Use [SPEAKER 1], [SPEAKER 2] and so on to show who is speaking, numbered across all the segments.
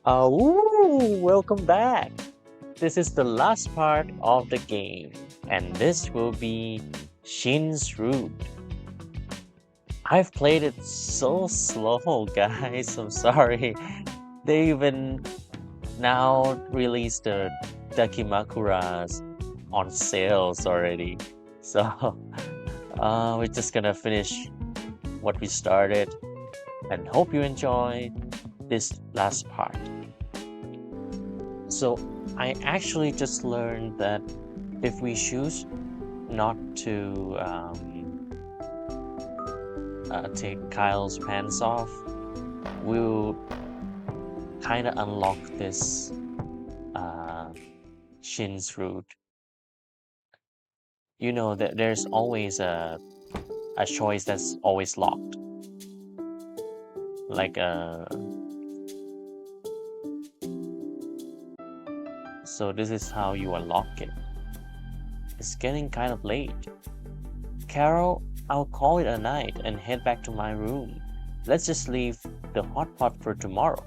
[SPEAKER 1] Welcome back. This is the last part of the game, and this will be Shin's Route. I've played it so slow, guys. I'm sorry. They even now released the Dakimakuras on sales already. So, we're just gonna finish what we started and hope you enjoyed this last part. So I actually just learned that if we choose not to take Kyle's pants off, we'll kind of unlock this uh, Shin's route. You know that there's always a choice that's always locked. Like so this is how you unlock it. It's getting kind of late. Carol, I'll call it a night and head back to my room. Let's just leave the hot pot for tomorrow.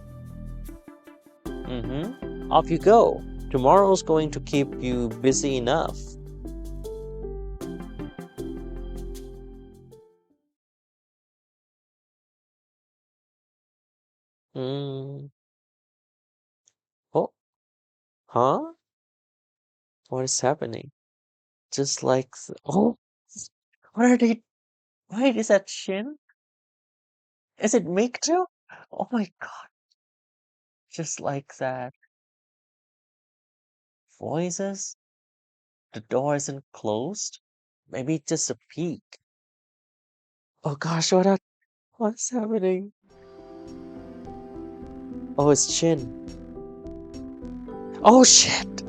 [SPEAKER 1] Off you go. Tomorrow's going to keep you busy enough. Hmm. Oh, huh? What is happening? Just like oh, what are they? Wait, is that Shin? Is it Mick too? Oh my god! Just like that. Voices? The door isn't closed. Maybe just a peek. Oh gosh, what's happening? Oh, it's Shin. Oh shit!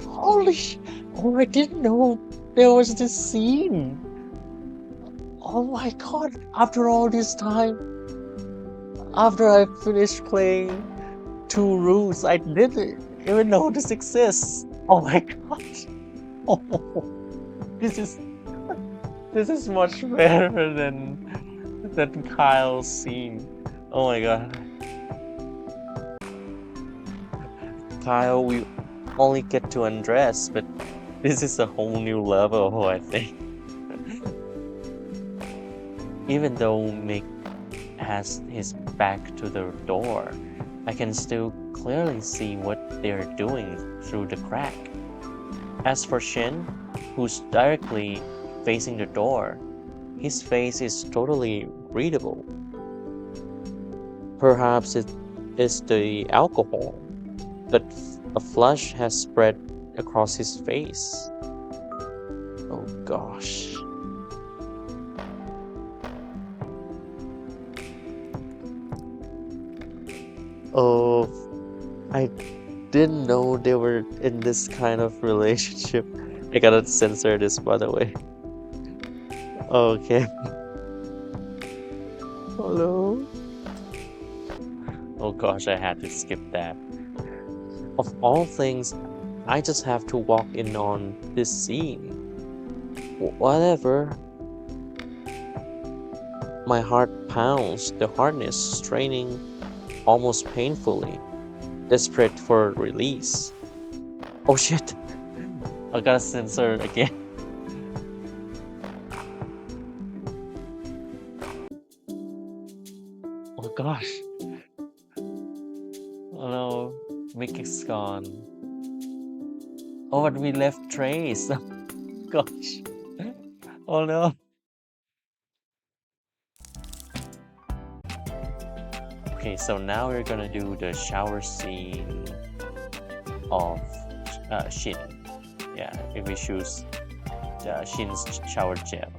[SPEAKER 1] Holy Oh, I didn't know there was this scene. Oh my god, after all this time, after I finished playing two routes, I didn't even know this exists. Oh my god. Oh, this is this is much better than Kyle's scene. Oh my god. Kyle, we only get to undress, but this is a whole new level, I think. Even though Mick has his back to the door, I can still clearly see what they're doing through the crack. As for Shin, who's directly facing the door, his face is totally readable. Perhaps it is the alcohol, but a flush has spread across his face. Oh gosh. Oh, I didn't know they were in this kind of relationship. I gotta censor this, by the way. Okay. Hello? Oh gosh, I had to skip that. Of all things, I just have to walk in on this scene. Whatever. My heart pounds, the harness straining almost painfully, desperate for release. Oh shit! I gotta censor it again. Oh gosh. Oh no, Mickey's gone. Oh, but we left Trace. Gosh. Oh no. Okay, so now we're gonna do the shower scene of Shin. Yeah, if we choose Shin's shower gel.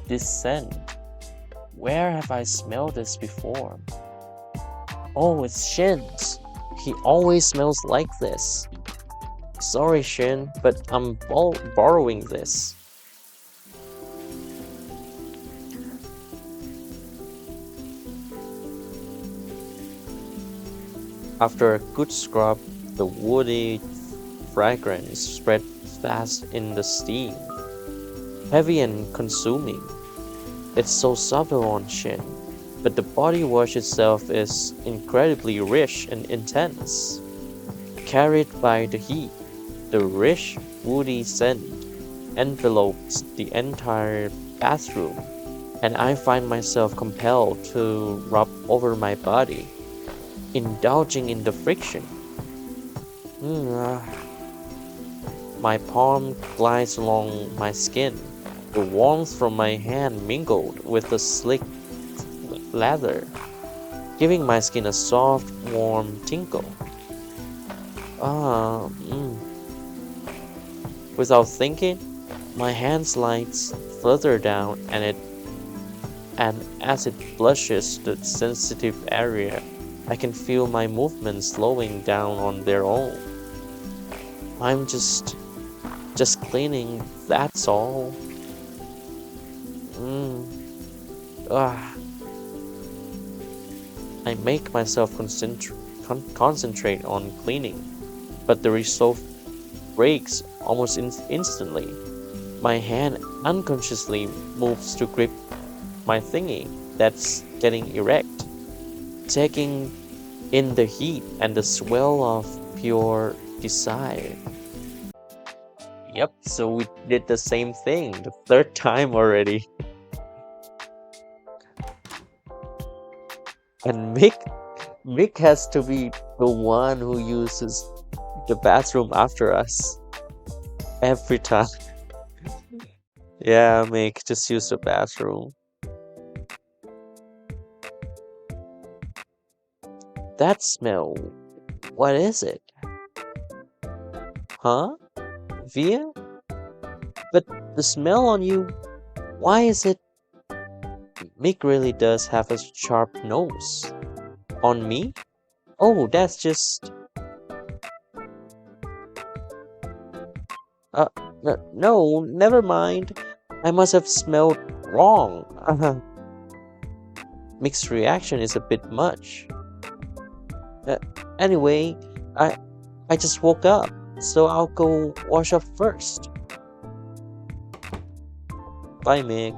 [SPEAKER 1] This scent. Where have I smelled this before? Oh, it's Shin's. He always smells like this. Sorry, Shin, but I'm borrowing this. After a good scrub, the woody fragrance fast in the steam, heavy and consuming. It's so subtle on Shin, but the body wash itself is incredibly rich and intense. Carried by the heat, the rich, woody scent envelopes the entire bathroom, and I find myself compelled to rub over my body, indulging in the friction. Mm, ah. My palm glides along my skin, the warmth from my hand mingled with the slick leather, giving my skin a soft, warm tinkle. Ah, Without thinking, my hand slides further down and as it blushes the sensitive area, I can feel my movements slowing down on their own. I'm just cleaning, that's all. Mm. Ah. I make myself concentrate on cleaning, but the result breaks almost instantly. My hand unconsciously moves to grip my thingy that's getting erect, taking in the heat and the swell of pure desire. Yep, so we did the same thing the third time already. And Mick has to be the one who uses the bathroom after us every time. Yeah, Mick, just use the bathroom. That smell, what is it? Huh? Via? But the smell on you, why is it? Mick really does have a sharp nose. On me? Oh, that's just. Uh, no, never mind. I must have smelled wrong. Mick's reaction is a bit much. Uh, anyway, I I just woke up, so I'll go wash up first. Bye, Mick.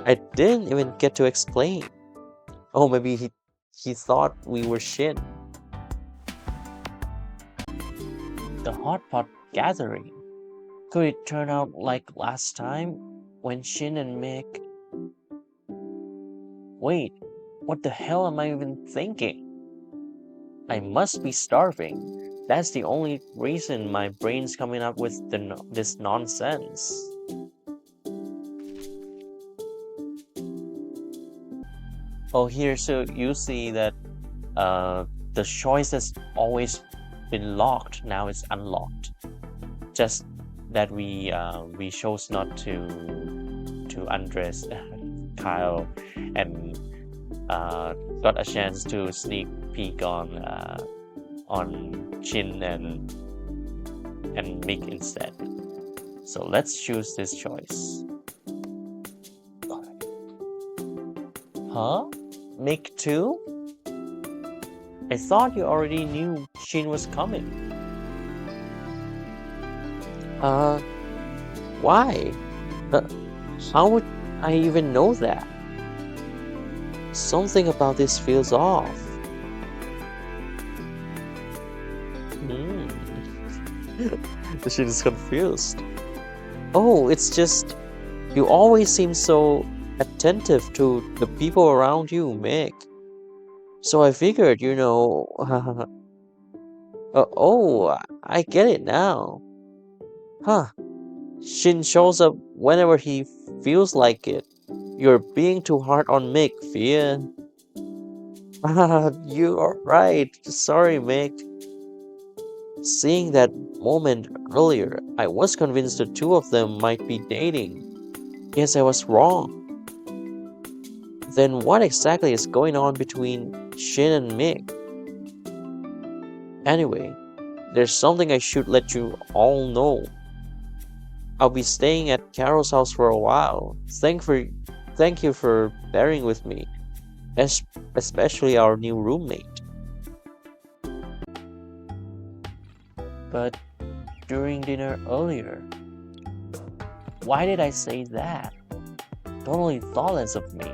[SPEAKER 1] I didn't even get to explain. Oh, maybe he thought we were Shin. The hot pot gathering. Could it turn out like last time when Shin and Mick? Wait, what the hell am I even thinking? I must be starving. That's the only reason my brain's coming up with this nonsense. Oh, here, so you see that the choice has always been locked. Now it's unlocked. Just that we chose not to undress Kyle and got a chance to sneak peek on Chin and Mick instead. So let's choose this choice. Huh? Mick too? I thought you already knew Shin was coming. Why? Uh, how would I even know that? Something about this feels off. Hmm. Shin is confused. Oh, it's just you always seem so attentive to the people around you, Mick. So I figured, oh, I get it now. Huh. Shin shows up whenever he feels like it. You're being too hard on Mick, Fia. You are right. Sorry, Mick. Seeing that moment earlier, I was convinced the two of them might be dating. Yes, I was wrong. Then what exactly is going on between Shin and Mick? Anyway, there's something I should let you all know. I'll be staying at Carol's house for a while. Thank you for bearing with me, especially our new roommate. But during dinner earlier. Why did I say that? Totally thoughtless of me.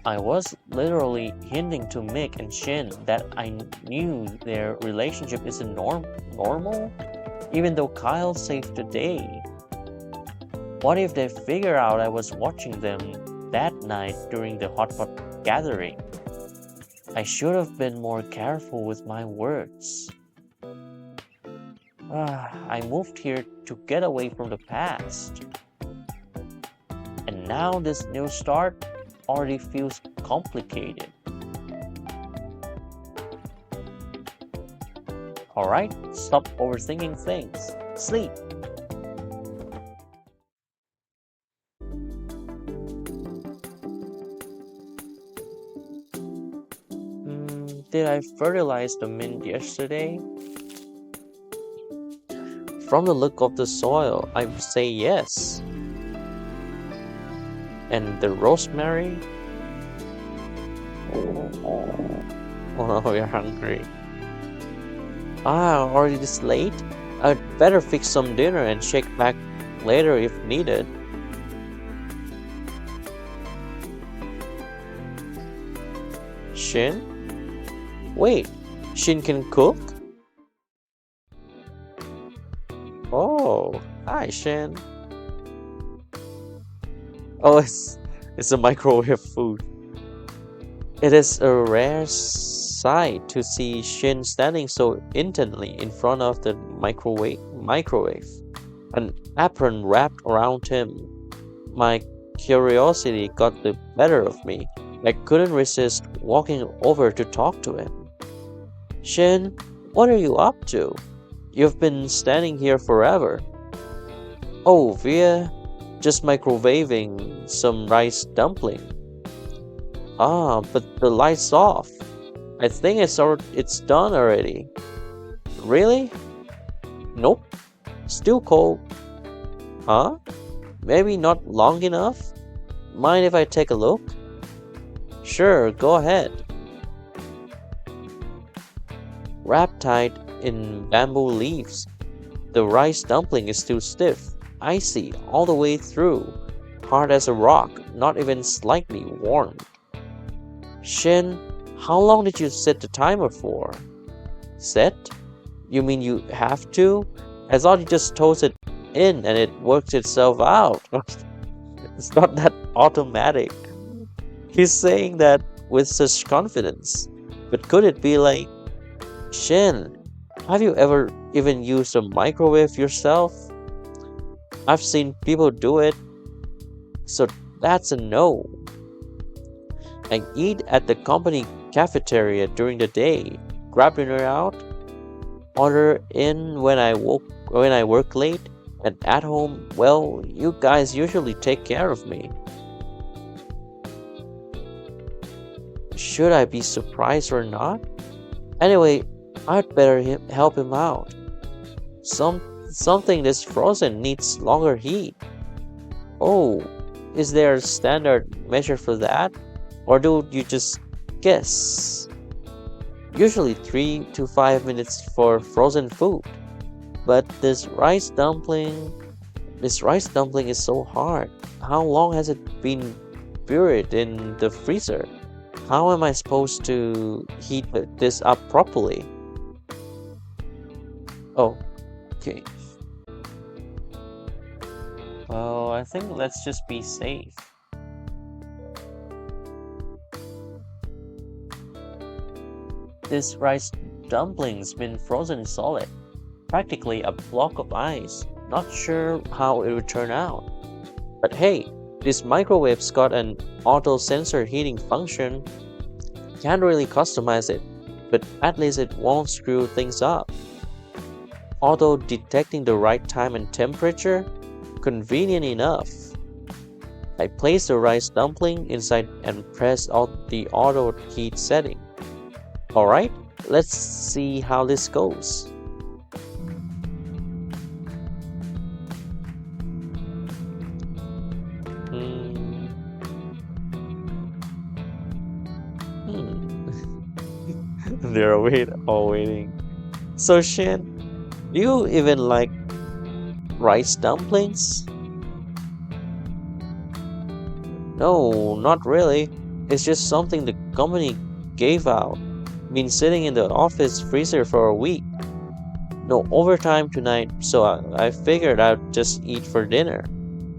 [SPEAKER 1] I was literally hinting to Mick and Shin that I knew their relationship isn't normal, even though Kyle saved the day. What if they figure out I was watching them that night during the hot pot gathering? I should have been more careful with my words. I moved here to get away from the past. And now this new start already feels complicated. Alright, stop overthinking things. Sleep. Did I fertilize the mint yesterday? From the look of the soil, I would say yes. And the rosemary? Oh, we're hungry. Already this late? I'd better fix some dinner and check back later if needed. Shin? Wait, Shin can cook? Oh, hi Shin. Oh, it's a microwave food. It is a rare sight to see Shin standing so intently in front of the microwave, an apron wrapped around him. My curiosity got the better of me. I couldn't resist walking over to talk to him. Shin, what are you up to? You've been standing here forever. Oh, Via, just microwaving some rice dumpling. But the light's off. I think it's done already. Really? Nope. Still cold. Huh? Maybe not long enough? Mind if I take a look? Sure, go ahead. Wrapped tight in bamboo leaves, the rice dumpling is still stiff, icy all the way through, hard as a rock, not even slightly warm. Shin, how long did you set the timer for? Set? You mean you have to? I thought you just toast it in and it works itself out. It's not that automatic. He's saying that with such confidence. But could it be like, Shin, have you ever even used a microwave yourself? I've seen people do it, so that's a no. I eat at the company cafeteria during the day, grab dinner out, order in when I work late, and at home, well, you guys usually take care of me. Should I be surprised or not? Anyway, I'd better help him out. Something that's frozen needs longer heat. Oh, is there a standard measure for that? Or do you just guess? Usually 3 to 5 minutes for frozen food. But this rice dumpling is so hard. How long has it been buried in the freezer? How am I supposed to heat this up properly? Oh, okay. Well, I think let's just be safe. This rice dumpling's been frozen solid, practically a block of ice. Not sure how it would turn out. But hey, this microwave's got an auto sensor heating function. Can't really customize it, but at least it won't screw things up. Auto detecting the right time and temperature? Convenient enough. I place the rice dumpling inside and press out the auto heat setting. Alright, let's see how this goes. They're all waiting. So Shin, Do you even like rice dumplings? No, not really. It's just something the company gave out. Been sitting in the office freezer for a week. No overtime tonight, so I figured I'd just eat for dinner.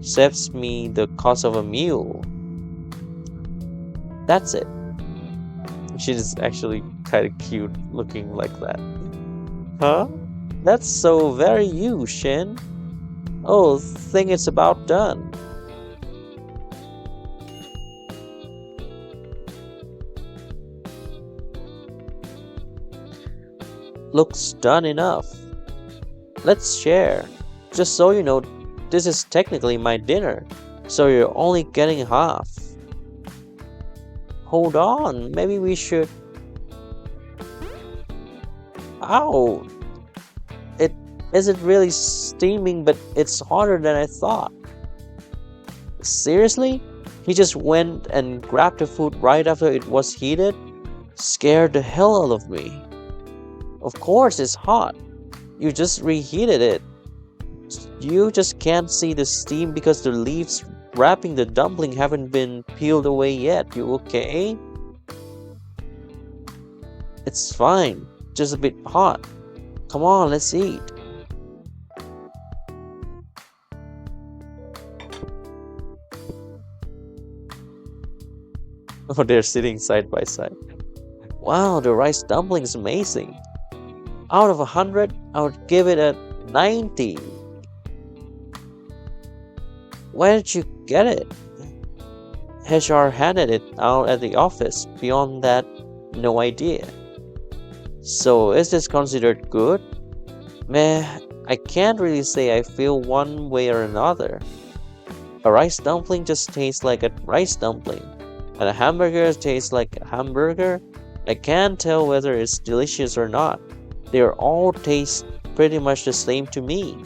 [SPEAKER 1] Saves me the cost of a meal. That's it. She's actually kind of cute looking like that. Huh? That's so very you, Shin. Oh, think it's about done. Looks done enough. Let's share. Just so you know, this is technically my dinner, so you're only getting half. Hold on, maybe we should. Ow! It isn't really steaming, but it's hotter than I thought. Seriously? He just went and grabbed the food right after it was heated? Scared the hell out of me. Of course it's hot. You just reheated it. You just can't see the steam because the leaves wrapping the dumpling haven't been peeled away yet. You okay? It's fine. Just a bit hot. Come on, let's eat. Oh, they're sitting side by side. Wow, the rice dumpling is amazing. Out of 100, I would give it a 90. Where did you get it? HR handed it out at the office. Beyond that, no idea. So, is this considered good? Meh, I can't really say I feel one way or another. A rice dumpling just tastes like a rice dumpling, and a hamburger tastes like a hamburger. I can't tell whether it's delicious or not. They all taste pretty much the same to me.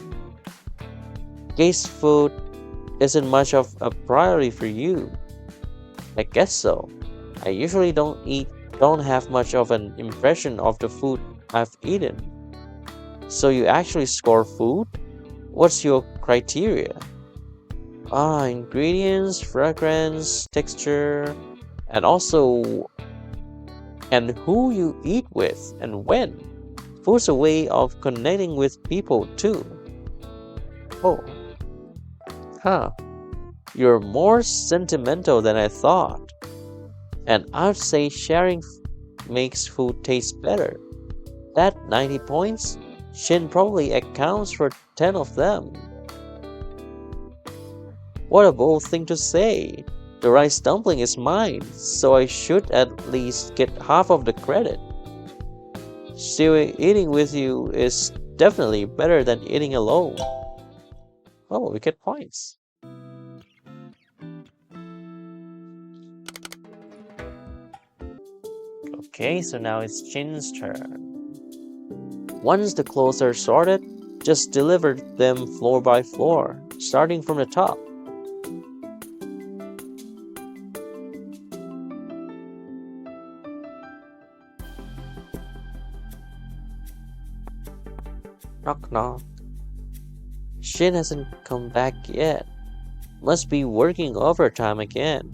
[SPEAKER 1] Guess food isn't much of a priority for you. I guess so. I usually don't have much of an impression of the food I've eaten. So you actually score food? What's your criteria? Ingredients, fragrance, texture, and also and who you eat with and when. Food's a way of connecting with people too. Oh, huh. You're more sentimental than I thought. And I'd say sharing makes food taste better. That 90 points, Shin probably accounts for 10 of them. What a bold thing to say. The rice dumpling is mine, so I should at least get half of the credit. Still, eating with you is definitely better than eating alone. Oh, we get points. Okay, so now it's Shin's turn. Once the clothes are sorted, just deliver them floor by floor, starting from the top. Knock knock. Shin hasn't come back yet. Must be working overtime again.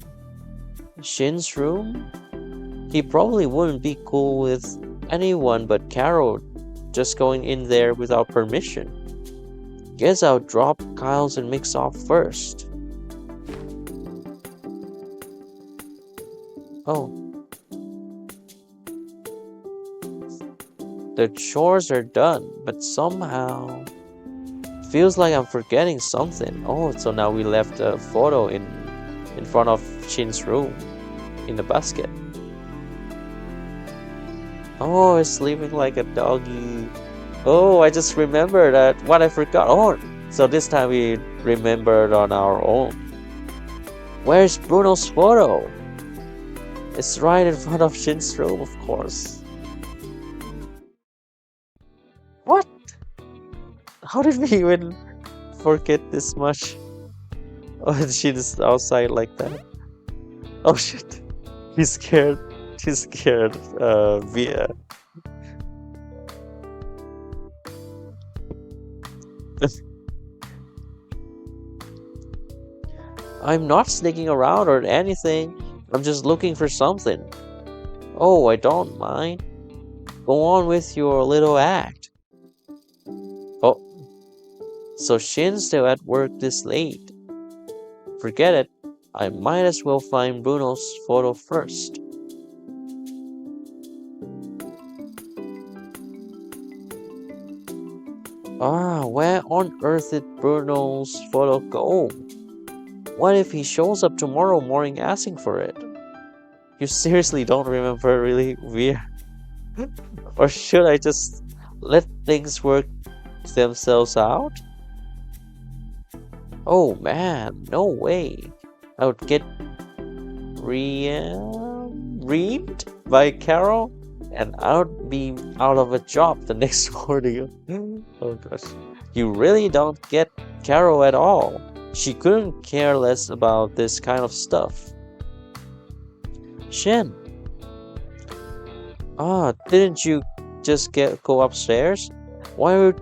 [SPEAKER 1] Shin's room? He probably wouldn't be cool with anyone but Carol just going in there without permission. Guess I'll drop Kyle's and mix off first. Oh. The chores are done, but somehow feels like I'm forgetting something. Oh, so now we left a photo in front of Shin's room in the basket. Oh, it's sleeping like a doggy. Oh, I just remembered that what I forgot. Oh, so this time we remembered on our own. Where's Bruno's photo? It's right in front of Shin's room, of course. What? How did we even forget this much? Oh, Shin's outside like that. Oh shit. He's scared. He's scared. Via. I'm not sneaking around or anything. I'm just looking for something. Oh, I don't mind. Go on with your little act. Oh, so Shin's still at work this late. Forget it. I might as well find Bruno's photo first. Where on earth did Bruno's photo go? What if he shows up tomorrow morning asking for it? You seriously don't remember, really weird? Or should I just let things work themselves out? Oh man, no way. I would get reamed by Carol and I would be out of a job the next morning. Oh gosh. You really don't get Carol at all. She couldn't care less about this kind of stuff. Shin, didn't you just go upstairs? Why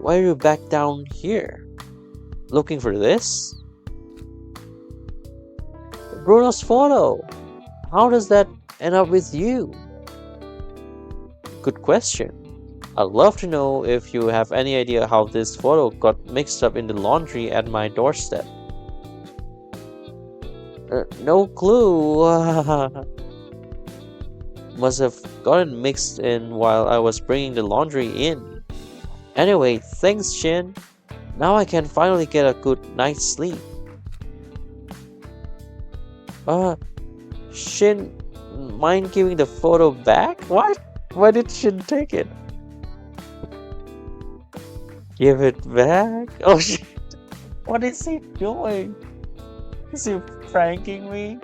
[SPEAKER 1] are you back down here? Looking for this? Bruno's photo. How does that end up with you? Good question. I'd love to know if you have any idea how this photo got mixed up in the laundry at my doorstep. No clue. Must have gotten mixed in while I was bringing the laundry in. Anyway, thanks, Shin. Now I can finally get a good night's sleep. Shin, mind giving the photo back? What? Why did Shin take it? Give it back? Oh shit! What is he doing? Is he pranking me?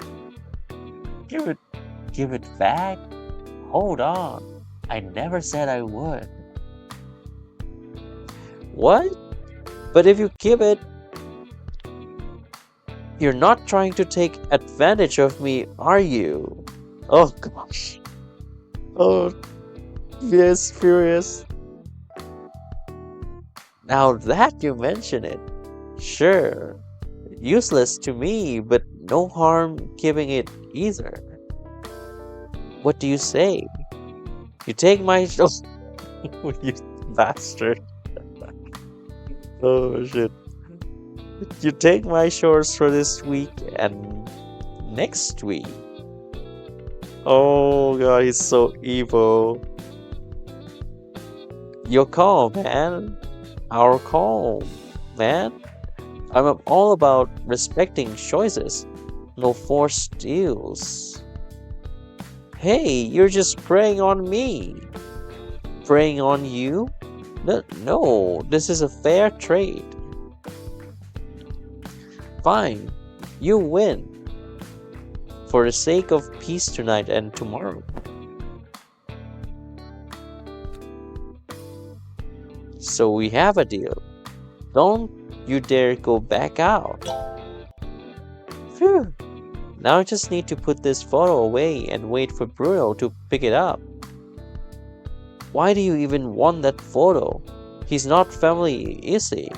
[SPEAKER 1] Give it back? Hold on. I never said I would. What? But if you give it, you're not trying to take advantage of me, are you? Oh gosh. Oh, yes, furious. Now that you mention it, sure. Useless to me, but no harm giving it either. What do you say? You take my you bastard. Oh shit. You take my chores for this week and next week. Oh god, he's so evil. Your call, man. Our call, man. I'm all about respecting choices. No forced deals. Hey, you're just preying on me. Preying on you? No, this is a fair trade. Fine, you win. For the sake of peace tonight and tomorrow. So we have a deal. Don't you dare go back out. Phew. Now I just need to put this photo away and wait for Bruno to pick it up. Why do you even want that photo? He's not family, is he?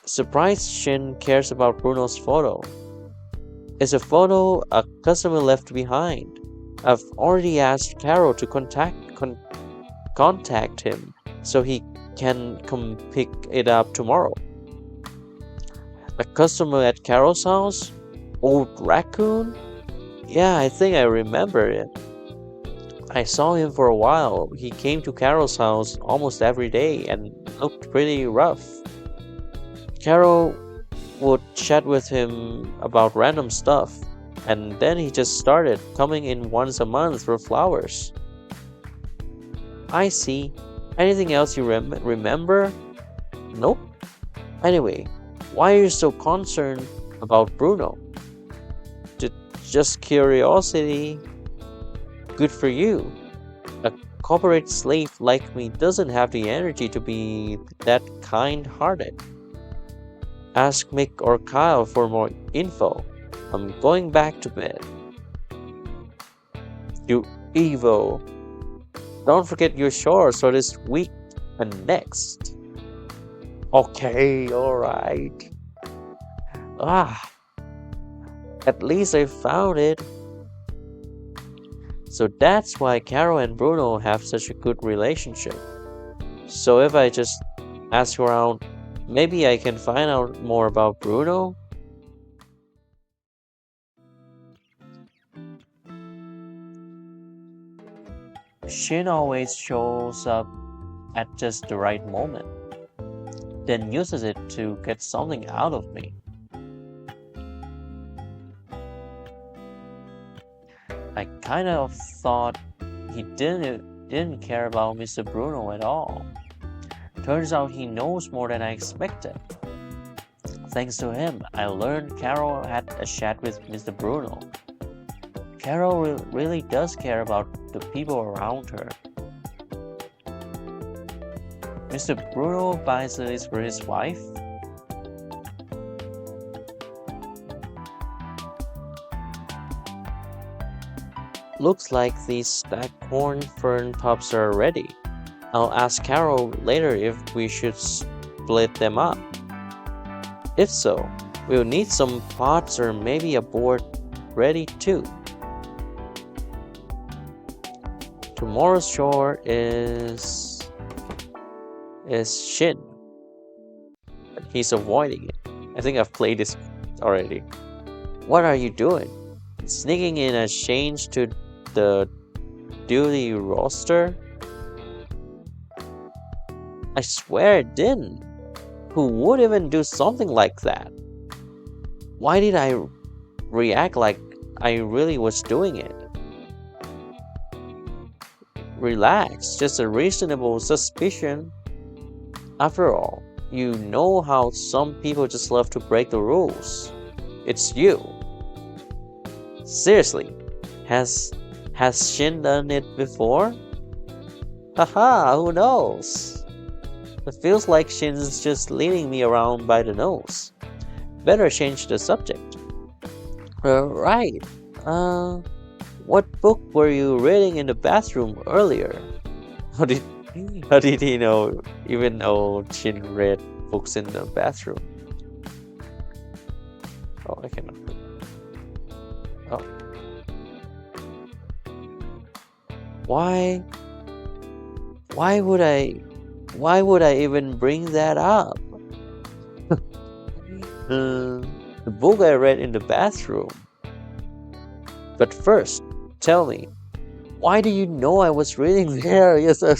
[SPEAKER 1] Surprised Shin cares about Bruno's photo. It's a photo a customer left behind. I've already asked Carol to contact him so he can come pick it up tomorrow. A customer at Carol's house? Old Raccoon? Yeah, I think I remember it. I saw him for a while. He came to Carol's house almost every day and looked pretty rough. Carol would chat with him about random stuff, and then he just started coming in once a month for flowers. I see. Anything else you remember? Nope. Anyway, why are you so concerned about Bruno? Just curiosity. Good for you. A corporate slave like me doesn't have the energy to be that kind-hearted. Ask Mick or Kyle for more info. I'm going back to bed. You evil. Don't forget your chores for this week and next. Okay, alright. Ah, at least I found it. So that's why Carol and Bruno have such a good relationship. So if I just ask around, maybe I can find out more about Bruno? Shin always shows up at just the right moment, then uses it to get something out of me. I kind of thought he didn't care about Mr. Bruno at all. Turns out he knows more than I expected. Thanks to him, I learned Carol had a chat with Mr. Bruno. Carol really does care about the people around her. Mr. Bruno buys lilies for his wife. Looks like these staghorn fern tops are ready. I'll ask Carol later if we should split them up. If so, we'll need some pots or maybe a board ready too. Tomorrow's chore is Shin. But he's avoiding it. I think I've played this already. What are you doing? Sneaking in a change to the duty roster? I swear it didn't. Who would even do something like that? Why did I react like I really was doing it? Relax, just a reasonable suspicion. After all, you know how some people just love to break the rules. It's you. Seriously, has Shin done it before? Haha, who knows? It feels like Shin's just leading me around by the nose. Better change the subject. Right. What book were you reading in the bathroom earlier? How did he know? Even though Shin read books in the bathroom. Oh, I cannot. Oh. Why? Why would I? Why would I even bring that up? The book I read in the bathroom. But first, tell me, why do you know I was reading there? Yes, I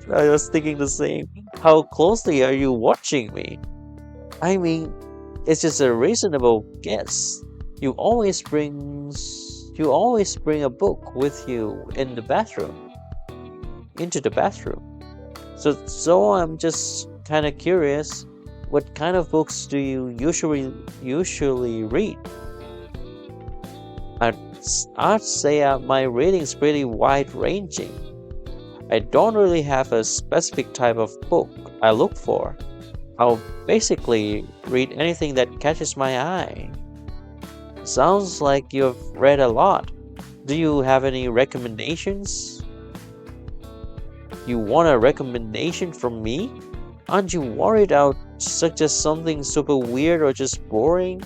[SPEAKER 1] was thinking the same. How closely are you watching me? I mean, it's just a reasonable guess. You always bring a book with you in the bathroom, into the bathroom. So I'm just kind of curious. What kind of books do you usually read? I'd say my reading's pretty wide-ranging. I don't really have a specific type of book I look for. I'll basically read anything that catches my eye. Sounds like you've read a lot. Do you have any recommendations? You want a recommendation from me? Aren't you worried I'll suggest something super weird or just boring?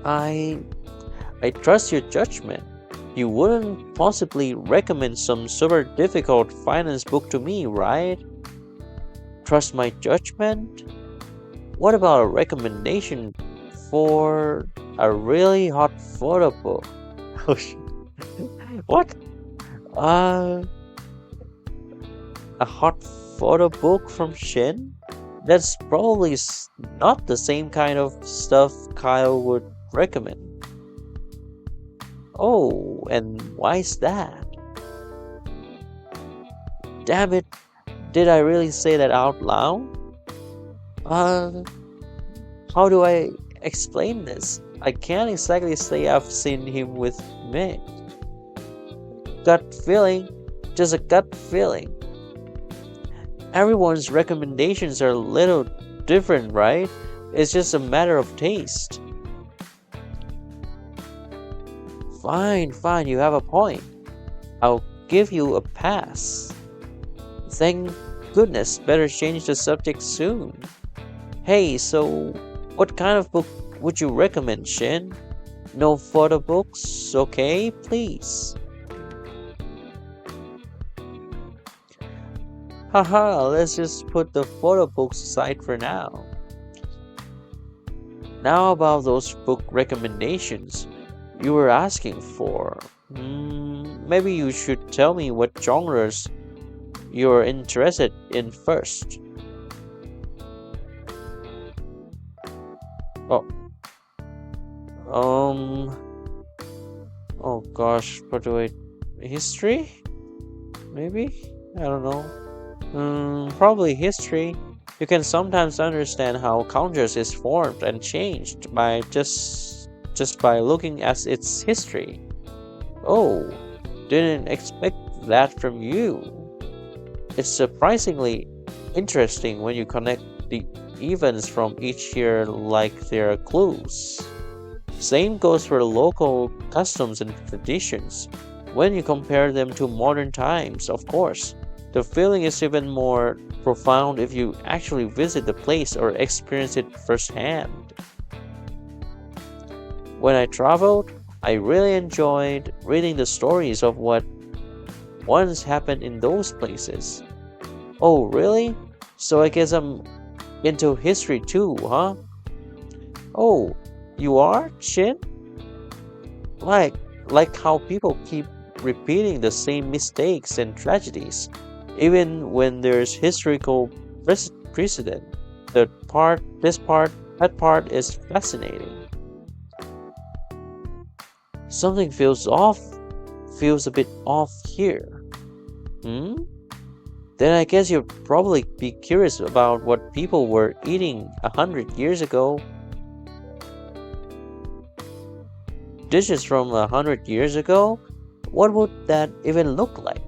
[SPEAKER 1] I trust your judgment. You wouldn't possibly recommend some super difficult finance book to me, right? Trust my judgment? What about a recommendation for a really hot photo book? What? A hot photo book from Shin? That's probably not the same kind of stuff Kyle would recommend. Oh, and why's that? Damn it, did I really say that out loud? How do I explain this? I can't exactly say I've seen him with me. Gut feeling, just a gut feeling. Everyone's recommendations are a little different, right? It's just a matter of taste. Fine, you have a point. I'll give you a pass. Thank goodness, better change the subject soon. Hey, so what kind of book would you recommend, Shin? No photo books, okay, please. Haha, let's just put the photo books aside for now. Now about those book recommendations you were asking for. Maybe you should tell me what genres you're interested in first. Oh, um, oh gosh, what do I? History? Maybe? I don't know. Probably history. You can sometimes understand how cultures is formed and changed by just by looking at its history. Oh, didn't expect that from you. It's surprisingly interesting when you connect the events from each year like they're clues. Same goes for local customs and traditions. When you compare them to modern times, of course, the feeling is even more profound if you actually visit the place or experience it firsthand. When I traveled, I really enjoyed reading the stories of what once happened in those places. Oh, really? So I guess I'm into history too, huh? Oh, you are, Chin? Like, like how people keep repeating the same mistakes and tragedies, even when there's historical precedent. That part is fascinating. Something feels a bit off here. Hmm? Then I guess you'll probably be curious about what people were eating 100 years ago. Dishes from 100 years ago? What would that even look like?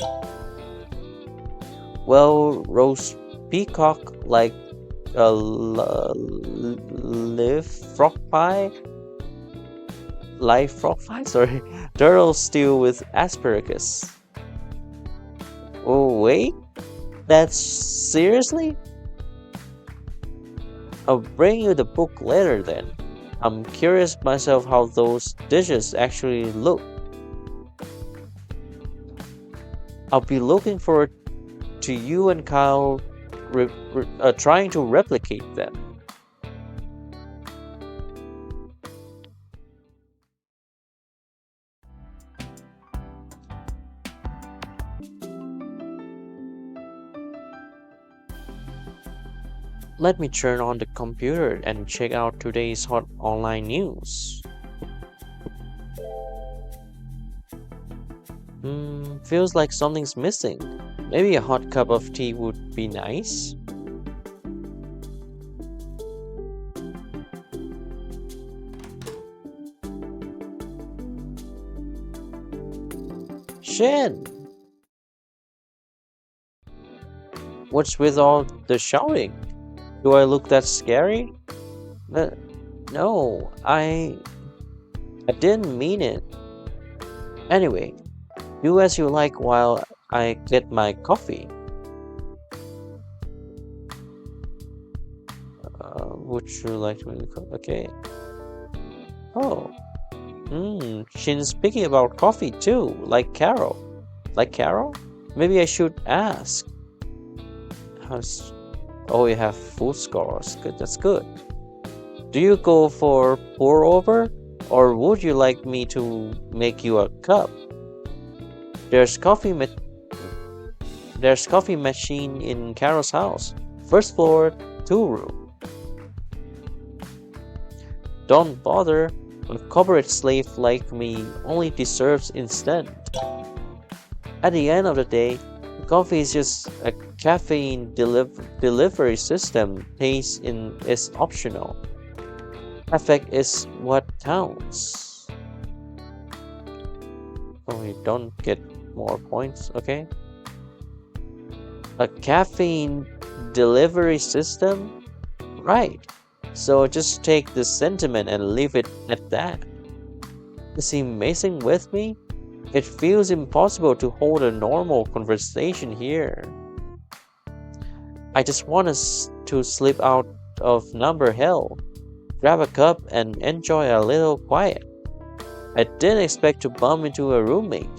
[SPEAKER 1] Well, roast peacock like a live frog pie, sorry, turtle stew with asparagus. Oh wait, that's seriously? I'll bring you the book later then. I'm curious myself how those dishes actually look. I'll be looking forward to you and Kyle trying to replicate them. Let me turn on the computer and check out today's hot online news. Feels like something's missing. Maybe a hot cup of tea would be nice. Shin, what's with all the shouting? Do I look that scary? Uh, no, I didn't mean it. Anyway, do as you like while I get my coffee. Would you like me to okay. Oh, she's speaking about coffee too, like Carol. Like Carol? Maybe I should ask. How's... Oh, you have food scores. Good, that's good. Do you go for pour over, or would you like me to make you a cup? There's coffee ma- there's coffee machine in Carol's house. First floor, two room. Don't bother. A corporate slave like me only deserves instant. At the end of the day, coffee is just a caffeine delivery system. Is optional. Effect is what counts. Oh, you don't get more points, okay? A caffeine delivery system? Right. So just take the sentiment and leave it at that. Is he messing with me? It feels impossible to hold a normal conversation here. I just want us to slip out of number hell, grab a cup, and enjoy a little quiet. I didn't expect to bump into a roommate.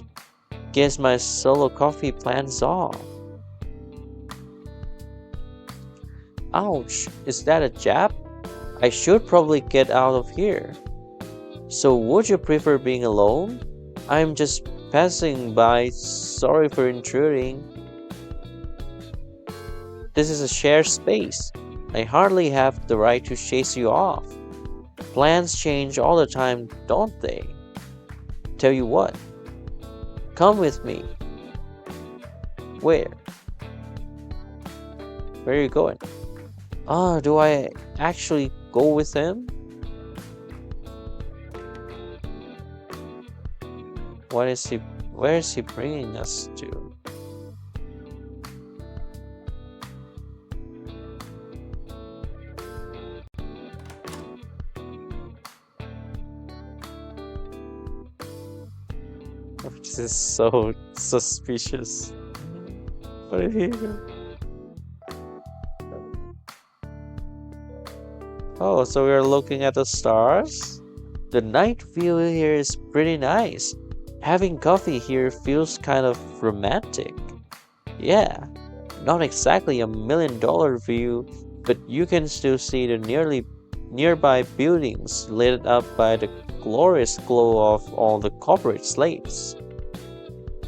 [SPEAKER 1] Guess my solo coffee plans off. Ouch, is that a jab? I should probably get out of here. So, would you prefer being alone? I'm just passing by. Sorry for intruding. This is a shared space. I hardly have the right to chase you off. Plans change all the time, don't they? Tell you what, come with me. Where? Where are you going? Oh, do I actually go with him? What is he? Where is he bringing us to? This is so suspicious. What did he do? Oh, so we're looking at the stars? The night view here is pretty nice. Having coffee here feels kind of romantic. Yeah, not exactly a $1 million view, but you can still see the nearby buildings lit up by the glorious glow of all the corporate slaves.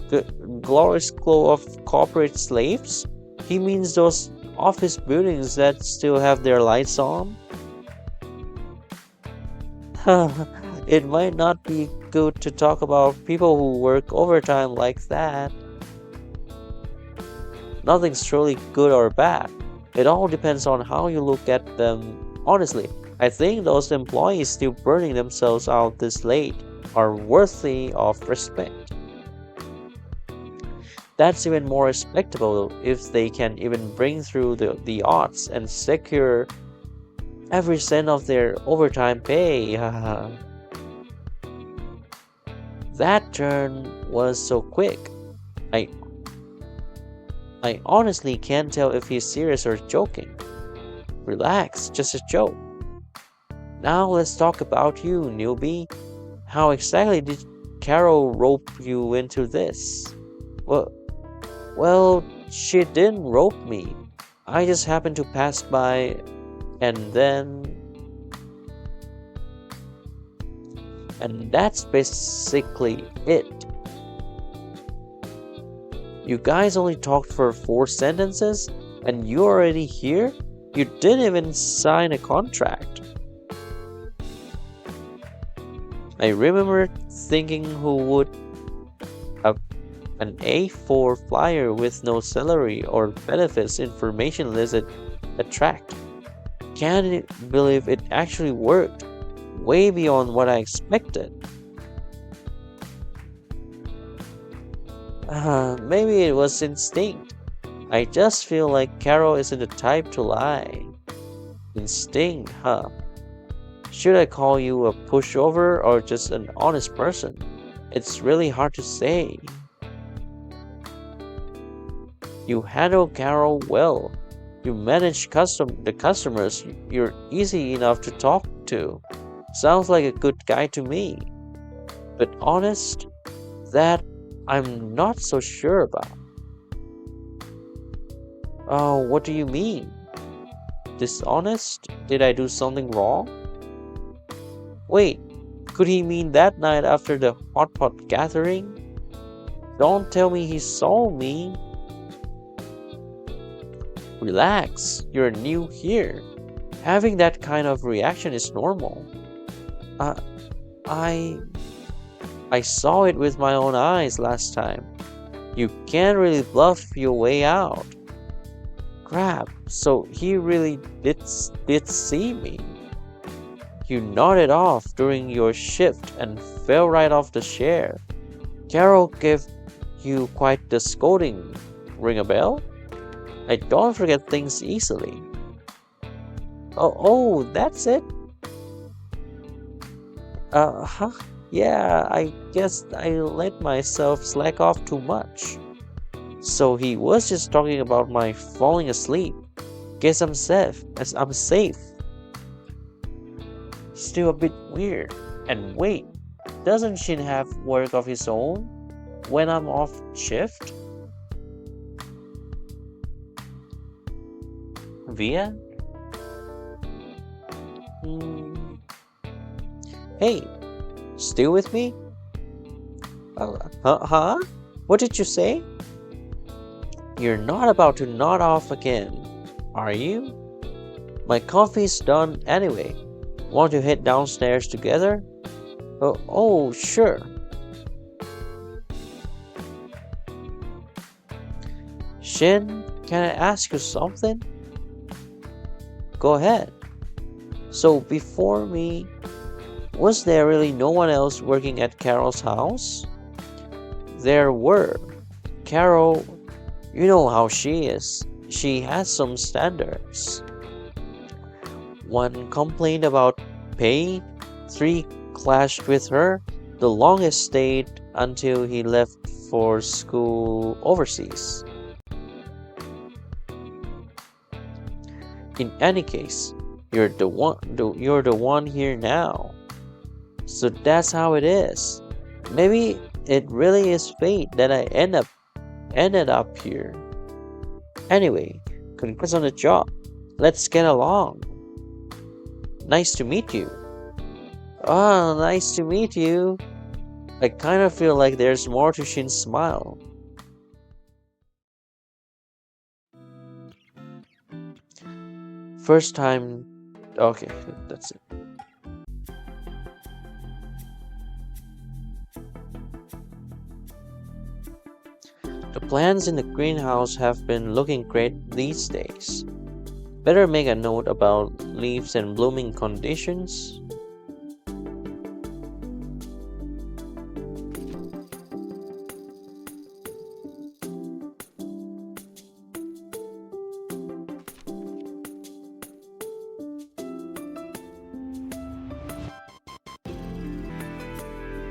[SPEAKER 1] The glorious glow of corporate slaves? He means those office buildings that still have their lights on? It might not be good to talk about people who work overtime like that. Nothing's truly good or bad. It all depends on how you look at them. Honestly, I think those employees still burning themselves out this late are worthy of respect. That's even more respectable if they can even bring through the odds and secure every cent of their overtime pay. That turn was so quick. I I honestly can't tell if he's serious or joking. Relax, just a joke. Now let's talk about you, newbie. How exactly did Carol rope you into this? Well, well, she didn't rope me. I just happened to pass by and then and that's basically it. You guys only talked for 4 sentences and you're already here? You didn't even sign a contract. I remember thinking who would a, an A4 flyer with no salary or benefits information listed attract. Can't believe it actually worked. Way beyond what I expected. Maybe it was instinct. I just feel like Carol isn't the type to lie. Instinct, huh? Should I call you a pushover or just an honest person? It's really hard to say. You handle Carol well. You manage the customers. You're easy enough to talk to. Sounds like a good guy to me. But honest, that I'm not so sure about. Oh, what do you mean? Dishonest? Did I do something wrong? Wait, could he mean that night after the hot pot gathering? Don't tell me he saw me. Relax, you're new here. Having that kind of reaction is normal. Uh, I I saw it with my own eyes last time. You can't really bluff your way out. Crap, so he really did see me. You nodded off during your shift and fell right off the chair. Carol gave you quite the scolding. Ring a bell? I don't forget things easily. Oh, that's it? Huh? Yeah, I guess I let myself slack off too much. So he was just talking about my falling asleep. Guess I'm safe. As I'm safe. Still a bit weird. And wait, doesn't Shin have work of his own when I'm off shift? Via? Hmm. Hey, still with me? Huh? What did you say? You're not about to nod off again, are you? My coffee's done anyway. Want to head downstairs together? Oh, sure. Shin, can I ask you something? Go ahead. So, before me, was there really no one else working at Carol's house? There were. Carol, you know how she is. She has some standards. One complained about pay, three clashed with her, the longest stayed until he left for school overseas. In any case, you're the one here now. So that's how it is. Maybe it really is fate that I ended up here. Anyway, congrats on the job. Let's get along. Nice to meet you. Ah, nice to meet you. I kind of feel like there's more to Shin's smile. First time. Okay, that's it. The plants in the greenhouse have been looking great these days. Better make a note about leaves and blooming conditions.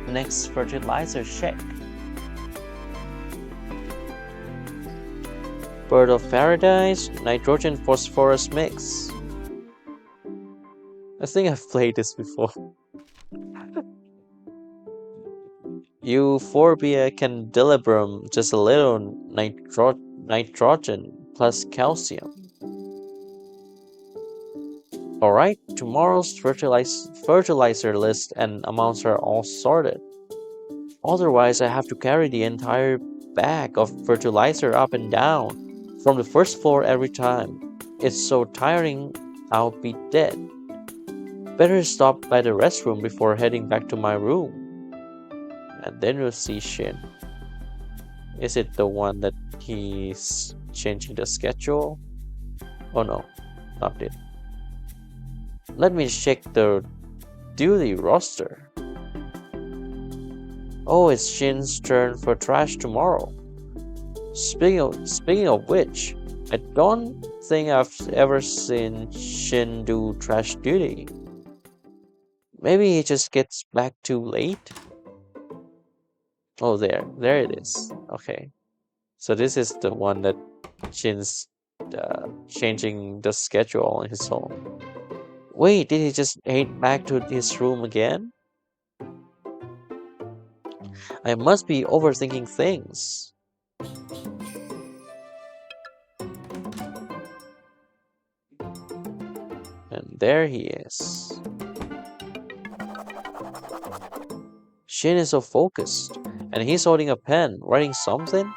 [SPEAKER 1] Next fertilizer check. Bird of paradise, nitrogen phosphorus mix. I think I've played this before. Euphorbia candelabrum, just a little nitrogen plus calcium. Alright, tomorrow's fertilizer list and amounts are all sorted. Otherwise, I have to carry the entire bag of fertilizer up and down from the first floor every time. It's so tiring, I'll be dead. Better stop by the restroom before heading back to my room. And then we'll see Shin. Is it the one that he's changing the schedule? Oh no, not it. Let me check the duty roster. Oh, it's Shin's turn for trash tomorrow. Speaking of which, I don't think I've ever seen Shin do trash duty. Maybe he just gets back too late? Oh, there it is. Okay. So this is the one that Shin's changing the schedule on his own. Wait, did he just head back to his room again? I must be overthinking things. And there he is. Shin is so focused, and he's holding a pen, writing something.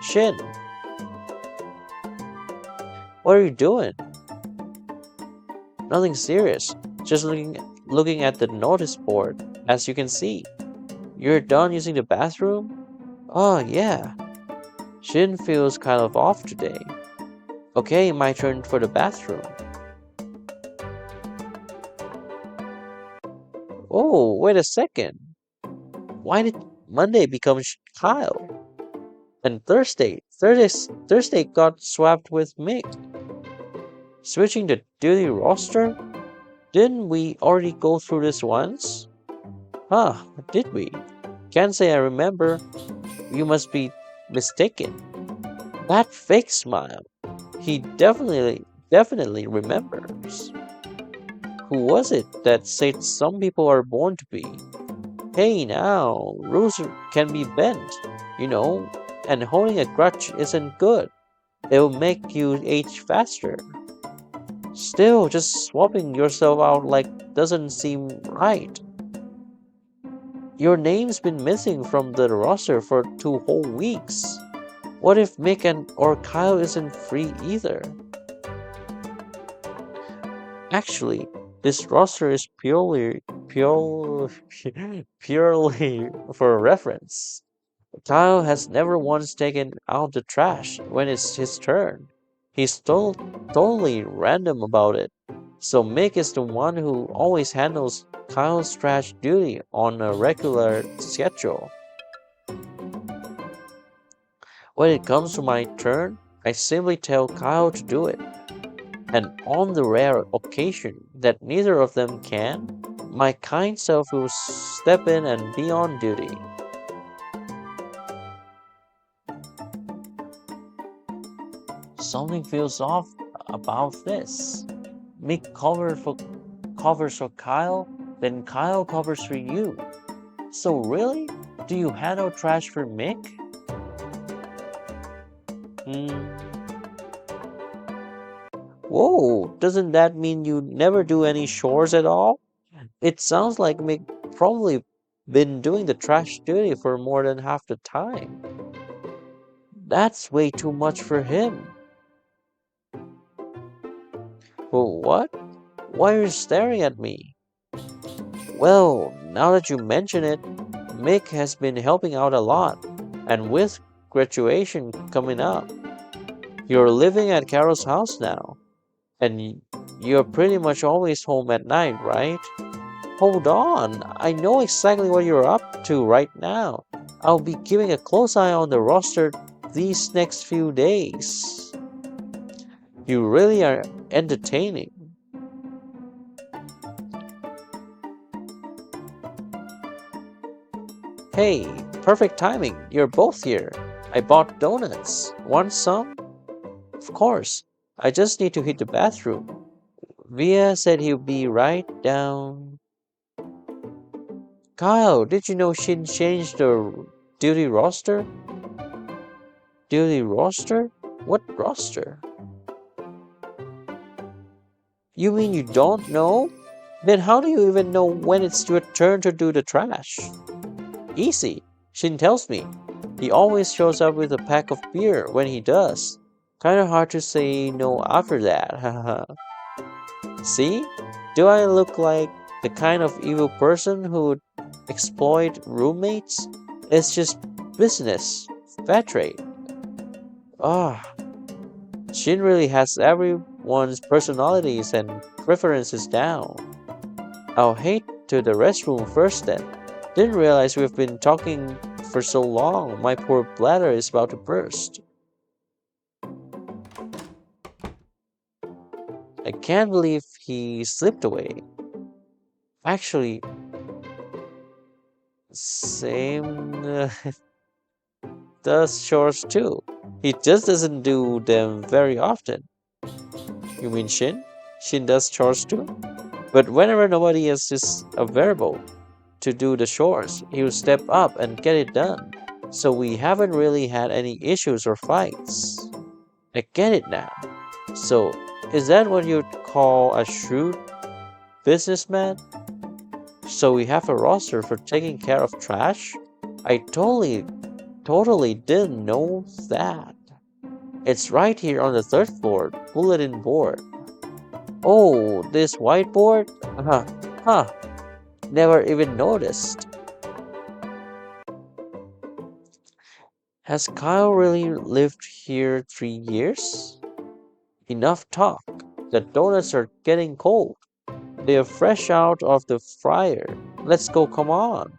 [SPEAKER 1] Shin, what are you doing? Nothing serious, just looking at the notice board. As you can see, you're done using the bathroom? Oh, yeah. Shin feels kind of off today. Okay, my turn for the bathroom. Oh, wait a second. Why did Monday become Kyle? And Thursday got swapped with Mick. Switching the duty roster? Didn't we already go through this once? Huh, did we? Can't say I remember. You must be mistaken. That fake smile. He definitely remembers. Who was it that said some people are born to be? Hey now, rules can be bent, you know, and holding a grudge isn't good. It'll make you age faster. Still, just swapping yourself out like doesn't seem right. Your name's been missing from the roster for 2 whole weeks. What if Mick and or Kyle isn't free either? Actually, this roster is purely for reference. Kyle has never once taken out the trash when it's his turn. He's totally random about it. So Mick is the one who always handles Kyle's trash duty on a regular schedule. When it comes to my turn, I simply tell Kyle to do it. And on the rare occasion that neither of them can, my kind self will step in and be on duty. Something feels off about this. Mick covers for Kyle, then Kyle covers for you. So really? Do you handle trash for Mick? Hmm. Whoa, doesn't that mean you never do any chores at all? It sounds like Mick probably been doing the trash duty for more than half the time. That's way too much for him. Well, what? Why are you staring at me? Well, now that you mention it, Mick has been helping out a lot, and with graduation coming up, you're living at Carol's house now, and you're pretty much always home at night, right? Hold on, I know exactly what you're up to right now. I'll be keeping a close eye on the roster these next few days. You really are entertaining. Hey, perfect timing. You're both here. I bought donuts. Want some? Of course. I just need to hit the bathroom. Via said he'll be right down. Kyle, did you know Shin changed the duty roster? Duty roster? What roster? You mean you don't know? Then how do you even know when it's your turn to do the trash? Easy. Shin tells me. He always shows up with a pack of beer when he does. Kinda hard to say no after that, haha. See? Do I look like the kind of evil person who would exploit roommates? It's just business. Fair trade. Ah, Shin really has everyone's personalities and preferences down. I'll head to the restroom first then. Didn't realize we've been talking for so long. My poor bladder is about to burst. I can't believe he slipped away. Actually, same does chores too. He just doesn't do them very often. You mean Shin? Shin does chores too? But whenever nobody else is available to do the chores, he'll step up and get it done. So we haven't really had any issues or fights. I get it now. So, is that what you'd call a shrewd businessman? So we have a roster for taking care of trash? I totally didn't know that. It's right here on the third floor, bulletin board. Oh, this whiteboard? Huh, never even noticed. Has Kyle really lived here 3 years? Enough talk. The donuts are getting cold. They're fresh out of the fryer. Let's go, come on.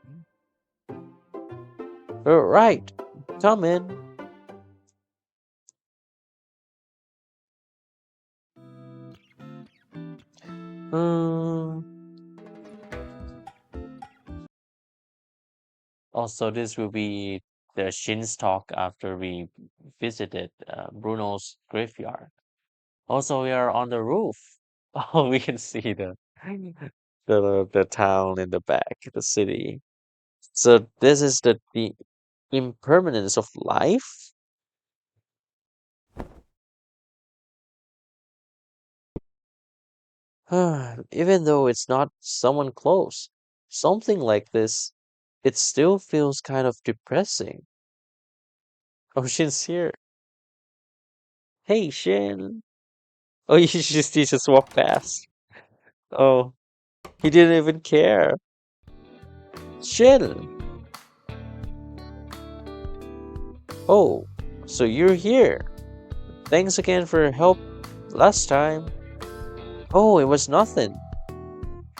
[SPEAKER 1] Right, come in. Hmm. Also, this will be the Shin's talk after we visited Bruno's graveyard. Also, we are on the roof. Oh, we can see the town in the back, the city. So this is the impermanence of life. Even though it's not someone close, something like this, it still feels kind of depressing. Oh, Shin's here. Hey, Shin. Oh, you just walked past. Oh, he didn't even care. Shin. Oh, so you're here. Thanks again for your help last time. Oh, it was nothing.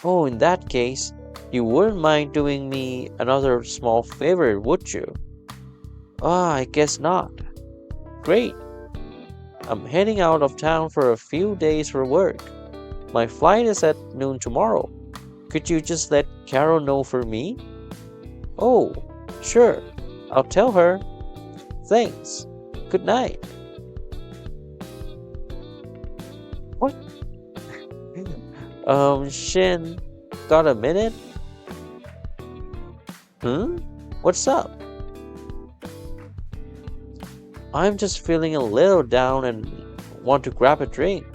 [SPEAKER 1] Oh, in that case, you wouldn't mind doing me another small favor, would you? Ah, I guess not. Great. I'm heading out of town for a few days for work. My flight is at noon tomorrow. Could you just let Carol know for me? Oh, sure. I'll tell her. Thanks. Good night. What? Shin, got a minute? Hmm? What's up? I'm just feeling a little down and want to grab a drink.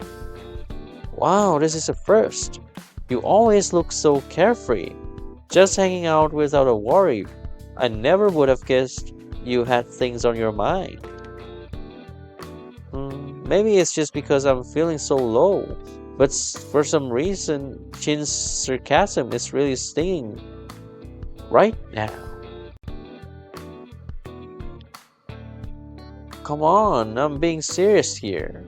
[SPEAKER 1] Wow, this is a first. You always look so carefree, just hanging out without a worry. I never would have guessed you had things on your mind. Maybe it's just because I'm feeling so low, but for some reason, Shin's sarcasm is really stinging right now. Come on, I'm being serious here.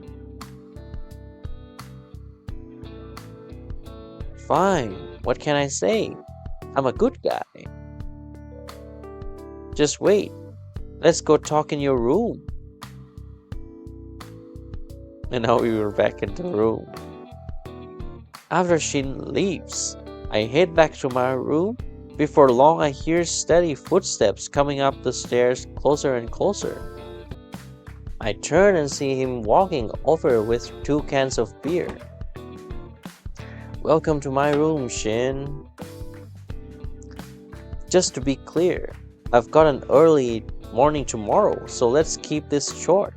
[SPEAKER 1] Fine, what can I say? I'm a good guy. Just wait. Let's go talk in your room. And now we were back in the room. After Shin leaves, I head back to my room. Before long, I hear steady footsteps coming up the stairs closer and closer. I turn and see him walking over with 2 cans of beer. Welcome to my room, Shin. Just to be clear, I've got an early morning tomorrow, so let's keep this short.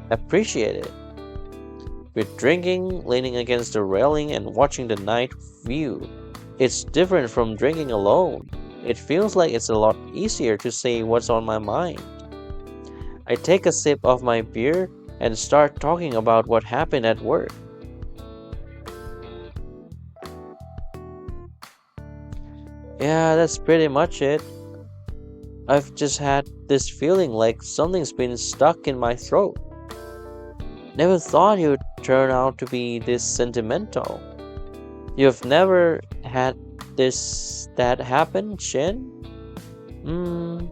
[SPEAKER 1] Appreciate it. We're drinking, leaning against the railing, and watching the night view. It's different from drinking alone. It feels like it's a lot easier to say what's on my mind. I take a sip of my beer and start talking about what happened at work. Yeah, that's pretty much it. I've just had this feeling like something's been stuck in my throat. Never thought you'd turn out to be this sentimental. You've never had that happen, Shin? Hmm,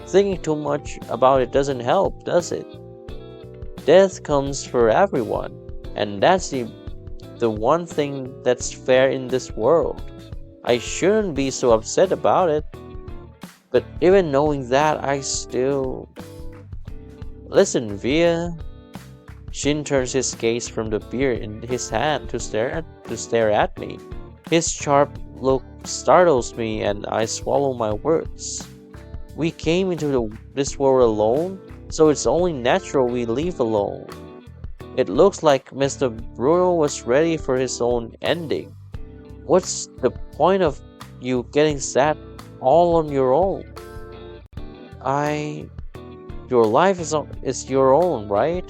[SPEAKER 1] thinking too much about it doesn't help, does it? Death comes for everyone, and that's the one thing that's fair in this world. I shouldn't be so upset about it, but even knowing that, I still... Listen, Via. Shin turns his gaze from the beer in his hand to stare at me. His sharp look startles me and I swallow my words. We came into this world alone, so it's only natural we leave alone. It looks like Mr. Bruno was ready for his own ending. What's the point of you getting sad all on your own? Your life is your own, right?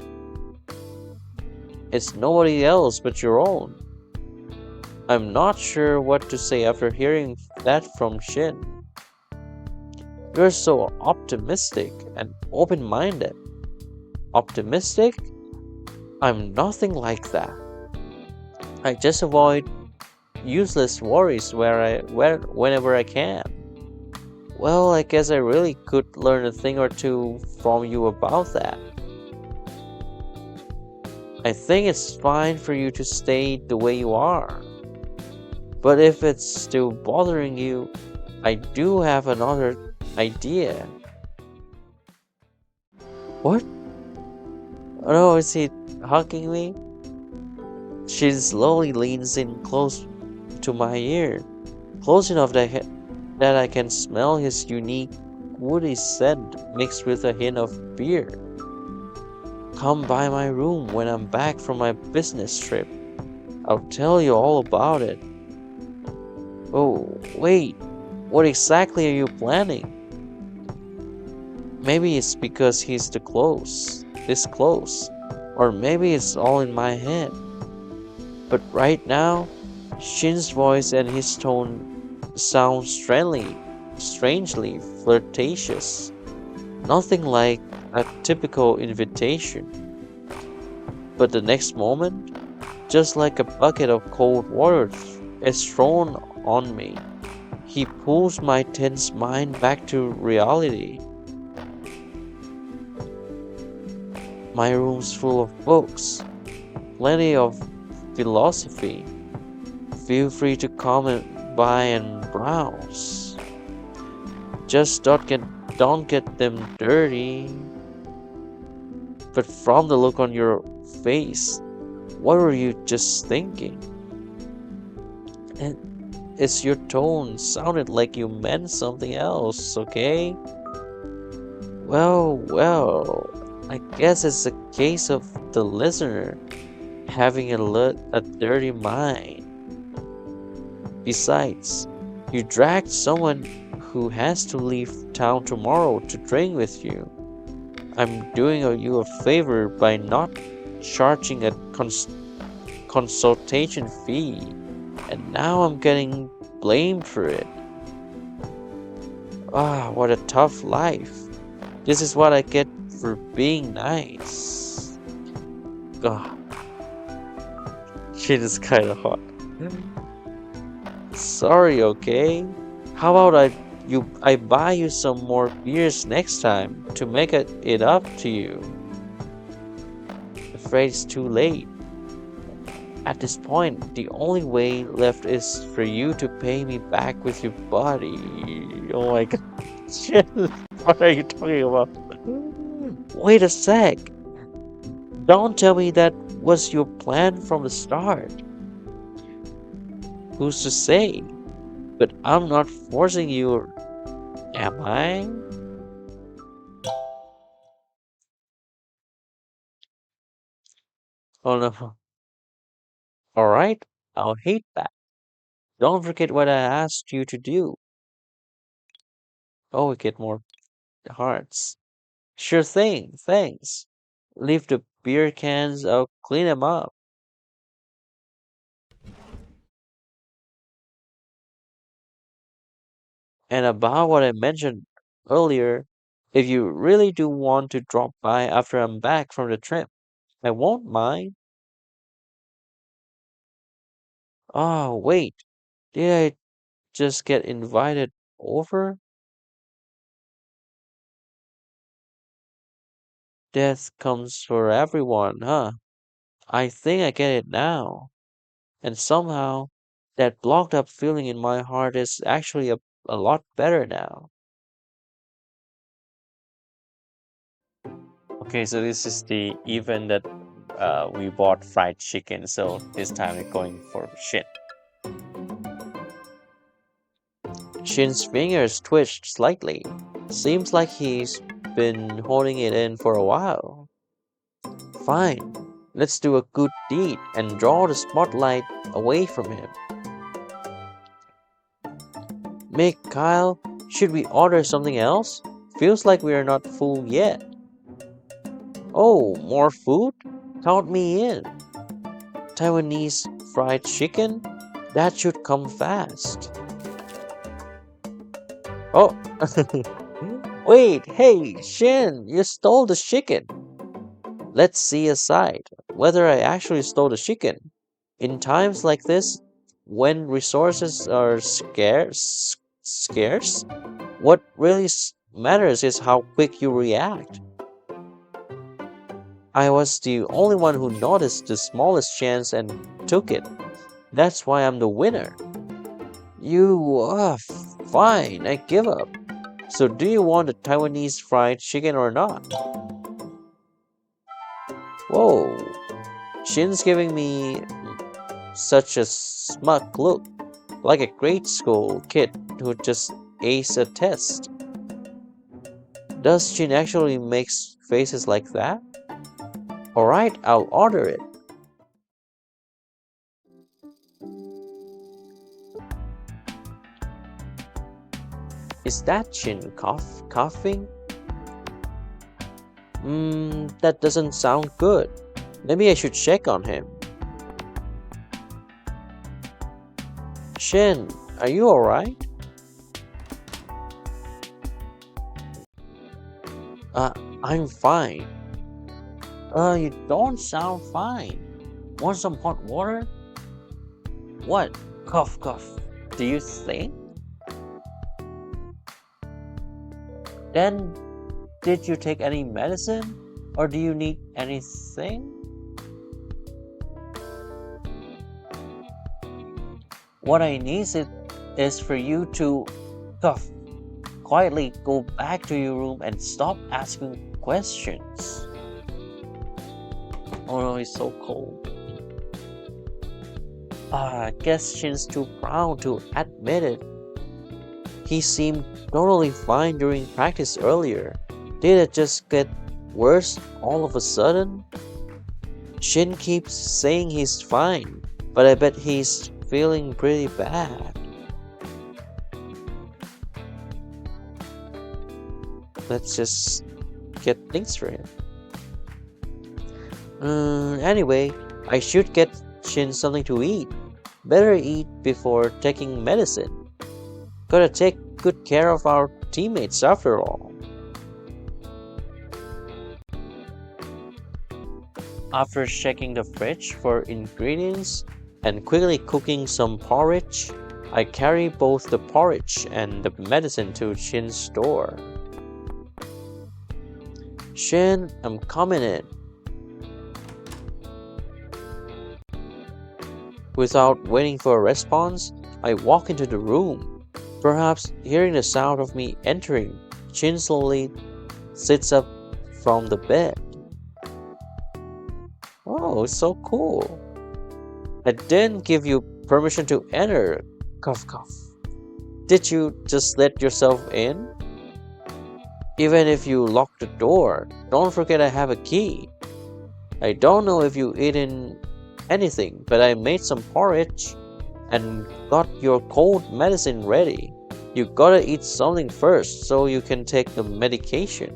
[SPEAKER 1] It's nobody else but your own. I'm not sure what to say after hearing that from Shin. You're so optimistic and open-minded. Optimistic? I'm nothing like that. I just avoid useless worries whenever I can. Well, I guess I really could learn a thing or two from you about that. I think it's fine for you to stay the way you are. But if it's still bothering you, I do have another idea. What? Oh no, is he hugging me. She slowly leans in close to my ear, close enough that I can smell his unique woody scent mixed with a hint of beer. Come by my room when I'm back from my business trip. I'll tell you all about it. Oh, wait, what exactly are you planning? Maybe it's because this close, or maybe it's all in my head. But right now, Shin's voice and his tone sound strangely flirtatious. Nothing like a typical invitation. But the next moment, just like a bucket of cold water is thrown on me, he pulls my tense mind back to reality. My room's full of books, plenty of philosophy. Feel free to come by and browse. Just don't get them dirty. But from the look on your face, what were you just thinking? And it's your tone sounded like you meant something else, okay? Well, I guess it's a case of the listener having a dirty mind. Besides, you dragged someone who has to leave town tomorrow to drink with you. I'm doing you a favor by not charging a consultation fee, and now I'm getting blamed for it. Ah, what a tough life. This is what I get for being nice. God, shit is kind of hot. Sorry, okay? How about I buy you some more beers next time to make it up to you? Afraid it's too late. At this point, the only way left is for you to pay me back with your body. Oh my god. Shit, what are you talking about? Wait a sec. Don't tell me that was your plan from the start. Who's to say? But I'm not forcing you, am I? Oh no. Alright, I'll hate that. Don't forget what I asked you to do. Oh, we get more hearts. Sure thing, thanks. Leave the beer cans, I'll clean them up. And about what I mentioned earlier, if you really do want to drop by after I'm back from the trip, I won't mind. Oh, wait, did I just get invited over? Death comes for everyone, huh? I think I get it now. And somehow, that blocked up feeling in my heart is actually a lot better now. Okay, so this is the event that we bought fried chicken, so this time we're going for Shin. Shin's fingers twitched slightly. Seems like he's been holding it in for a while. Fine, let's do a good deed and draw the spotlight away from him. Mick, Kyle, should we order something else? Feels like we are not full yet. Oh, more food? Count me in. Taiwanese fried chicken? That should come fast. Oh, wait, hey, Shin, you stole the chicken. Let's see aside whether I actually stole the chicken. In times like this, when resources are scarce, what really matters is how quick you react. I was the only one who noticed the smallest chance and took it. That's why I'm the winner. Fine, I give up. So do you want a Taiwanese fried chicken or not? Whoa, Shin's giving me such a smug look, like a grade school kid who just aced a test. Does Shin actually makes faces like that? Alright, I'll order it. Is that Shin coughing? That doesn't sound good. Maybe I should check on him. Shin, are you alright? Uh, I'm fine. You don't sound fine. Want some hot water? What? Cough, cough. Do you think? Then, did you take any medicine? Or do you need anything? What I need is for you to cough. Quietly go back to your room and stop asking questions. Oh no, it's so cold. I guess Shin's too proud to admit it. He seemed totally fine during practice earlier. Did it just get worse all of a sudden? Shin keeps saying he's fine, but I bet he's feeling pretty bad. Let's just get things for him. Anyway, I should get Shin something to eat. Better eat before taking medicine. Gotta take good care of our teammates after all. After checking the fridge for ingredients and quickly cooking some porridge, I carry both the porridge and the medicine to Shin's store. Shin, I'm coming in. Without waiting for a response, I walk into the room. Perhaps hearing the sound of me entering, Shin slowly sits up from the bed. Oh, it's so cool. I didn't give you permission to enter. Cough, cough. Did you just let yourself in? Even if you lock the door, don't forget I have a key. I don't know if you eaten anything, but I made some porridge and got your cold medicine ready. You gotta eat something first so you can take the medication.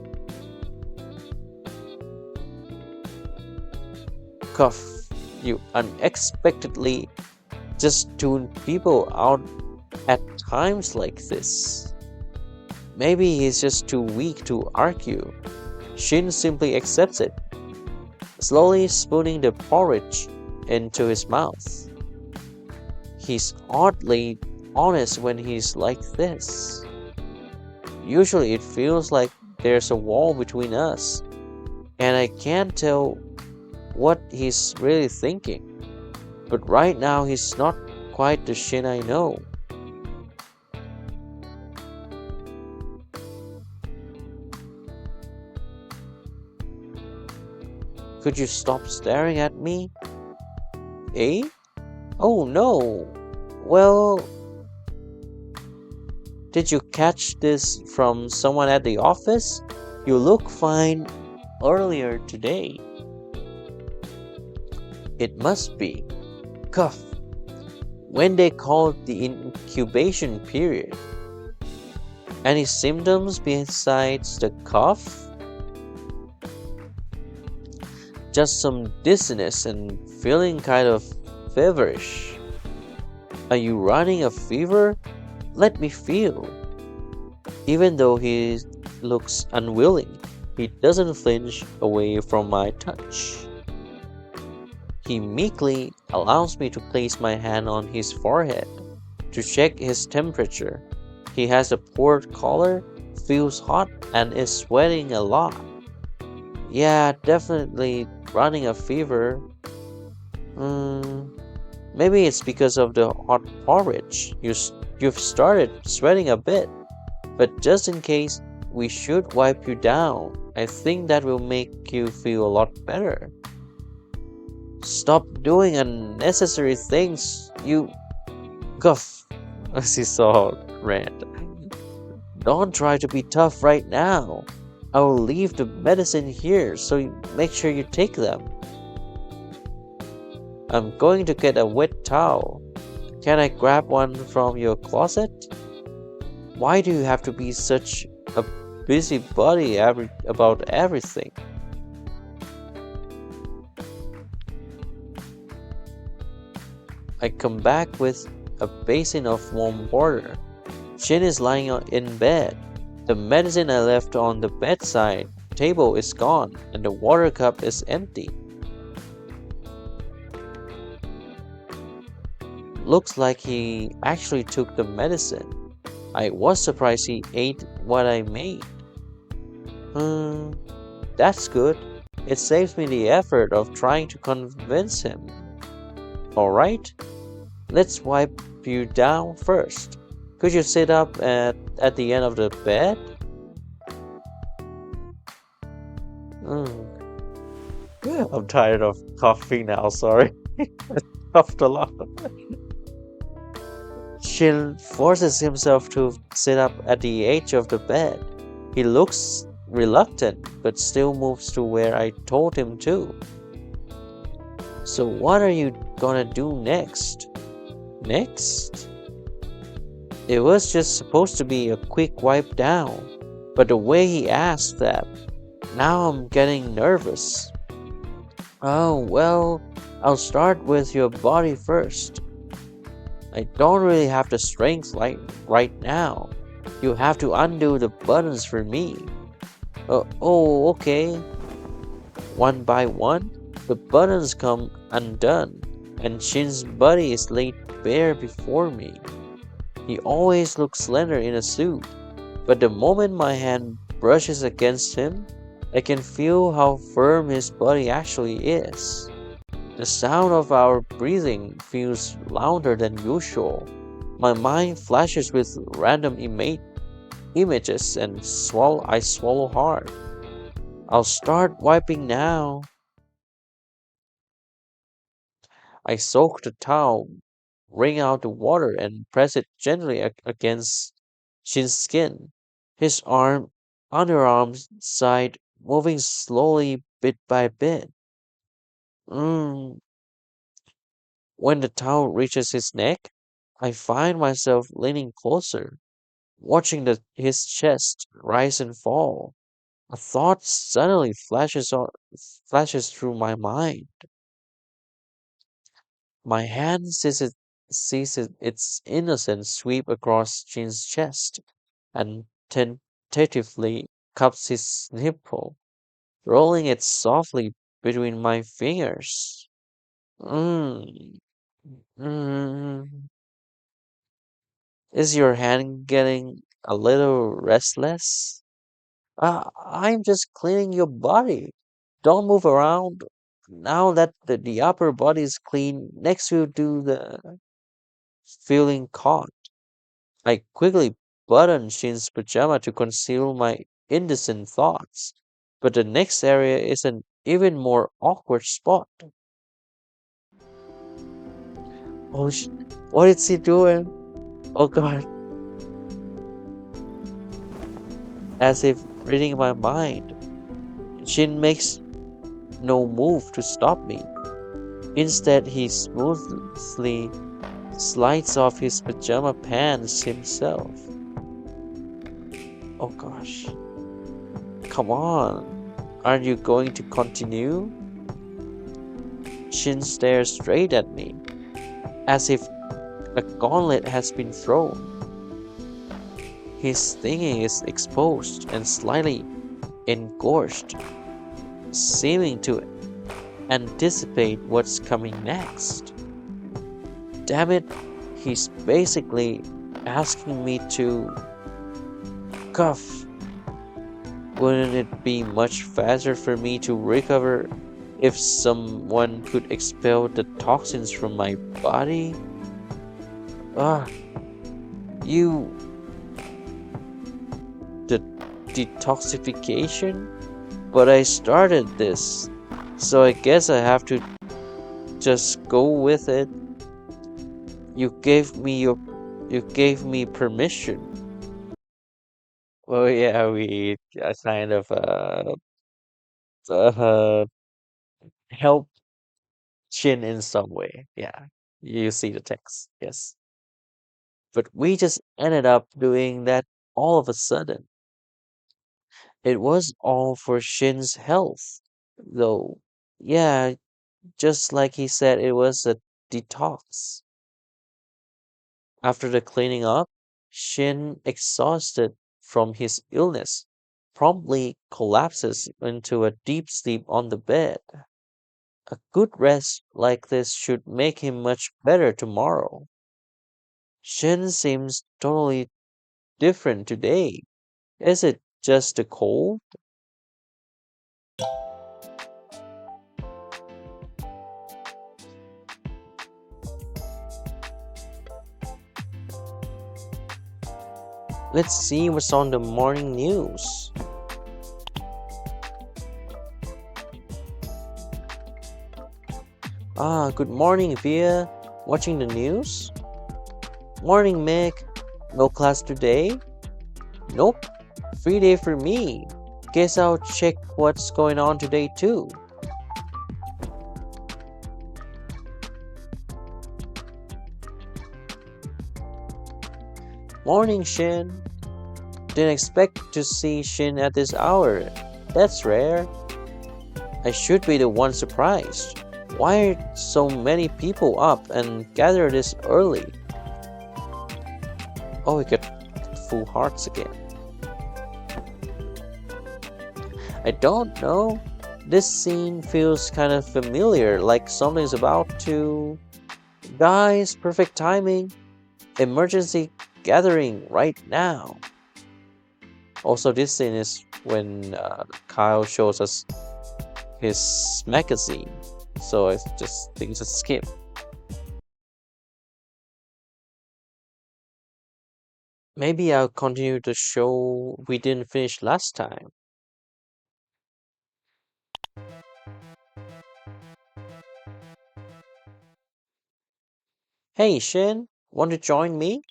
[SPEAKER 1] Cough, you unexpectedly just tune people out at times like this. Maybe he's just too weak to argue. Shin simply accepts it, slowly spooning the porridge into his mouth. He's oddly honest when he's like this. Usually it feels like there's a wall between us, and I can't tell what he's really thinking. But right now he's not quite the Shin I know. Could you stop staring at me? Eh? Oh no! Well, did you catch this from someone at the office? You look fine earlier today. It must be. Cough. When they call it the incubation period. Any symptoms besides the cough? Just some dizziness and feeling kind of feverish. Are you running a fever? Let me feel. Even though he looks unwilling, he doesn't flinch away from my touch. He meekly allows me to place my hand on his forehead to check his temperature. He has a poor color, feels hot, and is sweating a lot. Yeah, definitely running a fever. Maybe it's because of the hot porridge. You've started sweating a bit. But just in case, we should wipe you down. I think that will make you feel a lot better. Stop doing unnecessary things, you guff, as he saw Rand. Don't try to be tough right now. I will leave the medicine here, so make sure you take them. I'm going to get a wet towel. Can I grab one from your closet? Why do you have to be such a busybody about everything? I come back with a basin of warm water. Shin is lying in bed. The medicine I left on the bedside table is gone, and the water cup is empty. Looks like he actually took the medicine. I was surprised he ate what I made. Hmm, that's good. It saves me the effort of trying to convince him. Alright, let's wipe you down first. Could you sit up at the end of the bed? Mm. I'm tired of coughing now, sorry. I coughed a lot. Shin forces himself to sit up at the edge of the bed. He looks reluctant, but still moves to where I told him to. So what are you gonna do next? Next? It was just supposed to be a quick wipe down, but the way he asked that, now I'm getting nervous. Oh, well, I'll start with your body first. I don't really have the strength like right now. You have to undo the buttons for me. Oh, okay. One by one, the buttons come undone, and Shin's body is laid bare before me. He always looks slender in a suit, but the moment my hand brushes against him, I can feel how firm his body actually is. The sound of our breathing feels louder than usual. My mind flashes with random images and I swallow hard. I'll start wiping now. I soak the towel, wring out the water, and press it gently against Shin's skin. His underarm side moving slowly bit by bit. Mm. When the towel reaches his neck, I find myself leaning closer, watching his chest rise and fall. A thought suddenly flashes through my mind. My hand its innocent sweep across Jin's chest and tentatively cups his nipple, rolling it softly between my fingers. Mm, mm. Is your hand getting a little restless? I'm just cleaning your body. Don't move around. Now that the upper body is clean, next you do the feeling caught. I quickly button Shin's pajama to conceal my indecent thoughts, but the next area is an even more awkward spot. Oh, what is he doing? Oh god, as if reading my mind. Shin makes no move to stop me. Instead, he smoothly slides off his pajama pants himself. Oh gosh. Come on. Aren't you going to continue? Shin stares straight at me, as if a gauntlet has been thrown. His thingy is exposed and slightly engorged, seeming to anticipate what's coming next. Damn it, he's basically asking me to cuff. Wouldn't it be much faster for me to recover if someone could expel the toxins from my body? Ah, you. The detoxification? But I started this, so I guess I have to just go with it. You gave me your you gave me permission. Well, yeah, we kind of uh help Shin in some way. Yeah, you see the text. Yes, but we just ended up doing that all of a sudden. It was all for Shin's health, though. Yeah, just like he said, it was a detox. After the cleaning up, Shin, exhausted from his illness, promptly collapses into a deep sleep on the bed. A good rest like this should make him much better tomorrow. Shin seems totally different today. Is it just a cold? Let's see what's on the morning news. Ah, good morning, Via. Watching the news? Morning, Mick. No class today? Nope. Free day for me. Guess I'll check what's going on today too. Morning, Shin. Didn't expect to see Shin at this hour. That's rare. I should be the one surprised. Why are so many people up and gathered this early? Oh, we got full hearts again. I don't know. This scene feels kind of familiar, like something's about to. Guys, perfect timing. Emergency gathering right now. Also, this scene is when Kyle shows us his magazine. So I just think it's a skip. Maybe I'll continue the show we didn't finish last time. Hey Shin, want to join me?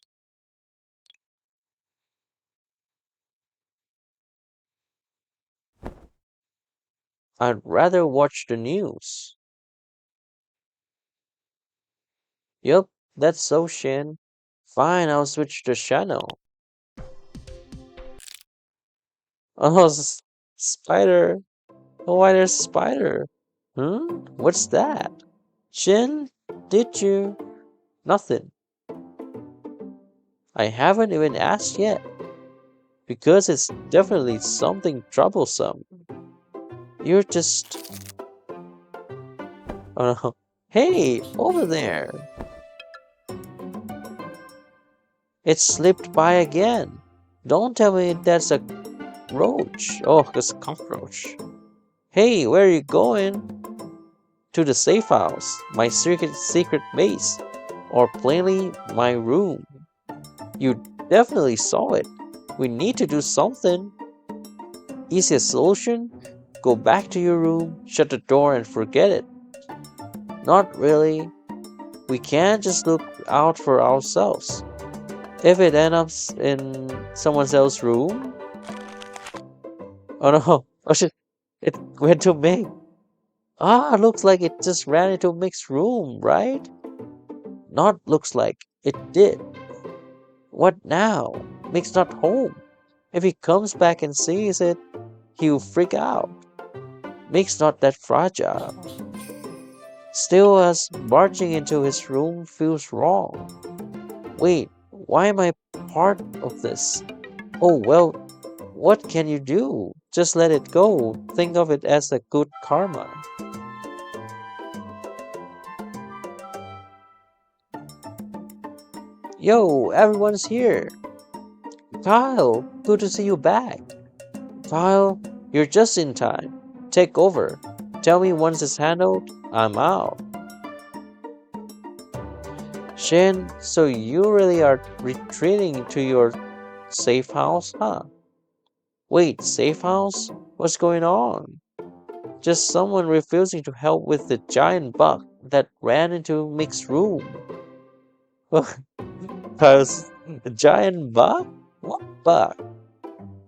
[SPEAKER 1] I'd rather watch the news. Yup, that's so Shin. Fine, I'll switch the channel. Oh, spider. Oh, why there's a spider? Hmm? What's that? Shin, did you? Nothing. I haven't even asked yet. Because it's definitely something troublesome. You're just. Oh no. Hey, over there! It slipped by again. Don't tell me that's a roach. Oh, it's a cockroach. Hey, where are you going? To the safe house, my secret base, or plainly my room. You definitely saw it. We need to do something. Easiest solution? Go back to your room, shut the door, and forget it. Not really. We can't just look out for ourselves. If it ends up in someone else's room, oh no, oh shit, it went to Meg. Ah, looks like it just ran into Meg's room, right? Not looks like, it did. What now? Meg's not home. If he comes back and sees it, he'll freak out. Meg's not that fragile. Still, us barging into his room feels wrong. Wait, why am I part of this? Oh well, what can you do? Just let it go. Think of it as a good karma. Yo, everyone's here. Kyle, good to see you back. Kyle, you're just in time. Take over. Tell me once it's handled, I'm out. Shin, so you really are retreating to your safe house, huh? Wait, safe house? What's going on? Just someone refusing to help with the giant bug. that ran into Mick's room. Kyle's a giant bug? What bug?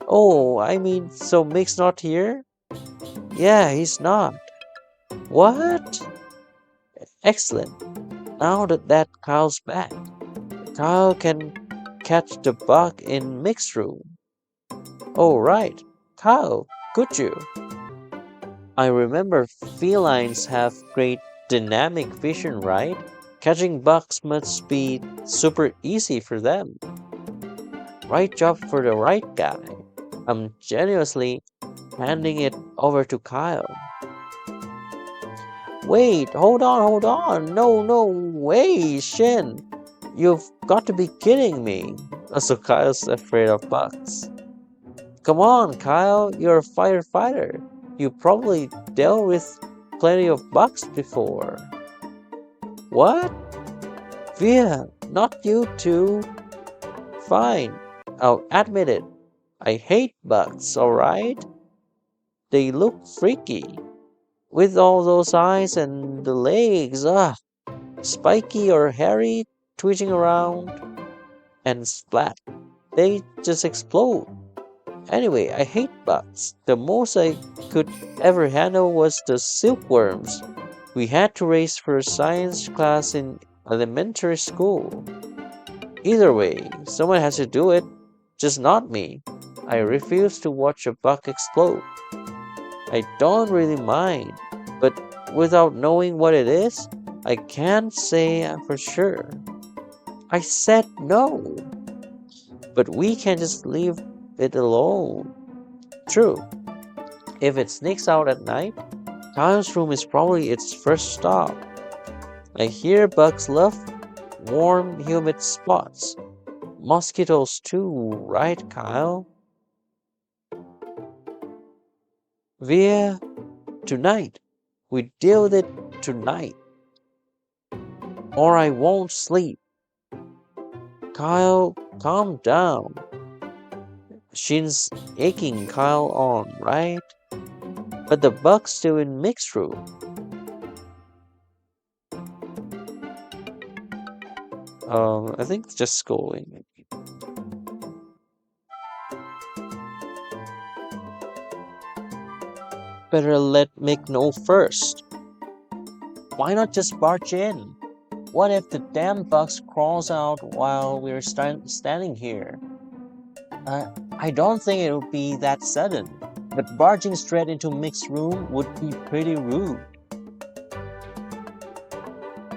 [SPEAKER 1] Oh, I mean, so Mick's not here? Yeah, he's not. What? Excellent. Now that Kyle's back, Kyle can catch the bug in Mick's room. Oh, right. Kyle, could you? I remember felines have great dynamic vision, right? Catching bugs must be super easy for them. Right job for the right guy. I'm genuinely handing it over to Kyle. Wait, hold on. No way, Shin. You've got to be kidding me. So Kyle's afraid of bugs. Come on, Kyle, you're a firefighter. You probably dealt with plenty of bugs before. What? Via, not you too. Fine, I'll admit it. I hate bugs, alright? They look freaky. With all those eyes and the legs, spiky or hairy, twitching around, and splat. They just explode. Anyway, I hate bugs. The most I could ever handle was the silkworms we had to raise for a science class in elementary school. Either way, someone has to do it, just not me. I refuse to watch a bug explode. I don't really mind, but without knowing what it is, I can't say for sure. I said no, but we can just leave it alone. True, if it sneaks out at night, Kyle's room is probably its first stop. I hear bugs love warm, humid spots. Mosquitoes too, right, Kyle? We're tonight. We deal with it tonight. Or I won't sleep. Kyle, calm down. Shin's egging Kyle on, right? But the bug's still in Mick's room. I think it's just schooling. Better let Mick know first. Why not just barge in? What if the damn bug crawls out while we're standing here? I don't think it would be that sudden, but barging straight into Mick's room would be pretty rude.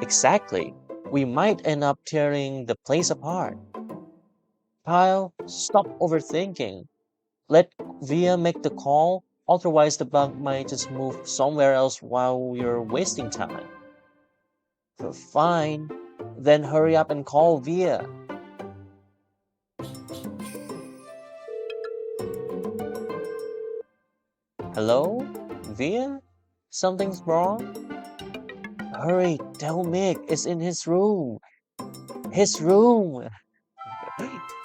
[SPEAKER 1] Exactly. We might end up tearing the place apart. Kyle, stop overthinking. Let Via make the call, otherwise the bug might just move somewhere else while we're wasting time. Fine, then hurry up and call Via. Hello? Via? Something's wrong? Hurry, tell Mick it's in his room. His room!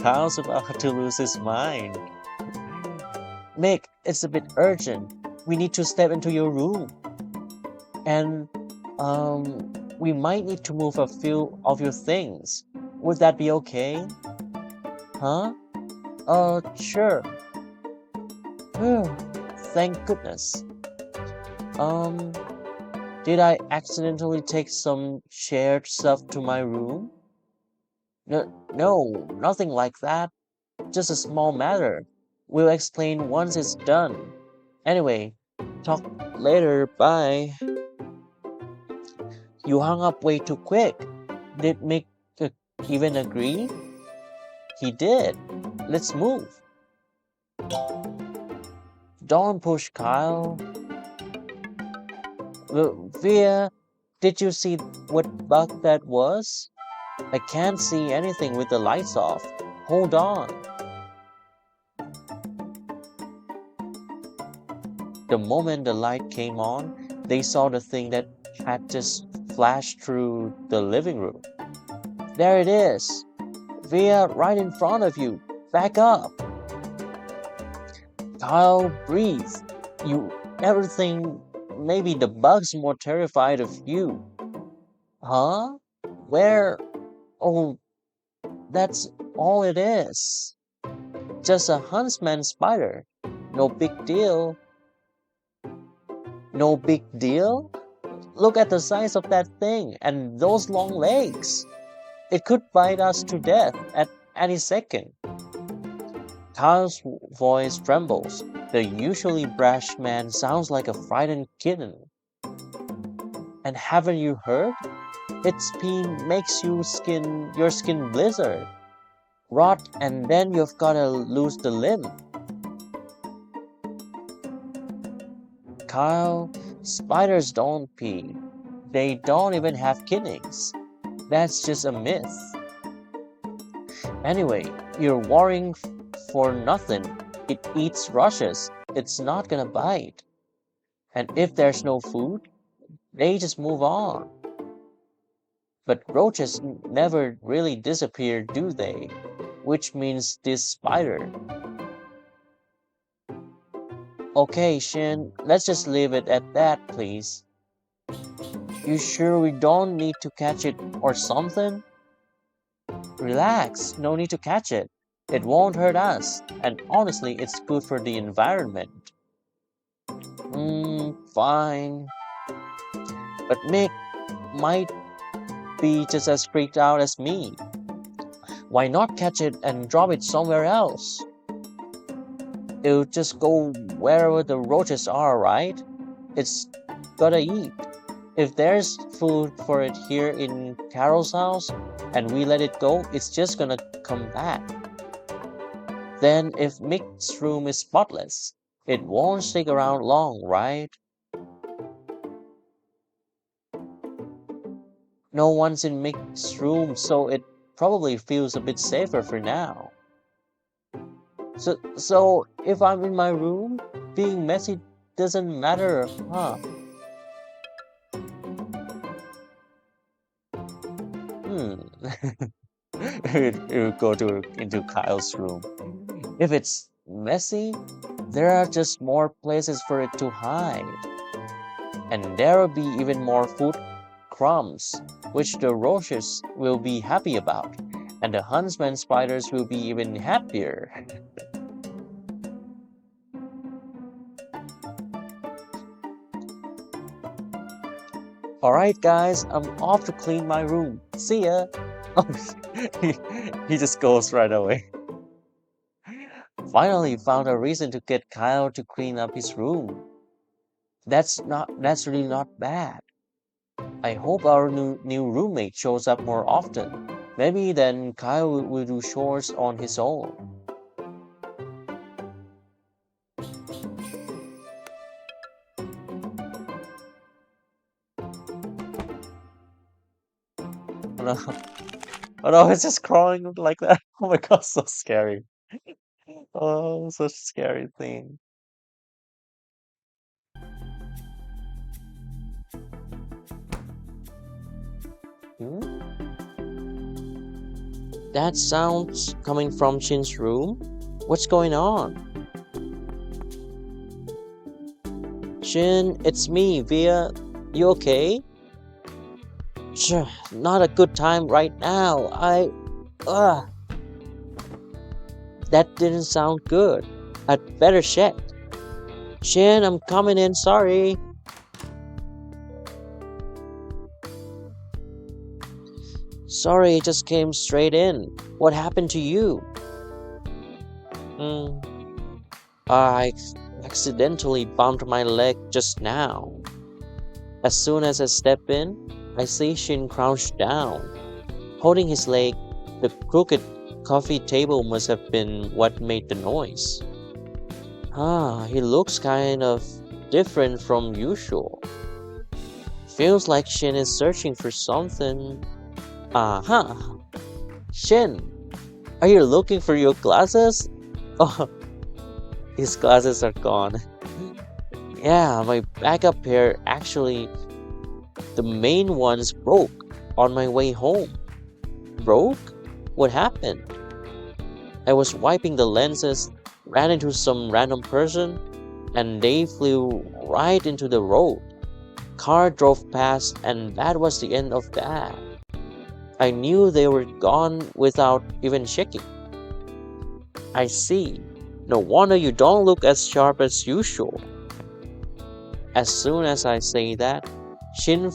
[SPEAKER 1] Kyle's about to lose his mind. Mick, it's a bit urgent. We need to step into your room. And, we might need to move a few of your things. Would that be okay? Huh? Sure. Thank goodness. Did I accidentally take some shared stuff to my room? No, nothing like that. Just a small matter. We'll explain once it's done. Anyway, talk later. Bye. You hung up way too quick. Did Mick even agree? He did. Let's move. Don't push, Kyle. Via, did you see what bug that was? I can't see anything with the lights off. Hold on. The moment the light came on, they saw the thing that had just flashed through the living room. There it is. Via, right in front of you. Back up. Kyle, breathe. You ever think maybe the bug's more terrified of you? Huh? Where? Oh, that's all it is. Just a huntsman spider. No big deal. No big deal? Look at the size of that thing and those long legs. It could bite us to death at any second. Kyle's voice trembles. The usually brash man sounds like a frightened kitten. And haven't you heard? Its pain makes your skin blizzard, rot, and then you've gotta lose the limb. Kyle, spiders don't pee. They don't even have kidneys. That's just a myth. Anyway, you're worrying for nothing. It eats rushes. It's not gonna bite. And if there's no food, they just move on. But roaches never really disappear, do they? Which means this spider. Okay, Shin, let's just leave it at that, please. You sure we don't need to catch it or something? Relax, no need to catch it. It won't hurt us, and honestly, it's good for the environment. Fine. But Mick might be just as freaked out as me. Why not catch it and drop it somewhere else? It'll just go wherever the roaches are, right? It's gotta eat. If there's food for it here in Carol's house and we let it go, it's just gonna come back. Then if Mick's room is spotless, it won't stick around long, right? No one's in Mick's room, so it probably feels a bit safer for now. So if I'm in my room, being messy doesn't matter, huh? It will go into Kyle's room. If it's messy, there are just more places for it to hide. And there will be even more food crumbs, which the roaches will be happy about, and the huntsman spiders will be even happier. Alright guys, I'm off to clean my room. See ya! Oh, he, he just goes right away. Finally found a reason to get Kyle to clean up his room. That's really not bad. I hope our new roommate shows up more often. Maybe then Kyle will do chores on his own. Oh no, oh no, it's just crawling like that. Oh my god, so scary. Oh, such a scary thing. Hmm? That sounds coming from Shin's room? What's going on? Shin, it's me, Via. You okay? Sure, not a good time right now. Ugh. That didn't sound good. I'd better check. Shin, I'm coming in, sorry. Sorry, it just came straight in. What happened to you? Hmm. I accidentally bumped my leg just now. As soon as I step in, I see Shin crouched down. Holding his leg, the crooked coffee table must have been what made the noise. He looks kind of different from usual. Feels like Shin is searching for something. Shin, are you looking for your glasses? Oh, his glasses are gone. Yeah, my backup pair actually, the main ones broke on my way home. Broke? What happened? I was wiping the lenses, ran into some random person, and they flew right into the road. car drove past, and that was the end of that. I knew they were gone without even checking. I see. No wonder you don't look as sharp as usual. As soon as I say that, Shin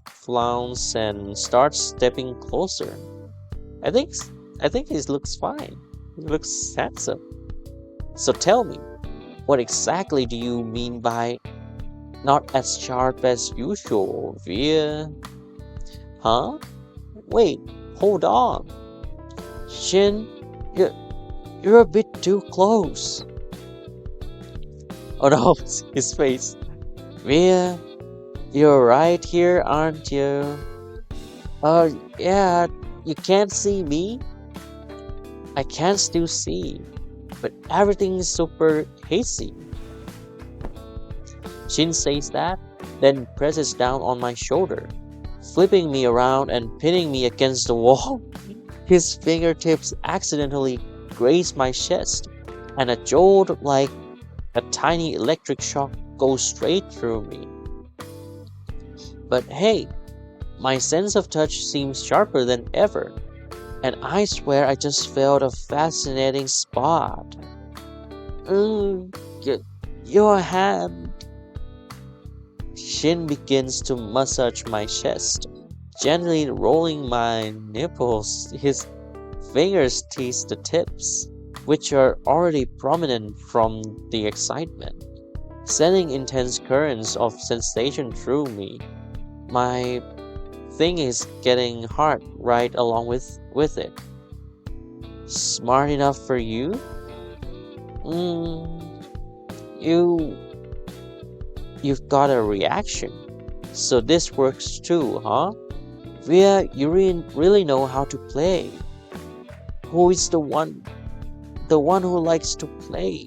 [SPEAKER 1] frowns and starts stepping closer. I think I think he looks fine. He looks handsome. So tell me, what exactly do you mean by not as sharp as usual, Via? Huh? Wait, hold on. Shin, you're, you're a bit too close. Oh no, his face. Via, you're right here, aren't you? Yeah, you can't see me? I can still see, but everything is super hazy. Shin says that, then presses down on my shoulder, flipping me around and pinning me against the wall. His fingertips accidentally graze my chest, and a jolt like a tiny electric shock goes straight through me. But hey, my sense of touch seems sharper than ever, and I swear I just felt a fascinating spot. Mm, y- your hand. Shin begins to massage my chest, gently rolling my nipples. His fingers tease the tips, which are already prominent from the excitement, sending intense currents of sensation through me. My thing is getting hard right along with it. Smart enough for you? Mm, you you've got a reaction. So this works too, huh? Via, you really know how to play. Who is the one who likes to play?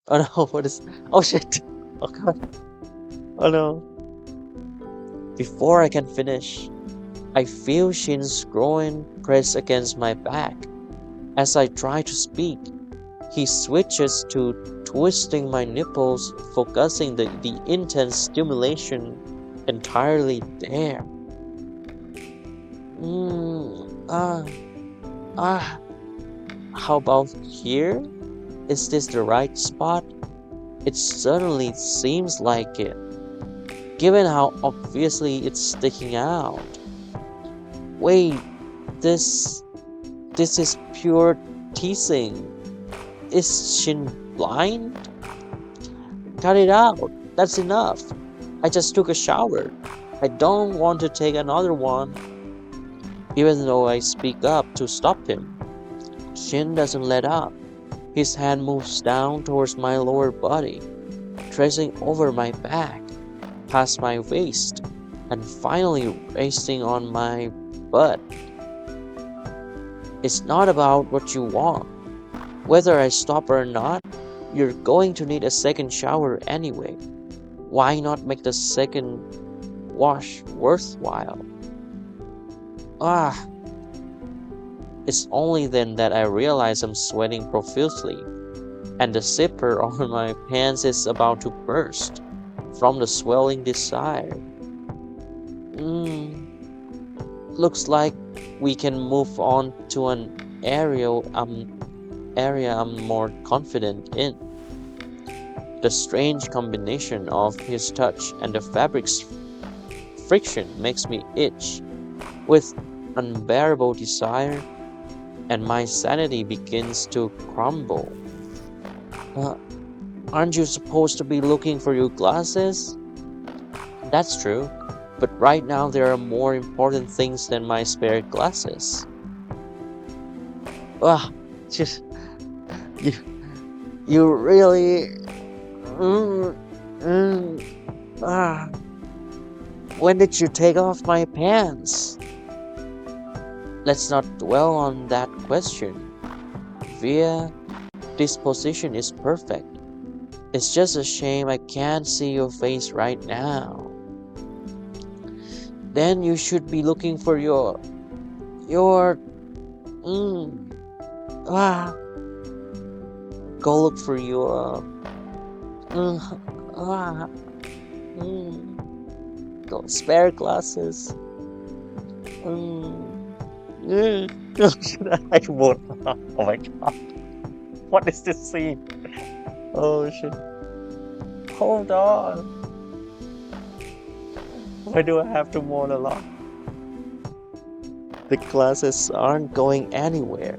[SPEAKER 1] Oh no, what is oh shit. Oh god. Oh no. Before I can finish, I feel Shin's groin press against my back. As I try to speak, he switches to twisting my nipples, focusing the intense stimulation entirely there. Mm, ah, ah, how about here? Is this the right spot? It certainly seems like it, given how obviously it's sticking out. Wait, this this is pure teasing. Is Shin blind? Cut it out. That's enough. I just took a shower. I don't want to take another one. Even though I speak up to stop him, Shin doesn't let up. His hand moves down towards my lower body, tracing over my back, past my waist, and finally resting on my butt. It's not about what you want. Whether I stop or not, you're going to need a second shower anyway. Why not make the second wash worthwhile? Ah, it's only then that I realize I'm sweating profusely, and the zipper on my pants is about to burst from the swelling desire. Mm, looks like we can move on to an area I'm more confident in. The strange combination of his touch and the fabric's friction makes me itch with unbearable desire, and my sanity begins to crumble. Uh, aren't you supposed to be looking for your glasses? That's true, but right now there are more important things than my spare glasses. Ah, just you, you really. Mm, mm, ah. When did you take off my pants? Let's not dwell on that question. Via, this position is perfect. It's just a shame I can't see your face right now. Then you should be looking for your, mm, ah, go look for your, ah, mm. spare glasses. Mm. I won't. Oh my god. What is this scene? Oh shit. Hold on. Why do I have to mourn a lot? The classes aren't going anywhere,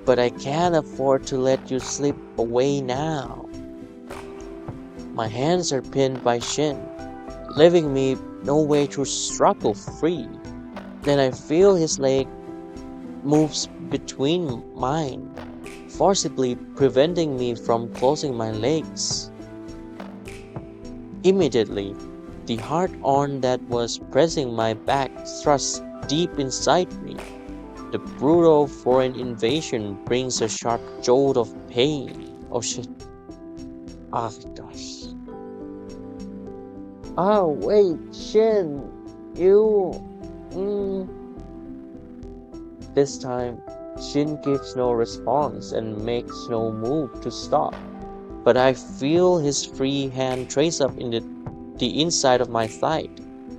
[SPEAKER 1] but I can't afford to let you slip away now. My hands are pinned by Shin, leaving me no way to struggle free. Then I feel his leg moves between mine, forcibly preventing me from closing my legs. Immediately, the hard arm that was pressing my back thrust deep inside me. The brutal foreign invasion brings a sharp jolt of pain. Oh shit. Ah, gosh. Oh, wait, Shin. You. Mm. This time, Shin gives no response and makes no move to stop. But I feel his free hand trace up in the inside of my thigh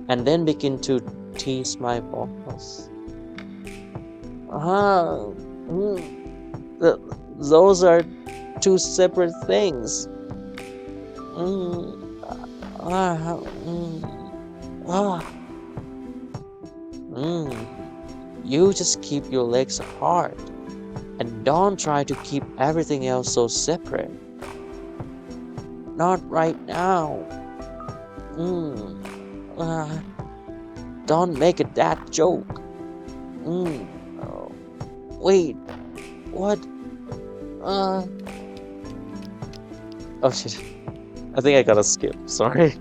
[SPEAKER 1] and then begin to tease my balls. Ah, th- those are two separate things. Mm, ah, ah. You just keep your legs apart and don't try to keep everything else so separate. Not right now. Mm, ah, don't make a dad joke. Mm, oh, wait, what? Uh, oh shit. I think I gotta skip. Sorry.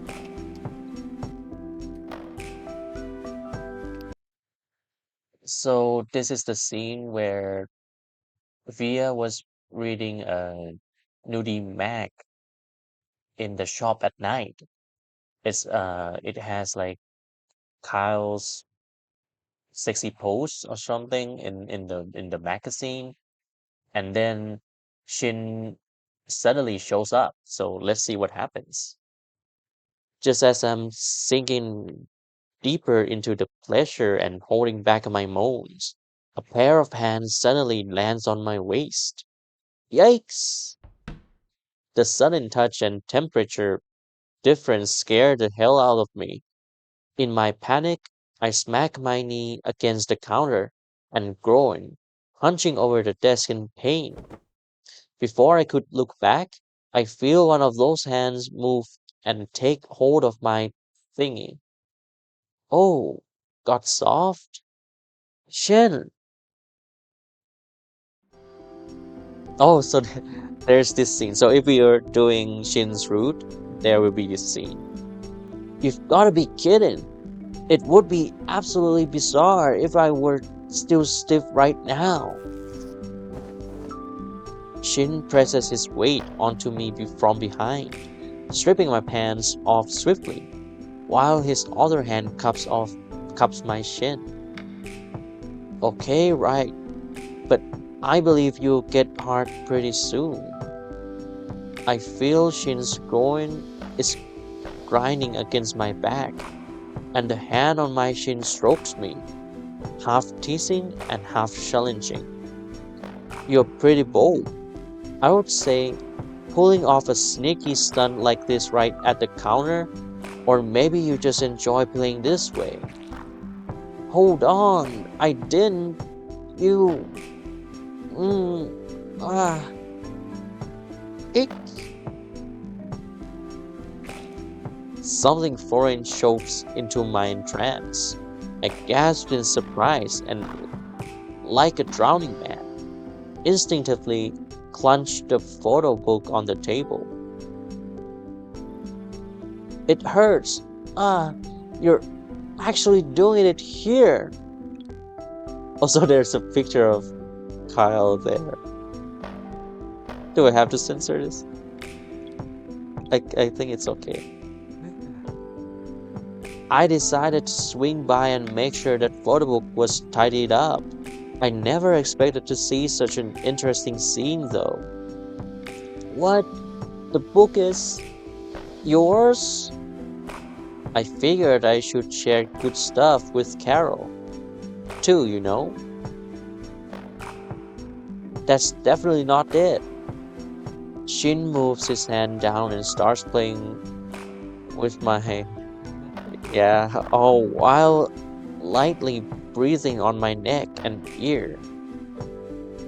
[SPEAKER 1] So this is the scene where Via was reading a nudie mag in the shop at night. It has like Kyle's sexy pose or something in the magazine, and then Shin suddenly shows up. So let's see what happens. Just as I'm sinking deeper into the pleasure and holding back my moans, a pair of hands suddenly lands on my waist. Yikes! The sudden touch and temperature difference scared the hell out of me. In my panic, I smack my knee against the counter and groan, hunching over the desk in pain. Before I could look back, I feel one of those hands move and take hold of my thingy. Oh, got soft? Shin! Oh, so there's this scene. So if we are doing Shin's route, there will be this scene. You've gotta be kidding. It would be absolutely bizarre if I were still stiff right now. Shin presses his weight onto me from behind, stripping my pants off swiftly, while his other hand cups my shin. Okay, right, but I believe you'll get hard pretty soon. I feel Shin's groin is grinding against my back, and the hand on my shin strokes me, half teasing and half challenging. You're pretty bold, I would say, pulling off a sneaky stunt like this right at the counter, or maybe you just enjoy playing this way. Hold on, I didn't. You. Mm, ah. Ick. Something foreign shoves into my trance. I gasped in surprise and, like a drowning man, instinctively clenched the photo book on the table. It hurts. Ah, you're actually doing it here. Also, there's a picture of Kyle there. Do I have to censor this? I think it's okay. I decided to swing by and make sure that photo book was tidied up. I never expected to see such an interesting scene though. What? The book is yours? I figured I should share good stuff with Carol, too, you know? That's definitely not it. Shin moves his hand down and starts playing with my yeah, all while lightly breathing on my neck and ear.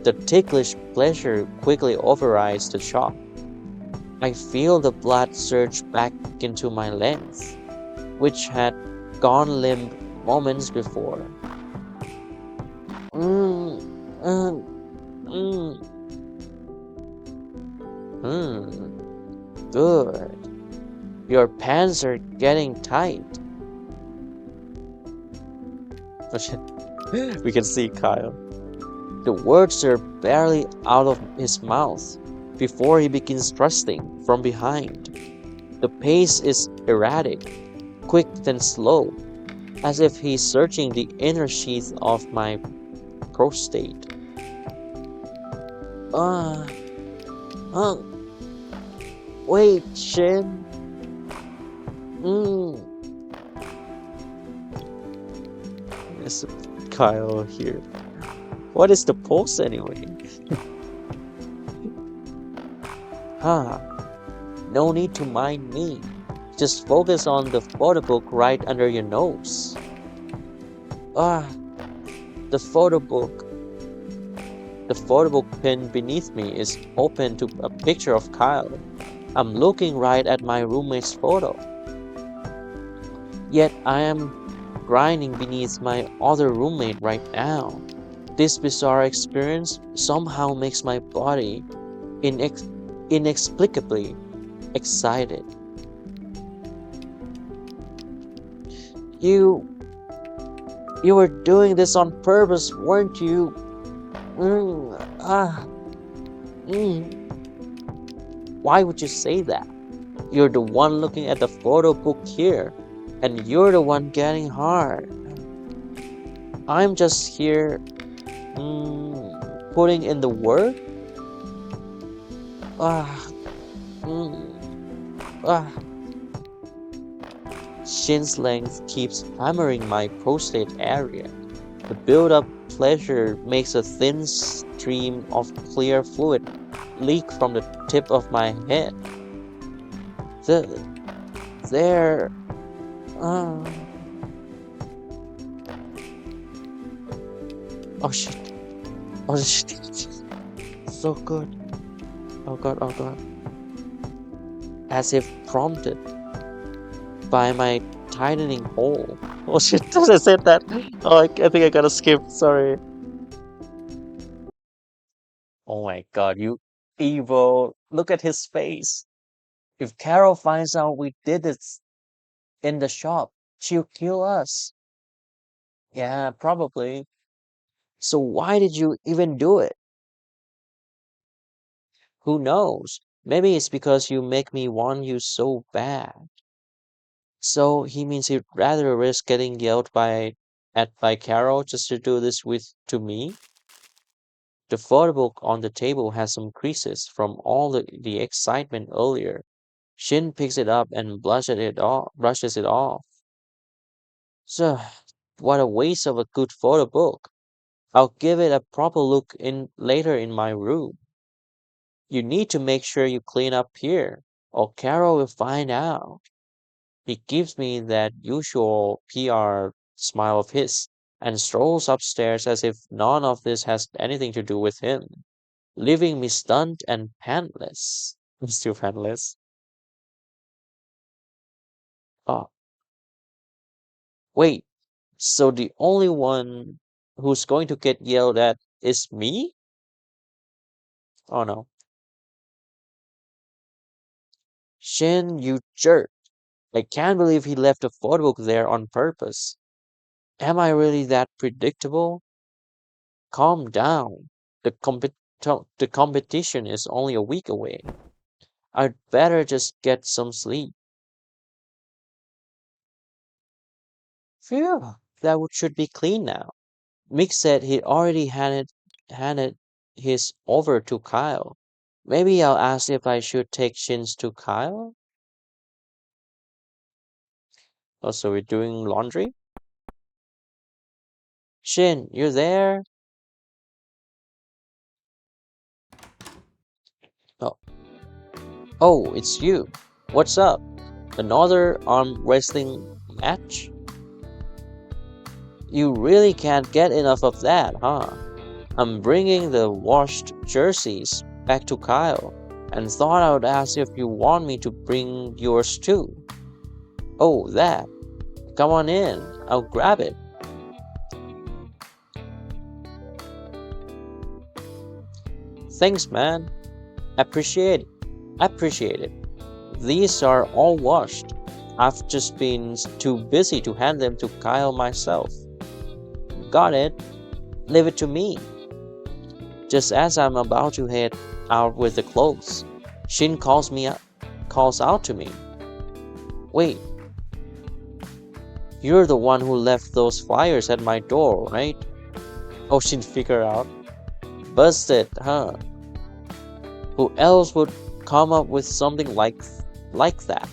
[SPEAKER 1] The ticklish pleasure quickly overrides the shock. I feel the blood surge back into my legs, which had gone limp moments before. Mm, mm, mm, good. Your pants are getting tight. We can see Kyle. The words are barely out of his mouth before he begins thrusting from behind. The pace is erratic, quick then slow, as if he's searching the inner sheath of my prostate. Ah, uh, wait, Shin. Mm. It's Kyle here. What is the pulse anyway? Ha, no need to mind me. Just focus on the photo book right under your nose. Ah, the photo book. The photo book pinned beneath me is open to a picture of Kyle. I'm looking right at my roommate's photo. Yet I am grinding beneath my other roommate right now. This bizarre experience somehow makes my body inex- inexplicably excited. You you were doing this on purpose, weren't you? Mm, ah, mm. Why would you say that? You're the one looking at the photo book here, and you're the one getting hard. I'm just here, putting in the work. Ah, ah. Shin's length keeps hammering my prostate area. The build-up pleasure makes a thin stream of clear fluid leak from the tip of my head. The, there, uh, oh shit, oh shit, so good. Oh god, as if prompted by my tightening hole. Oh shit, I said that. Oh, I think I gotta skip, sorry. Oh my god, you evil. Look at his face. If Carol finds out we did this in the shop, she'll kill us. Yeah, probably. So why did you even do it? Who knows? Maybe it's because you make me want you so bad. So he means he'd rather risk getting yelled by Carol just to do this with to me? The photo book on the table has some creases from all the excitement earlier. Shin picks it up and brushes it off. So, what a waste of a good photo book. I'll give it a proper look in later in my room. You need to make sure you clean up here, or Carol will find out. He gives me that usual PR smile of his and strolls upstairs as if none of this has anything to do with him, leaving me stunned and pantless. I'm still pantless. Oh, wait. So the only one who's going to get yelled at is me? Oh no. Shin, you jerk. I can't believe he left a photo book there on purpose. Am I really that predictable? Calm down. The competition is only a week away. I'd better just get some sleep. Phew, should be clean now. Mick said he'd already handed his over to Kyle. Maybe I'll ask if I should take Shins to Kyle? Oh, so we're doing laundry? Shin, you there? Oh, oh, it's you. What's up? Another arm wrestling match? You really can't get enough of that, huh? I'm bringing the washed jerseys back to Kyle and thought I would ask if you want me to bring yours too. Oh, that. Come on in. I'll grab it. Thanks, man. Appreciate it. Appreciate it. These are all washed. I've just been too busy to hand them to Kyle myself. Got it. Leave it to me. Just as I'm about to head out with the clothes, Shin calls out to me. Wait, you're the one who left those flyers at my door, right? Oh, Shin figured out. Busted, huh? Who else would come up with something like that?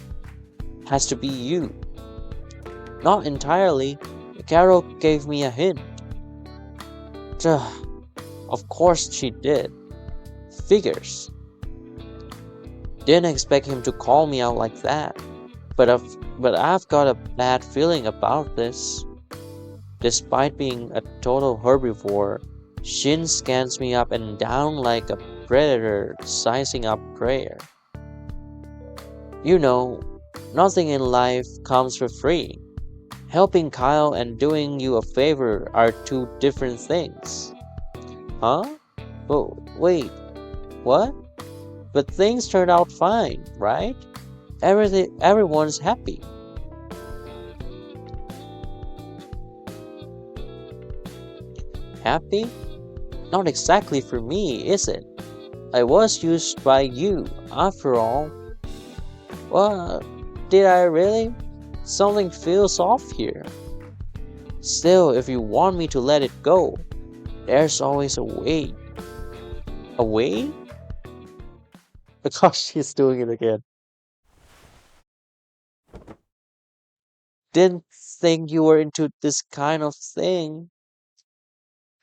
[SPEAKER 1] Has to be you. Not entirely. Carol gave me a hint. Duh, of course she did. Figures. Didn't expect him to call me out like that. But I've got a bad feeling about this. Despite being a total herbivore, Shin scans me up and down like a predator sizing up prey. You know, nothing in life comes for free. Helping Kyle and doing you a favor are two different things. Huh? Oh, wait, what? But things turned out fine, right? Everyone's happy. Happy? Not exactly for me, is it? I was used by you, after all. What? Did I really? Something feels off here. Still, if you want me to let it go, there's always a way. A way? Because she's doing it again. Didn't think you were into this kind of thing.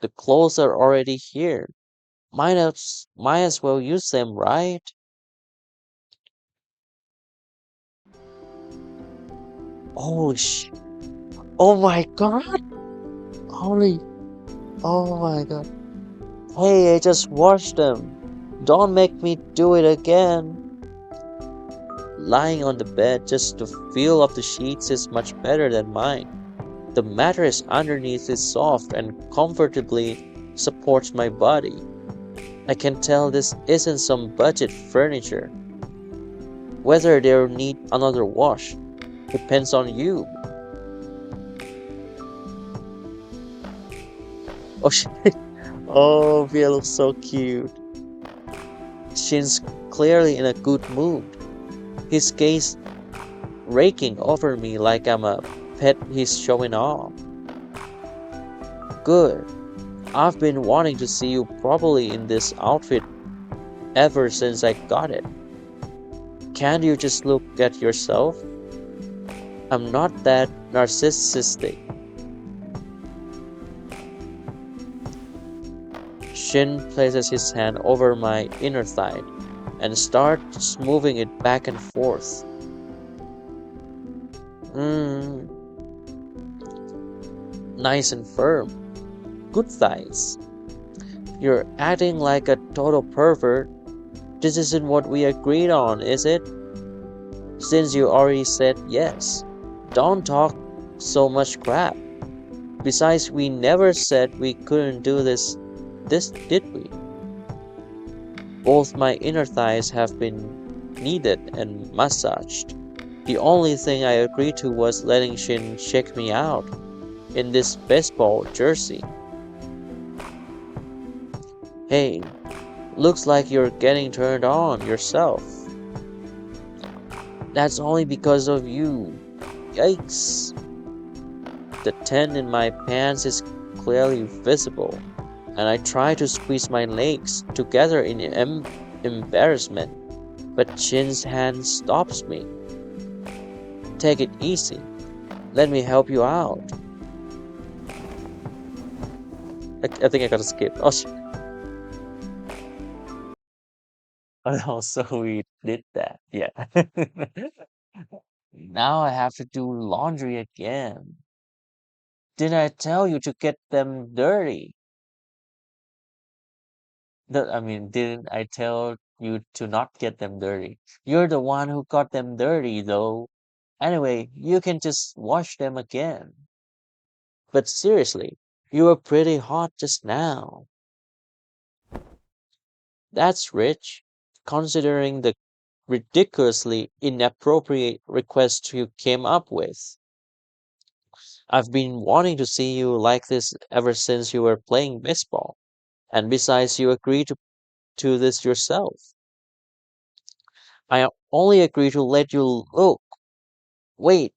[SPEAKER 1] The clothes are already here. Might as well use them, right? Holy sh! Oh my god! Holy! Oh my god! Hey, I just washed them. Don't make me do it again. Lying on the bed just to feel of the sheets is much better than mine. The mattress underneath is soft and comfortably supports my body. I can tell this isn't some budget furniture. Whether they'll need another wash depends on you. Oh shit. Oh, Via looks so cute. Shin's clearly in a good mood. His gaze raking over me like I'm a pet he's showing off. Good. I've been wanting to see you properly in this outfit ever since I got it. Can't you just look at yourself? I'm not that narcissistic. Shin places his hand over my inner thigh and starts moving it back and forth. Mmm, nice and firm. Good thighs. You're acting like a total pervert. This isn't what we agreed on, is it? Since you already said yes, don't talk so much crap. Besides, we never said we couldn't do this, did we? Both my inner thighs have been kneaded and massaged. The only thing I agreed to was letting Shin check me out in this baseball jersey. Hey, looks like you're getting turned on yourself. That's only because of you. Yikes. The tent in my pants is clearly visible, and I try to squeeze my legs together in embarrassment, but Shin's hand stops me. Take it easy. Let me help you out. I think I gotta skip. Oh, oh, so we did that. Yeah. Now I have to do laundry again. Didn't I tell you to get them dirty? Didn't I tell you to not get them dirty? You're the one who got them dirty, though. Anyway, you can just wash them again. But seriously, you were pretty hot just now. That's rich, considering the ridiculously inappropriate request you came up with. I've been wanting to see you like this ever since you were playing baseball. And besides, you agreed to this yourself. I only agreed to let you look. Wait,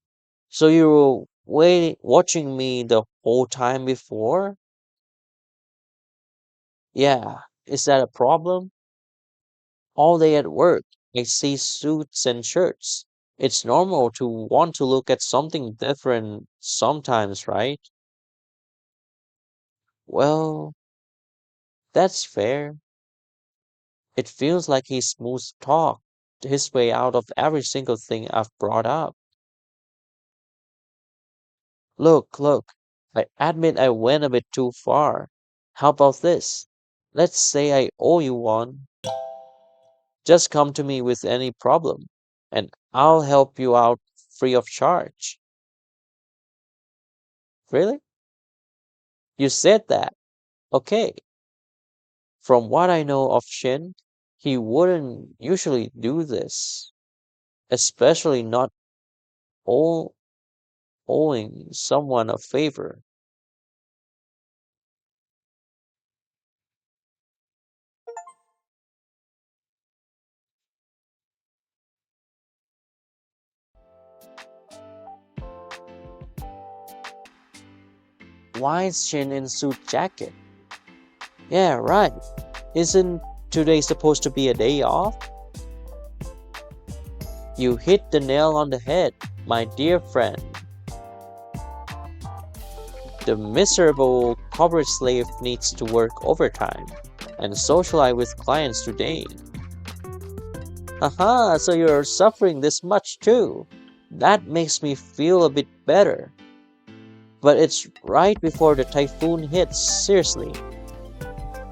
[SPEAKER 1] so you were watching me the whole time before? Yeah, is that a problem? All day at work, I see suits and shirts. It's normal to want to look at something different sometimes, right? Well, that's fair. It feels like he smooth talked his way out of every single thing I've brought up. Look, I admit I went a bit too far. How about this? Let's say I owe you one. Just come to me with any problem, and I'll help you out free of charge. Really? You said that. Okay. From what I know of Shin, he wouldn't usually do this, especially not owe, owing someone a favor. Why is Shin in suit jacket? Yeah, right. Isn't today supposed to be a day off? You hit the nail on the head, my dear friend. The miserable corporate slave needs to work overtime and socialize with clients today. Haha, so you're suffering this much too. That makes me feel a bit better. But it's right before the typhoon hits, seriously.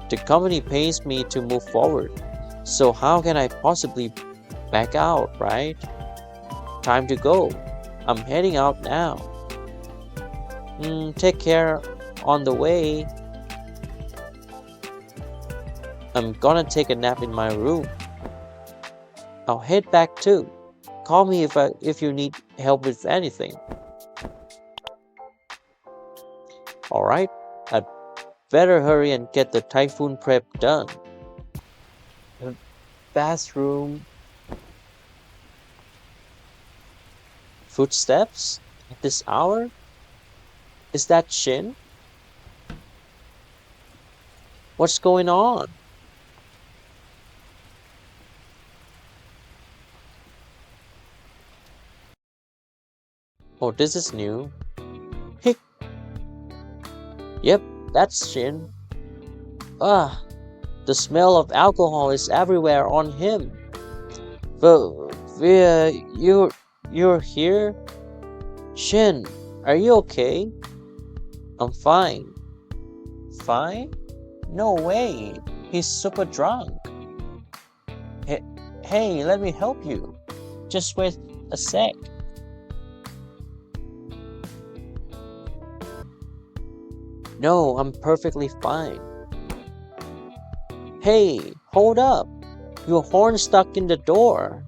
[SPEAKER 1] The company pays me to move forward. So how can I possibly back out, right? Time to go. I'm heading out now. Take care on the way. I'm gonna take a nap in my room. I'll head back too. Call me if you need help with anything. Alright, I'd better hurry and get the typhoon prep done. The bathroom. Footsteps? At this hour? Is that Shin? What's going on? Oh, this is new. Hick. Yep, that's Shin. Ah, the smell of alcohol is everywhere on him. But, you're here? Shin, are you okay? I'm fine. Fine? No way. He's super drunk. Hey, hey, let me help you. Just wait a sec. No, I'm perfectly fine. Hey, hold up. Your horn stuck in the door.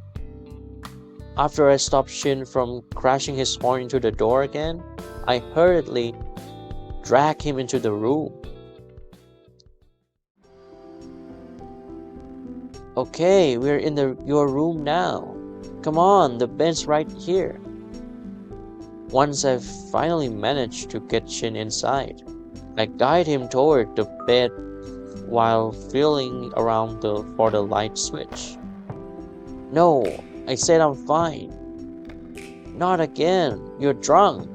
[SPEAKER 1] After I stopped Shin from crashing his horn into the door again, I hurriedly dragged him into the room. Okay, we're in your room now. Come on, the bed's right here. Once I finally managed to get Shin inside, I guided him toward the bed while feeling around for the light switch. No, I said I'm fine. Not again, you're drunk.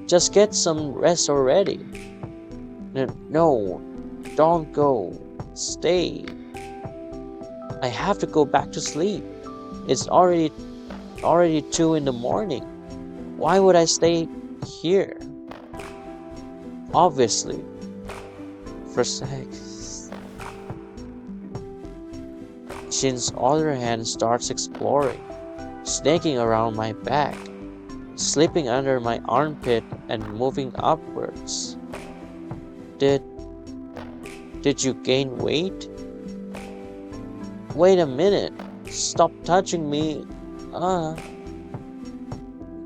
[SPEAKER 1] Just get some rest already. No, don't go. Stay. I have to go back to sleep. It's already 2 in the morning. Why would I stay here? Obviously, for a sec. Shin's other hand starts exploring, snaking around my back, slipping under my armpit and moving upwards. Did did you gain weight? Wait a minute. Stop touching me. Ah.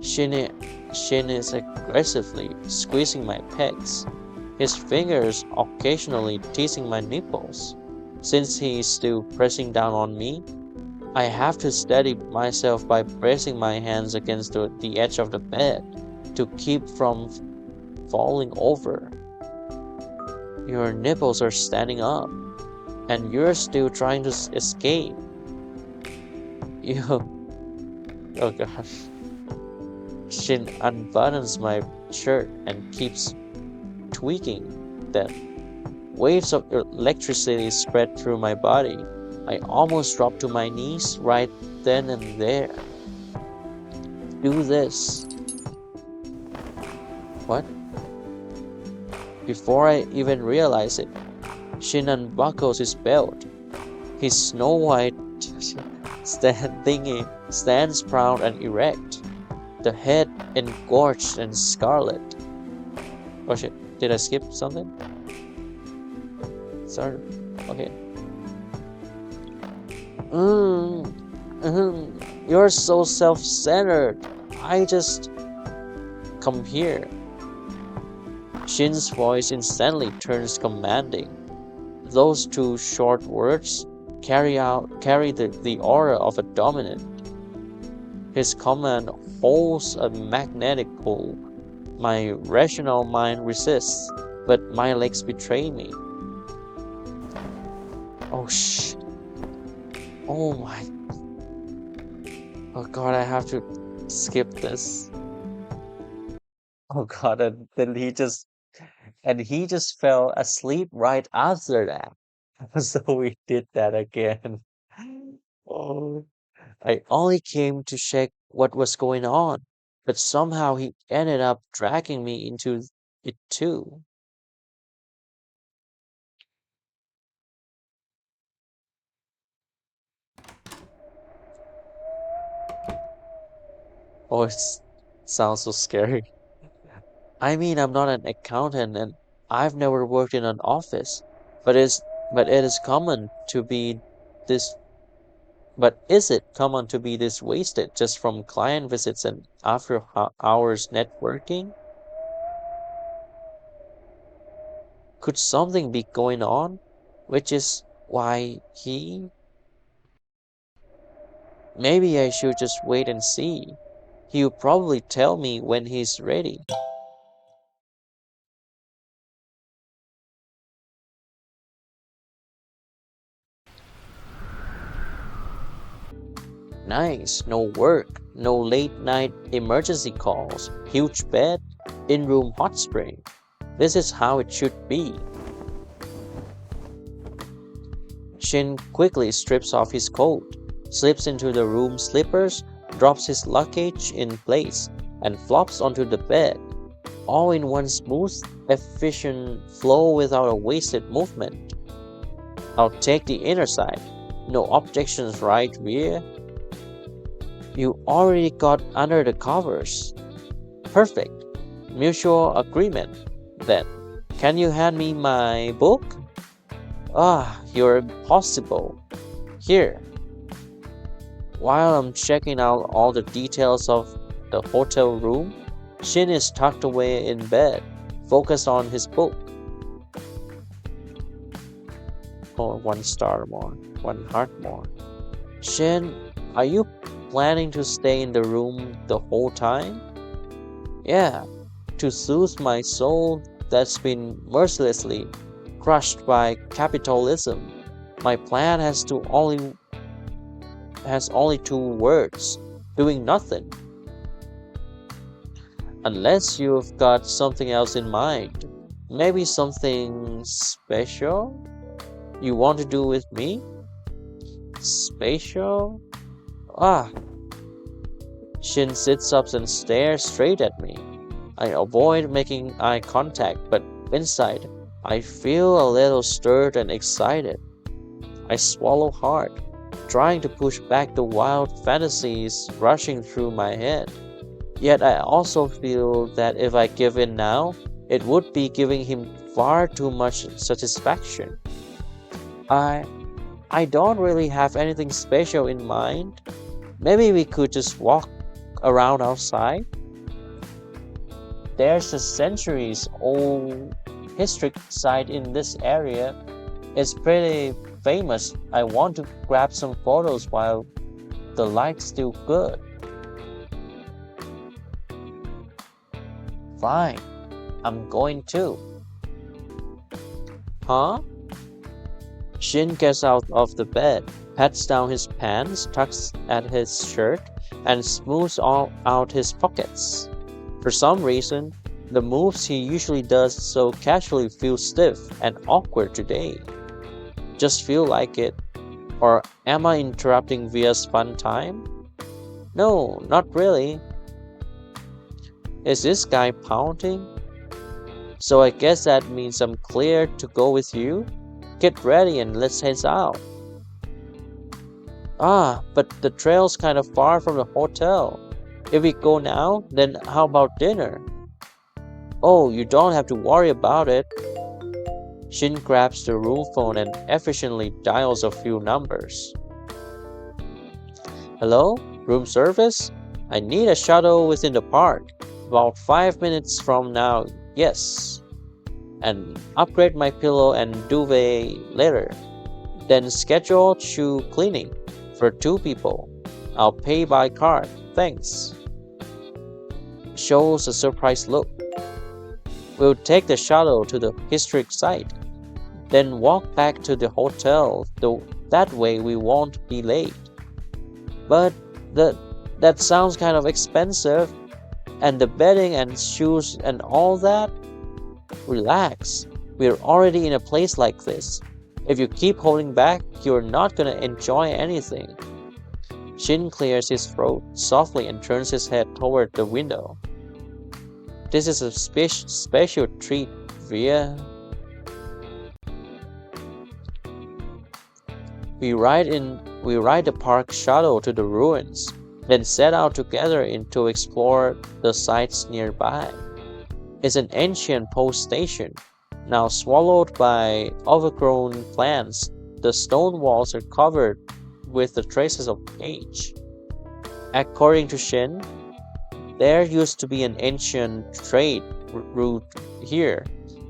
[SPEAKER 1] Shin, Shin is aggressively squeezing my pecs, his fingers occasionally teasing my nipples. Since he is still pressing down on me, I have to steady myself by pressing my hands against the edge of the bed to keep from falling over. Your nipples are standing up, and you're still trying to escape. You. Oh gosh. Shin unbuttons my shirt and keeps tweaking them. Waves of electricity spread through my body. I almost dropped to my knees right then and there. Do this. What? Before I even realize it, Shin unbuckles his belt. His snow white thingy stands proud and erect, the head engorged and scarlet. Oh shit, did I skip something? Sorry. Okay. You're so self-centered. I just come here. Shin's voice instantly turns commanding. Those two short words carry the aura of a dominant. His command holds a magnetic pull. My rational mind resists, but my legs betray me. Oh shit. Oh my. Oh god, I have to skip this. Oh god, and then he just fell asleep right after that. So we did that again. Oh, I only came to check what was going on, but somehow he ended up dragging me into it too. Oh, it sounds so scary. I mean, I'm not an accountant and I've never worked in an office, but it is common to be this but is it common to be this wasted just from client visits and after hours networking? Could something be going on? Which is why maybe I should just wait and see. He'll probably tell me when he's ready. Nice, no work, no late night emergency calls, huge bed, in room hot spring. This is how it should be. Shin quickly strips off his coat, slips into the room slippers, drops his luggage in place, and flops onto the bed, all in one smooth, efficient flow without a wasted movement. I'll take the inner side. No objections, right, Rhea? You already got under the covers. Perfect. Mutual agreement. Then, can you hand me my book? Ah, you're impossible. Here. While I'm checking out all the details of the hotel room, Shin is tucked away in bed, focused on his book. Oh, 1 star more, 1 heart more. Shin, are you planning to stay in the room the whole time? Yeah, to soothe my soul that's been mercilessly crushed by capitalism. My plan has only 2 words: doing nothing. Unless you've got something else in mind. Maybe something special you want to do with me? Spatial? Ah, Shin sits up and stares straight at me. I avoid making eye contact, but inside, I feel a little stirred and excited. I swallow hard, trying to push back the wild fantasies rushing through my head. Yet I also feel that if I give in now, it would be giving him far too much satisfaction. I I don't really have anything special in mind. Maybe we could just walk around outside. There's a centuries old historic site in this area. It's pretty famous. I want to grab some photos while the light's still good. Fine, I'm going to. Huh? Shin gets out of the bed, pats down his pants, tucks at his shirt, and smooths all out his pockets. For some reason, the moves he usually does so casually feel stiff and awkward today. Just feel like it. Or am I interrupting Via's fun time? No, not really. Is this guy pouting? So I guess that means I'm clear to go with you? Get ready and let's head out. Ah, but the trail's kind of far from the hotel. If we go now, then how about dinner? Oh, you don't have to worry about it. Shin grabs the room phone and efficiently dials a few numbers. Hello? Room service? I need a shuttle within the park. About 5 minutes from now, yes. And upgrade my pillow and duvet later. Then schedule shoe cleaning for 2 people. I'll pay by card, thanks. Shows a surprised look. We'll take the shuttle to the historic site, then walk back to the hotel, though that way we won't be late. But that sounds kind of expensive, and the bedding and shoes and all that? Relax, we're already in a place like this. If you keep holding back, you're not gonna enjoy anything. Shin clears his throat softly and turns his head toward the window. This is a special treat, Via. We ride the park shuttle to the ruins, then set out together to explore the sites nearby. It's an ancient post station, now swallowed by overgrown plants. The stone walls are covered with the traces of age. According to Shin, there used to be an ancient trade route here.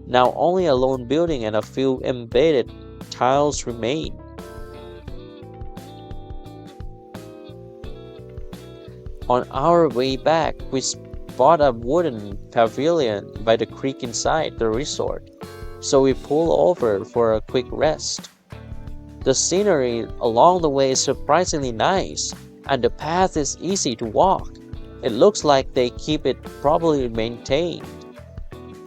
[SPEAKER 1] Now only a lone building and a few embedded tiles remain. On our way back, we spot a wooden pavilion by the creek inside the resort, so we pull over for a quick rest. The scenery along the way is surprisingly nice, and the path is easy to walk. It looks like they keep it properly maintained.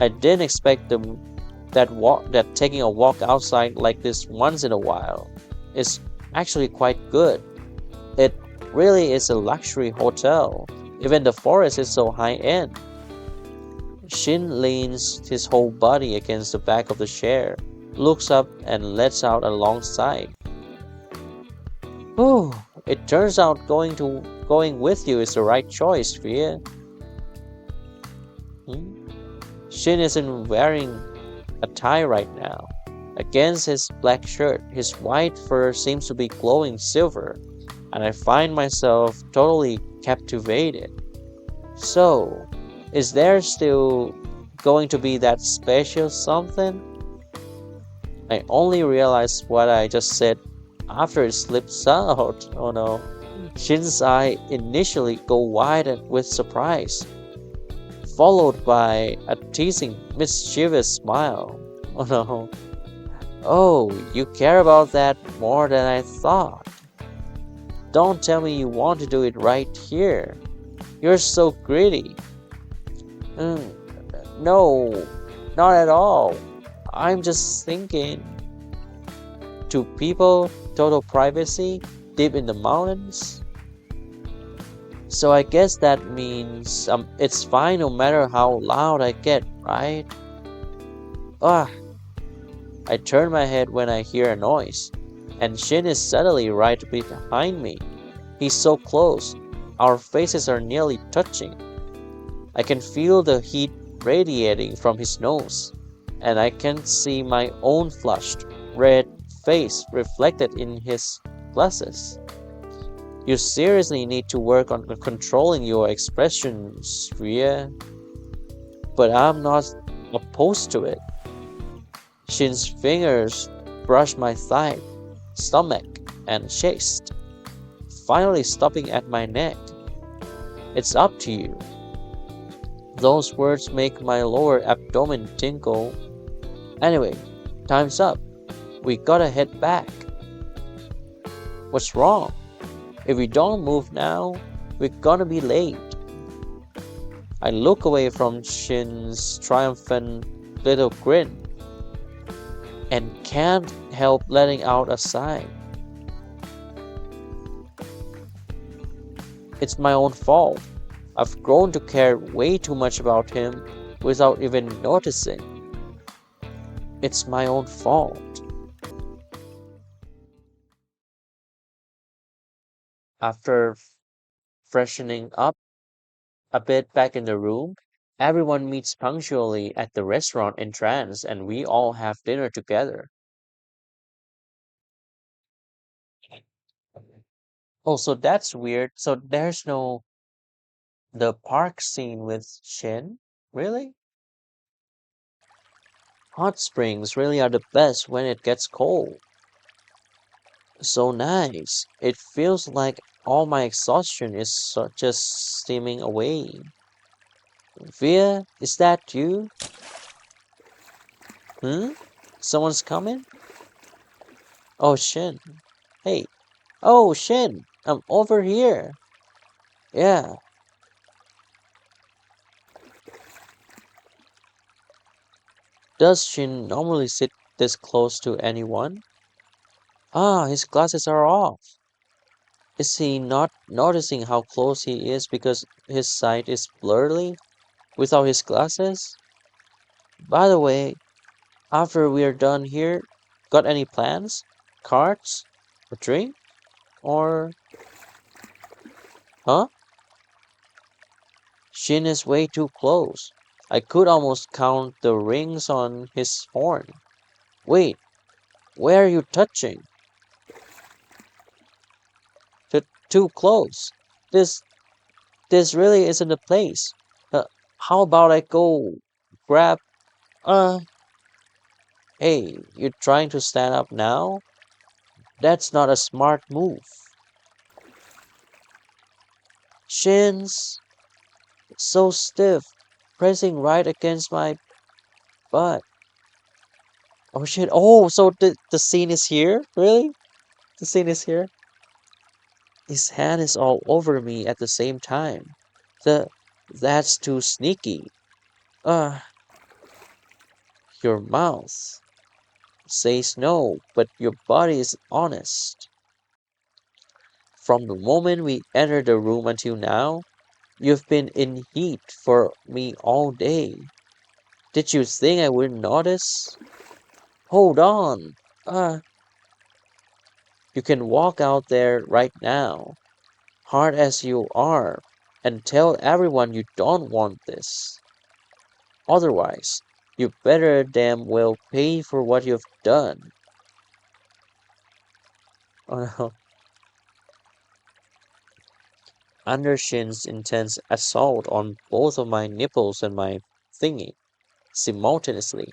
[SPEAKER 1] I didn't expect that taking a walk outside like this once in a while is actually quite good. It really is a luxury hotel. Even the forest is so high-end. Shin leans his whole body against the back of the chair, looks up and lets out a long sigh. Whew, it turns out going with you is the right choice, Via. Shin isn't wearing a tie right now. Against his black shirt, his white fur seems to be glowing silver, and I find myself totally captivated. So, is there still going to be that special something? I only realized what I just said after it slips out. Oh no. Shin's eyes initially go wide with surprise, followed by a teasing, mischievous smile. Oh no. Oh, you care about that more than I thought. Don't tell me you want to do it right here. You're so greedy. Mm, no, not at all. I'm just thinking to people, total privacy deep in the mountains. So I guess that means it's fine no matter how loud I get, right? Ah, I turn my head when I hear a noise, and Shin is suddenly right behind me. He's so close. Our faces are nearly touching. I can feel the heat radiating from his nose, and I can see my own flushed, red face reflected in his glasses. You seriously need to work on controlling your expressions, Ria, but I'm not opposed to it. Shin's fingers brush my thigh, stomach, and chest, finally stopping at my neck. It's up to you. Those words make my lower abdomen tingle. Anyway, time's up. We gotta head back. What's wrong? If we don't move now, we're gonna be late. I look away from Shin's triumphant little grin and can't help letting out a sigh. It's my own fault. I've grown to care way too much about him without even noticing. It's my own fault. After freshening up a bit back in the room, everyone meets punctually at the restaurant entrance and we all have dinner together. Oh, so that's weird. So there's no the park scene with Shin? Really? Hot springs really are the best when it gets cold. So nice. It feels like all my exhaustion is just steaming away. Via, is that you? Hmm? Someone's coming? Oh, Shin. Hey. Oh, Shin. I'm over here. Yeah. Does Shin normally sit this close to anyone? Ah, his glasses are off. Is he not noticing how close he is because his sight is blurry without his glasses? By the way, after we're done here, got any plans? Cards? A drink? Or, huh? Shin is way too close. I could almost count the rings on his horn. Wait, where are you touching? Too close. This this really isn't the place. How about I go grab uh hey, you trying to stand up now? That's not a smart move. Shins so stiff, pressing right against my butt. Oh shit. Oh, so the scene is here? Really? The scene is here? His hand is all over me at the same time. The that's too sneaky. Uh, your mouth says no, but your body is honest. From the moment we entered the room until now, you've been in heat for me all day. Did you think I wouldn't notice? Hold on. Uh, you can walk out there right now, hard as you are, and tell everyone you don't want this. Otherwise, you better damn well pay for what you've done. Oh no. Under Shin's intense assault on both of my nipples and my thingy simultaneously,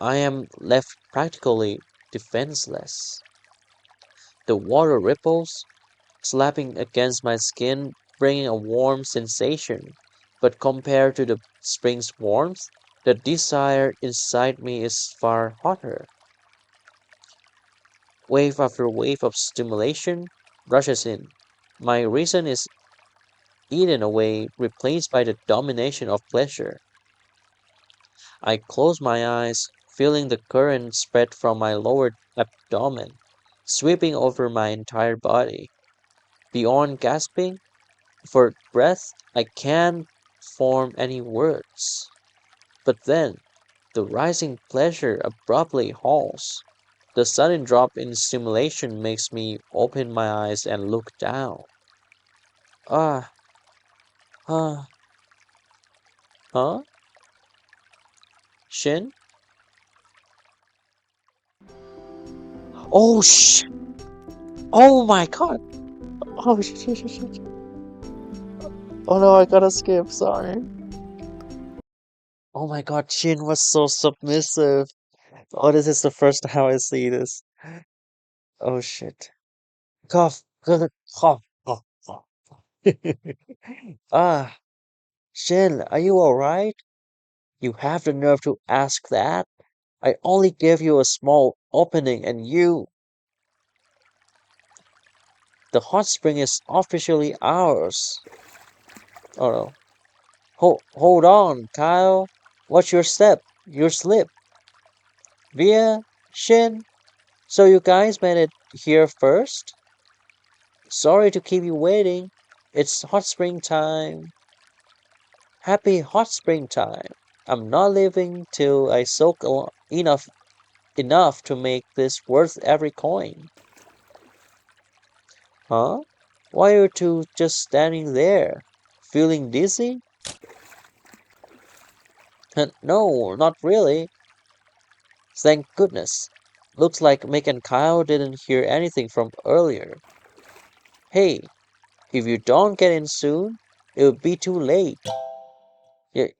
[SPEAKER 1] I am left practically defenseless. The water ripples, slapping against my skin, bringing a warm sensation, but compared to the spring's warmth, the desire inside me is far hotter. Wave after wave of stimulation rushes in. My reason is eaten away, replaced by the domination of pleasure. I close my eyes, feeling the current spread from my lower abdomen, sweeping over my entire body. Beyond gasping for breath, I can't form any words. But then, the rising pleasure abruptly halts. The sudden drop in stimulation makes me open my eyes and look down. Ah, ah, huh? Shin? Oh, oh my god! Oh, shit. Oh no, I gotta skip, sorry. Oh my god, Shin was so submissive. Oh, this is the first time I see this. Oh shit. Cough, cough, cough, cough, cough. Ah, Shin, are you alright? You have the nerve to ask that? I only gave you a small opening and you. The hot spring is officially ours. Oh no. Hold on, Kyle. Watch your step. Your slip. Via, Shin. So you guys made it here first? Sorry to keep you waiting. It's hot spring time. Happy hot spring time. I'm not leaving till I soak enough to make this worth every coin. Huh? Why are you two just standing there? Feeling dizzy? No, not really. Thank goodness. Looks like Mick and Kyle didn't hear anything from earlier. Hey, if you don't get in soon, it'll be too late.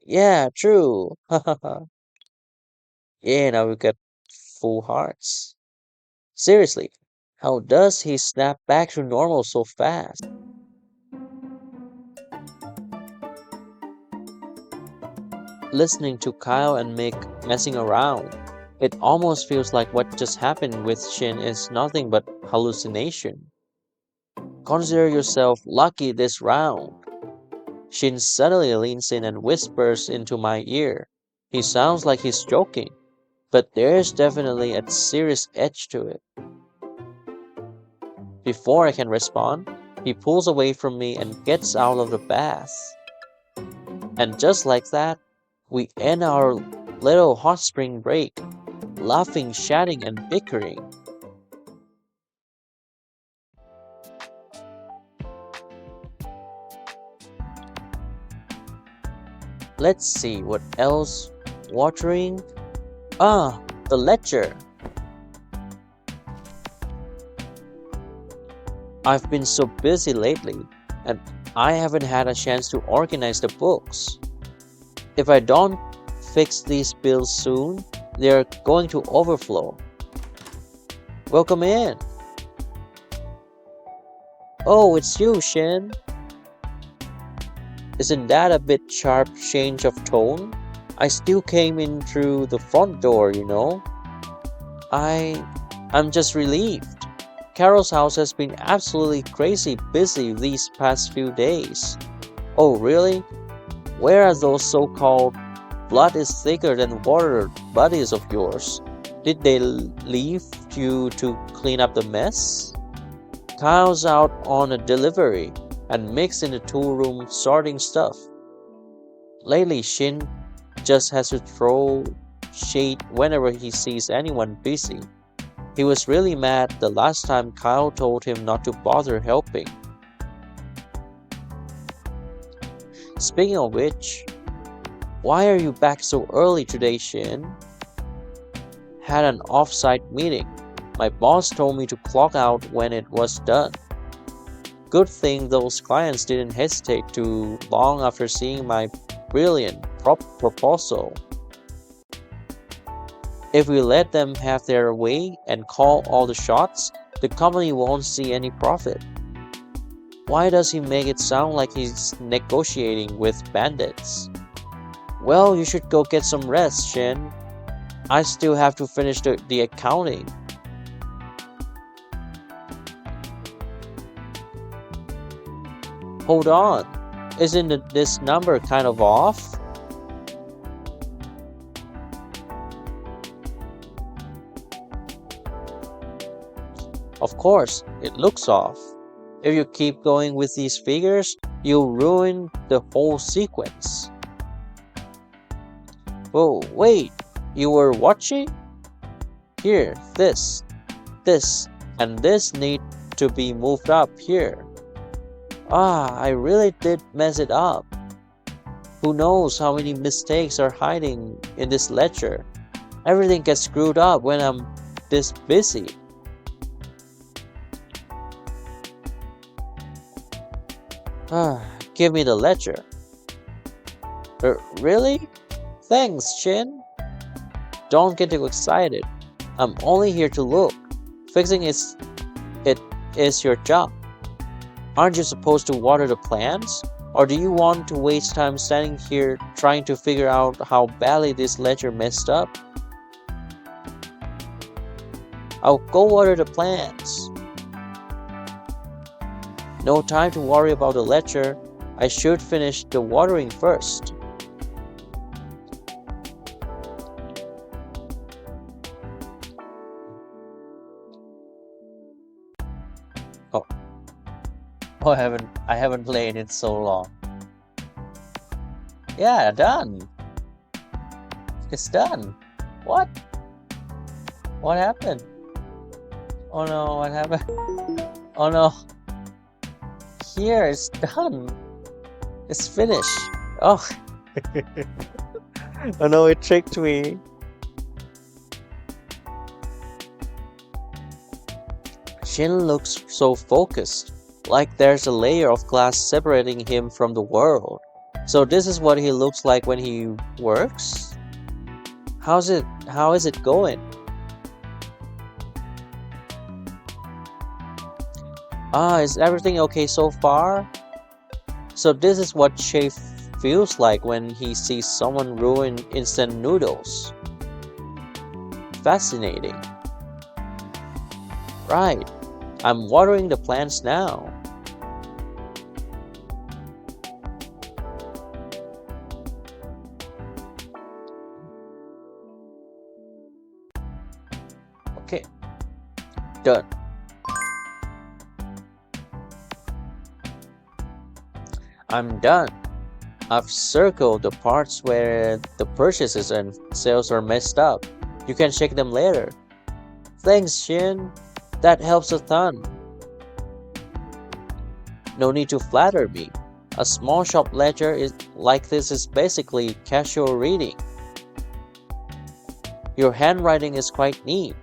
[SPEAKER 1] Yeah, true. Yeah, now we got full hearts. Seriously, how does he snap back to normal so fast? Listening to Kyle and Mick messing around, it almost feels like what just happened with Shin is nothing but hallucination. Consider yourself lucky this round. Shin suddenly leans in and whispers into my ear. He sounds like he's joking, but there's definitely a serious edge to it. Before I can respond, he pulls away from me and gets out of the bath. And just like that, we end our little hot spring break, laughing, chatting, and bickering. Let's see what else. Watering. Ah, the ledger. I've been so busy lately, and I haven't had a chance to organize the books. If I don't fix these bills soon, they're going to overflow. Welcome in. Oh, it's you, Shin. Isn't that a bit sharp change of tone? I still came in through the front door, you know. I I'm just relieved. Carol's house has been absolutely crazy busy these past few days. Oh, really? Where are those so-called blood is thicker than water buddies of yours? Did they leave you to clean up the mess? Kyle's out on a delivery and Mick's in the tool room sorting stuff. Lately, Shin just has to throw shade whenever he sees anyone busy. He was really mad the last time Kyle told him not to bother helping. Speaking of which, why are you back so early today, Shin? Had an off-site meeting. My boss told me to clock out when it was done. Good thing those clients didn't hesitate too long after seeing my brilliant proposal. If we let them have their way and call all the shots, the company won't see any profit. Why does he make it sound like he's negotiating with bandits? Well, you should go get some rest, Shin. I still have to finish the accounting. Hold on, isn't this number kind of off? Of course, it looks off. If you keep going with these figures, you'll ruin the whole sequence. Whoa, wait, you were watching? Here, this, and this need to be moved up here. Ah, I really did mess it up. Who knows how many mistakes are hiding in this ledger? Everything gets screwed up when I'm this busy. Ah, give me the ledger. Really? Thanks, Shin. Don't get too excited. I'm only here to look. Fixing it is your job. Aren't you supposed to water the plants? Or do you want to waste time standing here trying to figure out how badly this ledger messed up? I'll go water the plants. No time to worry about the ledger. I should finish the watering first. Oh, I haven't played it so long. Yeah, done. It's done. What? What happened? Oh no, what happened? Oh no. Here, it's done. It's finished. Oh. Oh no, it tricked me. Shin looks so focused, like there's a layer of glass separating him from the world. So this is what he looks like when he works? How is it going? Ah, is everything okay so far? So this is what Shay feels like when he sees someone ruin instant noodles. Fascinating. Right. I'm watering the plants now. Okay, done. I'm done. I've circled the parts where the purchases and sales are messed up. You can check them later. Thanks, Shin. That helps a ton. No need to flatter me. A small shop ledger like this is basically casual reading. Your handwriting is quite neat.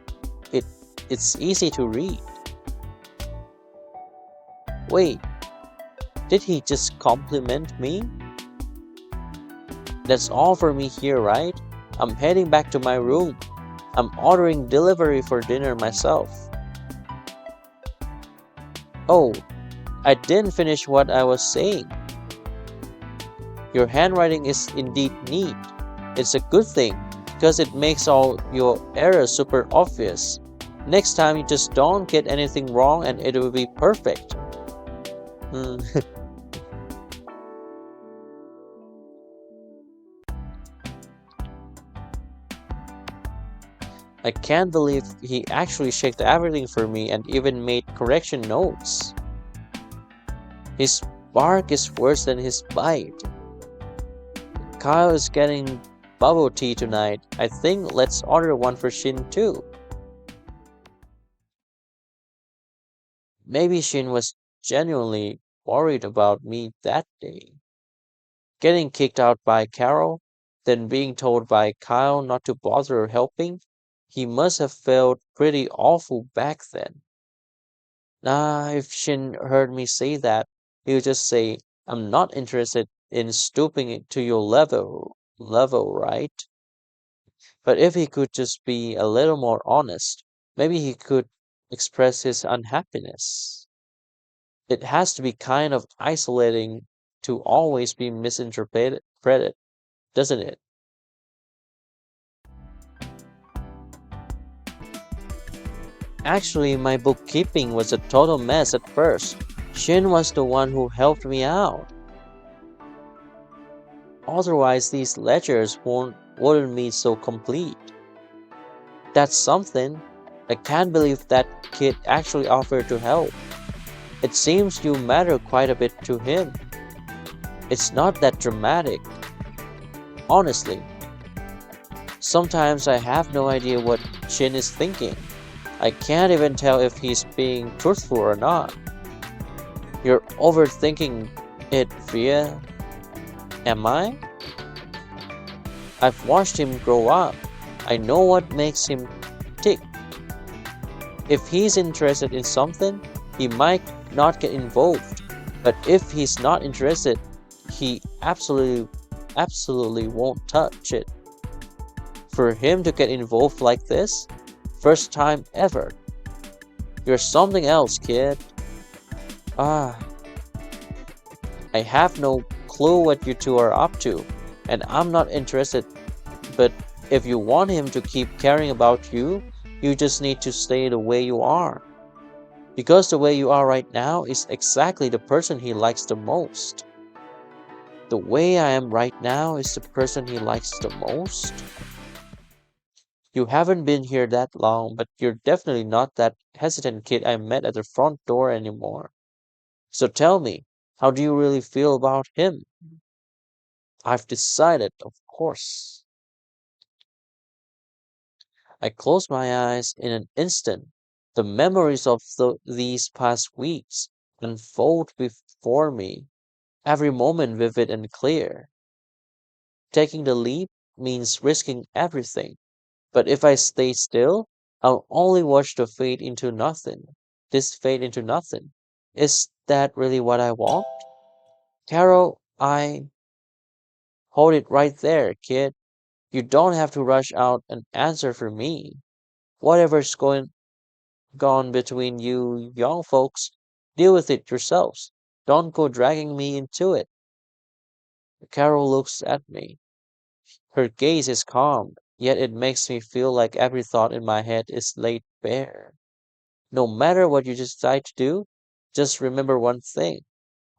[SPEAKER 1] It, it's easy to read. Wait, did he just compliment me? That's all for me here, right? I'm heading back to my room. I'm ordering delivery for dinner myself. Oh, I didn't finish what I was saying. Your handwriting is indeed neat. It's a good thing because it makes all your errors super obvious. Next time you just don't get anything wrong and it will be perfect. Hmm. I can't believe he actually checked everything for me and even made correction notes. His bark is worse than his bite. Kyle is getting bubble tea tonight. I think let's order one for Shin too. Maybe Shin was genuinely worried about me that day. Getting kicked out by Carol, then being told by Kyle not to bother helping, he must have felt pretty awful back then. Nah, if Shin heard me say that, he would just say, I'm not interested in stooping it to your level, right? But if he could just be a little more honest, maybe he could express his unhappiness. It has to be kind of isolating to always be misinterpreted, doesn't it? Actually, my bookkeeping was a total mess at first. Shin was the one who helped me out. Otherwise, these ledgers wouldn't be so complete. That's something. I can't believe that kid actually offered to help. It seems you matter quite a bit to him. It's not that dramatic, honestly. Sometimes I have no idea what Shin is thinking. I can't even tell if he's being truthful or not. You're overthinking it, Via. Am I? I've watched him grow up. I know what makes him tick. If he's interested in something, he might not get involved. But if he's not interested, he absolutely won't touch it. For him to get involved like this, first time ever. You're something else, kid. Ah, I have no clue what you two are up to, and I'm not interested. But if you want him to keep caring about you, you just need to stay the way you are. Because the way you are right now is exactly the person he likes the most. The way I am right now is the person he likes the most. You haven't been here that long, but you're definitely not that hesitant kid I met at the front door anymore. So tell me, how do you really feel about him? I've decided, of course. I close my eyes in an instant. The memories of these past weeks unfold before me, every moment vivid and clear. Taking the leap means risking everything, but if I stay still, I'll only watch the fade into nothing. This fade into nothing. Is that really what I want? Carol, I hold it right there, kid. You don't have to rush out an answer for me. Whatever's going gone between you young folks, deal with it yourselves. Don't go dragging me into it. Carol looks at me. Her gaze is calm, yet it makes me feel like every thought in my head is laid bare. No matter what you decide to do, just remember one thing.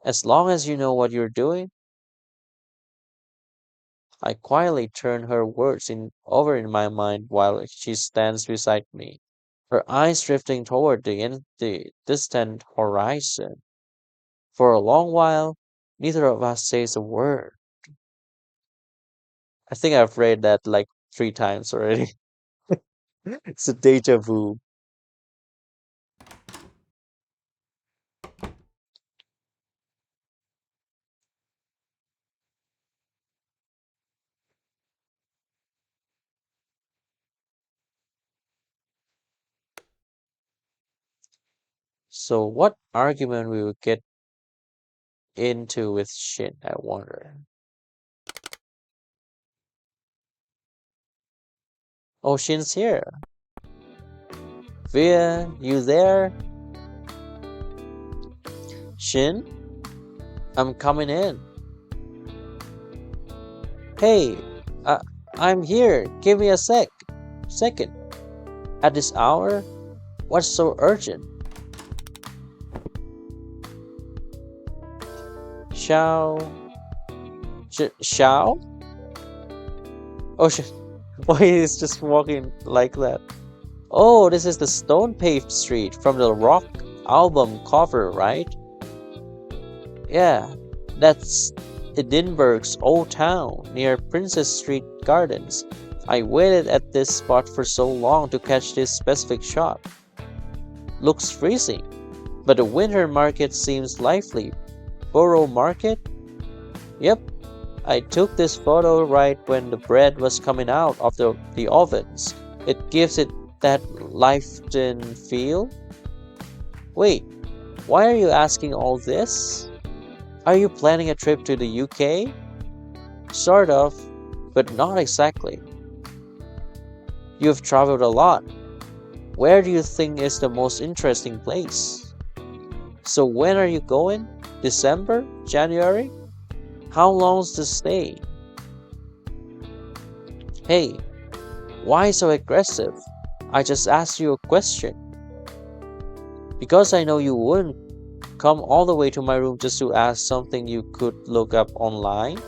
[SPEAKER 1] As long as you know what you're doing, I quietly turn her words over in my mind while she stands beside me, her eyes drifting toward the distant horizon. For a long while, neither of us says a word. I think I've read that like 3 times already. It's a deja vu. So, what argument we will get into with Shin, I wonder. Oh, Shin's here. Via, you there? Shin, I'm coming in. Hey, uh, I'm here. Give me a second. At this hour? What's so urgent? Shao? Shao? Oh, why he's just walking like that? Oh, this is the stone paved street from the rock album cover, right? Yeah, that's Edinburgh's old town near Princess Street Gardens. I waited at this spot for so long to catch this specific shot. Looks freezing, but the winter market seems lively. Borough Market? Yep, I took this photo right when the bread was coming out of the ovens. It gives it that lived-in feel. Wait, why are you asking all this? Are you planning a trip to the UK? Sort of, but not exactly. You've traveled a lot. Where do you think is the most interesting place? So when are you going? December? January? How long's the stay? Hey, why so aggressive? I just asked you a question. Because I know you wouldn't come all the way to my room just to ask something you could look up online.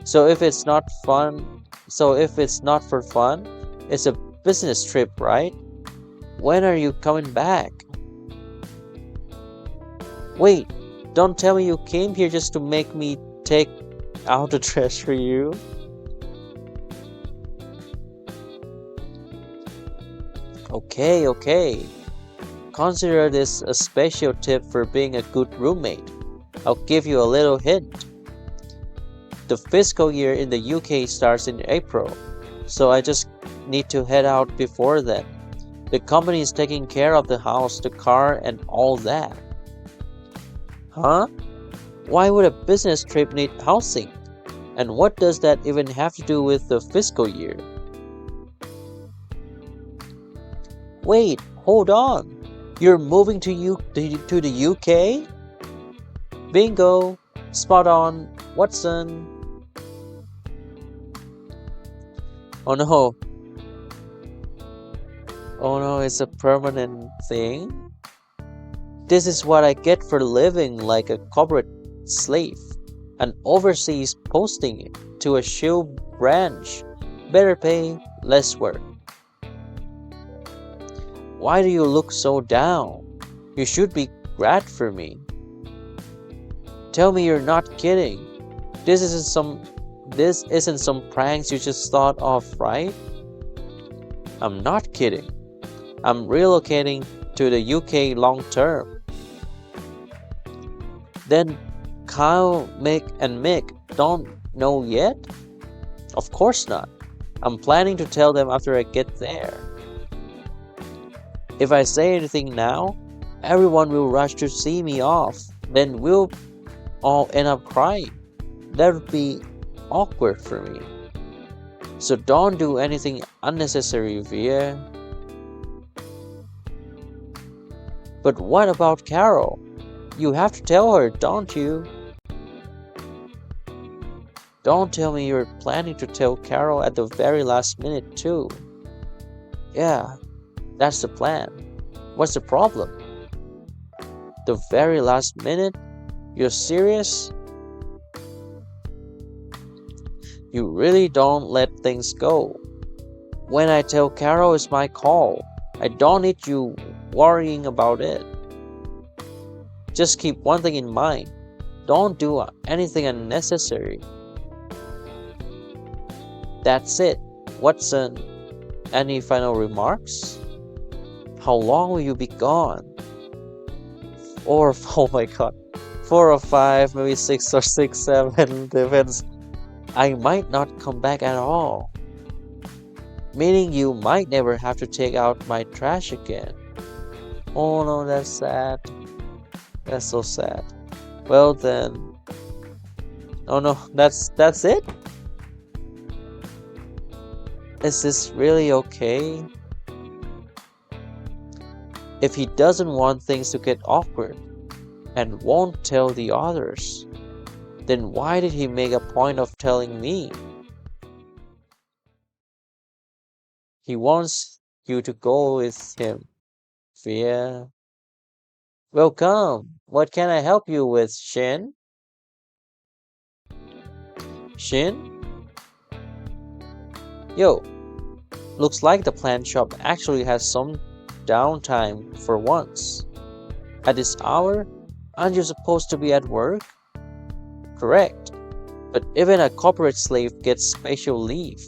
[SPEAKER 1] So if it's not fun, so if it's not for fun, it's a business trip, right? When are you coming back? Wait, don't tell me you came here just to make me take out the trash for you. Okay, okay. Consider this a special tip for being a good roommate. I'll give you a little hint. The fiscal year in the UK starts in April, so I just need to head out before then. The company is taking care of the house, the car, and all that. Huh? Why would a business trip need housing? And what does that even have to do with the fiscal year? Wait, hold on. You're moving to the UK? Bingo! Spot on, Watson. Oh no. Oh no, it's a permanent thing? This is what I get for living like a corporate slave. An overseas posting to a shoe branch. Better pay, less work. Why do you look so down? You should be glad for me. Tell me you're not kidding. This isn't some pranks you just thought of, right? I'm not kidding. I'm relocating to the UK long term. Then Kyle, Mick, and Mick don't know yet? Of course not. I'm planning to tell them after I get there. If I say anything now, everyone will rush to see me off. Then we'll all end up crying. That would be awkward for me. So don't do anything unnecessary, Via. But what about Carol? You have to tell her, don't you? Don't tell me you're planning to tell Carol at the very last minute too. Yeah, that's the plan. What's the problem? The very last minute? You're serious? You really don't let things go. When I tell Carol it's my call, I don't need you worrying about it. Just keep one thing in mind. Don't do anything unnecessary. That's it. Watson, any final remarks? How long will you be gone? Oh my god. 4 or 5, maybe 6 or 6, 7, depends. I might not come back at all. Meaning you might never have to take out my trash again. Oh no, that's sad. That's so sad. Well then. Oh no, that's it? Is this really okay? If he doesn't want things to get awkward and won't tell the others, then why did he make a point of telling me? He wants you to go with him, Fia. Welcome. What can I help you with, Shin? Shin? Yo, looks like the plant shop actually has some downtime for once. At this hour, aren't you supposed to be at work? Correct. But even a corporate slave gets special leave.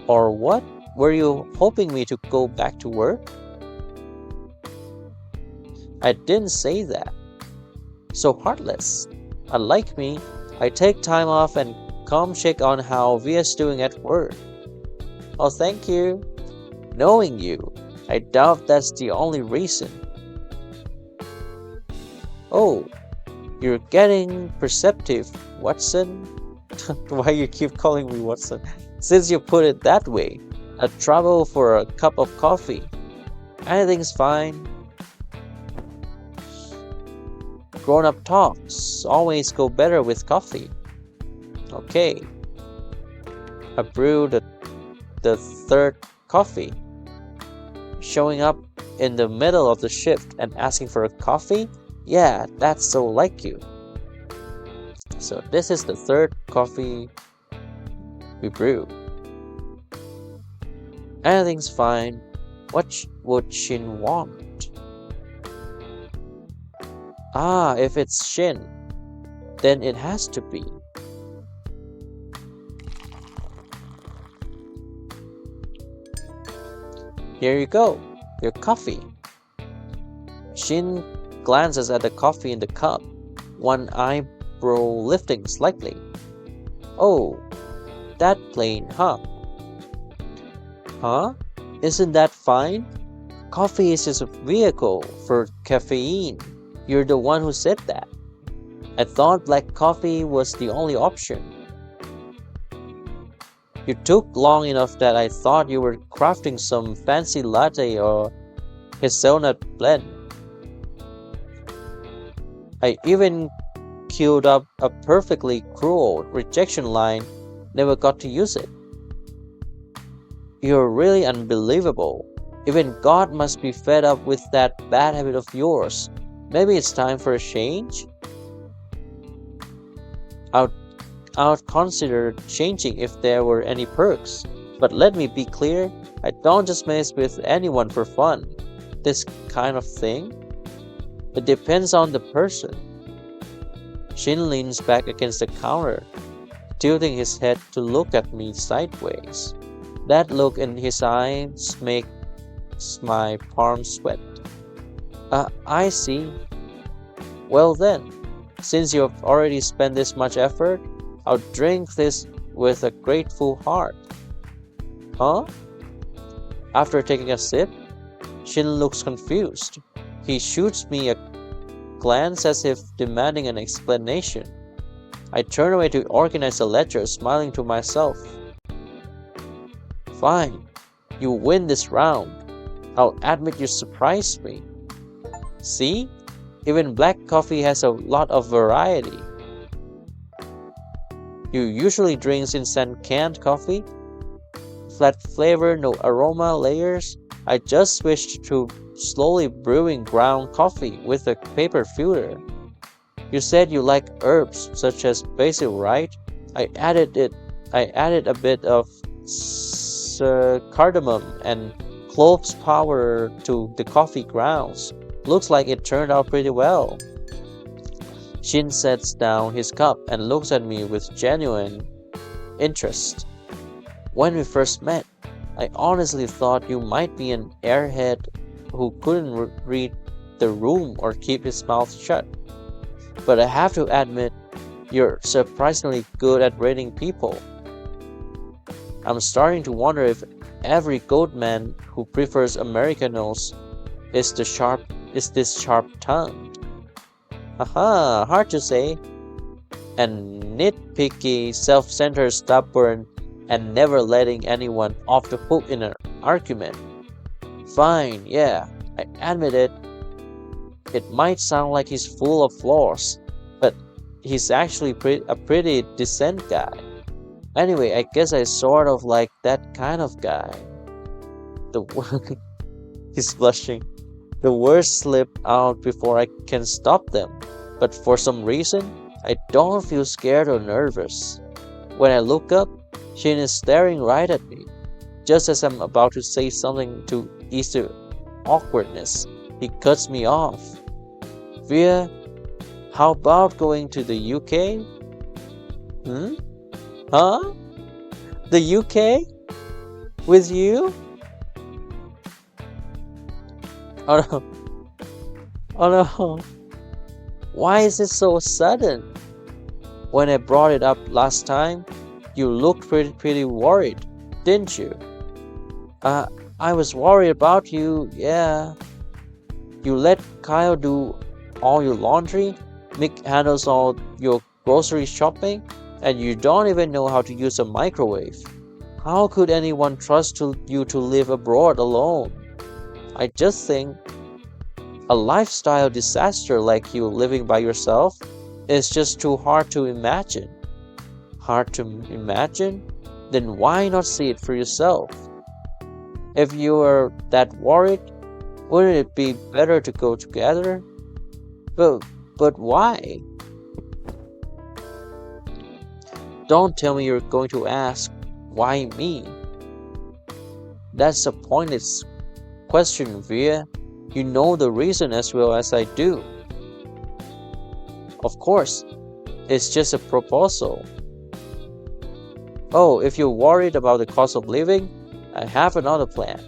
[SPEAKER 1] Or what? Were you hoping me to go back to work? I didn't say that. So heartless. Unlike me, I take time off and come check on how Via's doing at work. Oh, thank you. Knowing you, I doubt that's the only reason. Oh, you're getting perceptive, Watson. Why you keep calling me Watson? Since you put it that way, I'd travel for a cup of coffee. Anything's fine. Grown-up talks always go better with coffee. Okay. I brewed the third coffee. Showing up in the middle of the shift and asking for a coffee? Yeah, that's so like you. So this is the third coffee we brewed. Anything's fine. What would Shin want? Ah, if it's Shin, then it has to be. Here you go, your coffee. Shin glances at the coffee in the cup, one eyebrow lifting slightly. Oh, that plain, huh? Huh? Isn't that fine? Coffee is just a vehicle for caffeine. You're the one who said that. I thought black coffee was the only option. You took long enough that I thought you were crafting some fancy latte or hazelnut blend. I even queued up a perfectly cruel rejection line, never got to use it. You're really unbelievable. Even God must be fed up with that bad habit of yours. Maybe it's time for a change? I'd, I'd consider changing if there were any perks. But let me be clear, I don't just mess with anyone for fun. This kind of thing? It depends on the person. Shin leans back against the counter, tilting his head to look at me sideways. That look in his eyes makes my palms sweat. I see. Well then, since you've already spent this much effort, I'll drink this with a grateful heart. Huh? After taking a sip, Shin looks confused. He shoots me a glance as if demanding an explanation. I turn away to organize the ledger, smiling to myself. Fine, you win this round. I'll admit you surprised me. See? Even black coffee has a lot of variety. You usually drink instant canned coffee? Flat flavor, no aroma layers? I just switched to slowly brewing ground coffee with a paper filter. You said you like herbs such as basil, right? I added a bit of cardamom and cloves powder to the coffee grounds. Looks like it turned out pretty well. Shin sets down his cup and looks at me with genuine interest. When we first met, I honestly thought you might be an airhead who couldn't read the room or keep his mouth shut. But I have to admit, you're surprisingly good at reading people. I'm starting to wonder if every goatman who prefers Americanos is this sharp-tongued. Haha, hard to say. And nitpicky, self-centered, stubborn, and never letting anyone off the hook in an argument. Fine, yeah, I admit it. It might sound like he's full of flaws, but he's actually a pretty decent guy. Anyway, I guess I sort of like that kind of guy. He's blushing. The words slip out before I can stop them, but for some reason, I don't feel scared or nervous. When I look up, Shin is staring right at me. Just as I'm about to say something to ease the awkwardness, he cuts me off. Via, how about going to the UK? Huh? The UK? With you? Oh no. Oh no. Why is it so sudden? When I brought it up last time, you looked pretty worried, didn't you? I was worried about you, yeah. You let Kyle do all your laundry, Mick handles all your grocery shopping, and you don't even know how to use a microwave. How could anyone trust you to live abroad alone? I just think a lifestyle disaster like you living by yourself is just too hard to imagine. Hard to imagine? Then why not see it for yourself? If you are that worried, wouldn't it be better to go together? But why? Don't tell me you're going to ask, why me? That's a pointless question, Via. You know the reason as well as I do. Of course, it's just a proposal. Oh, if you're worried about the cost of living, I have another plan.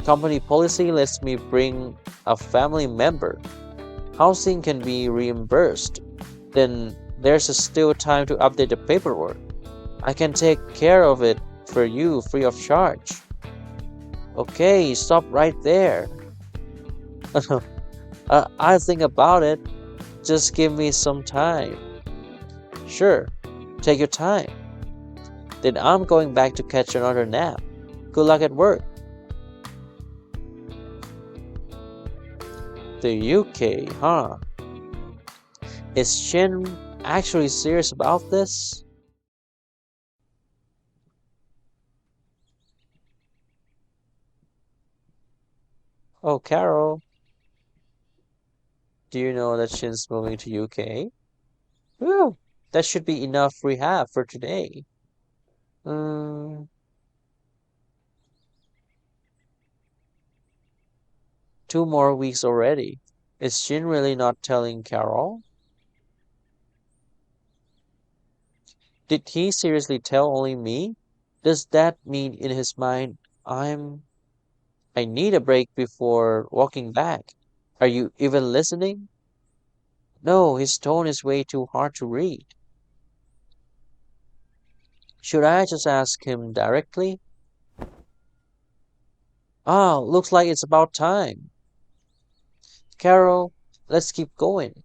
[SPEAKER 1] Company policy lets me bring a family member. Housing can be reimbursed. Then there's still time to update the paperwork. I can take care of it for you free of charge. Okay, stop right there. I'll think about it. Just give me some time. Sure, take your time. Then I'm going back to catch another nap. Good luck at work. The UK, huh? Is Shin actually serious about this? Oh, Carol, do you know that Shin's moving to UK? Whew, that should be enough rehab for today. Mm, 2 more weeks already. Is Shin really not telling Carol? Did he seriously tell only me? Does that mean in his mind I need a break before walking back? Are you even listening? No, his tone is way too hard to read. Should I just ask him directly? Ah, looks like it's about time. Carol, let's keep going.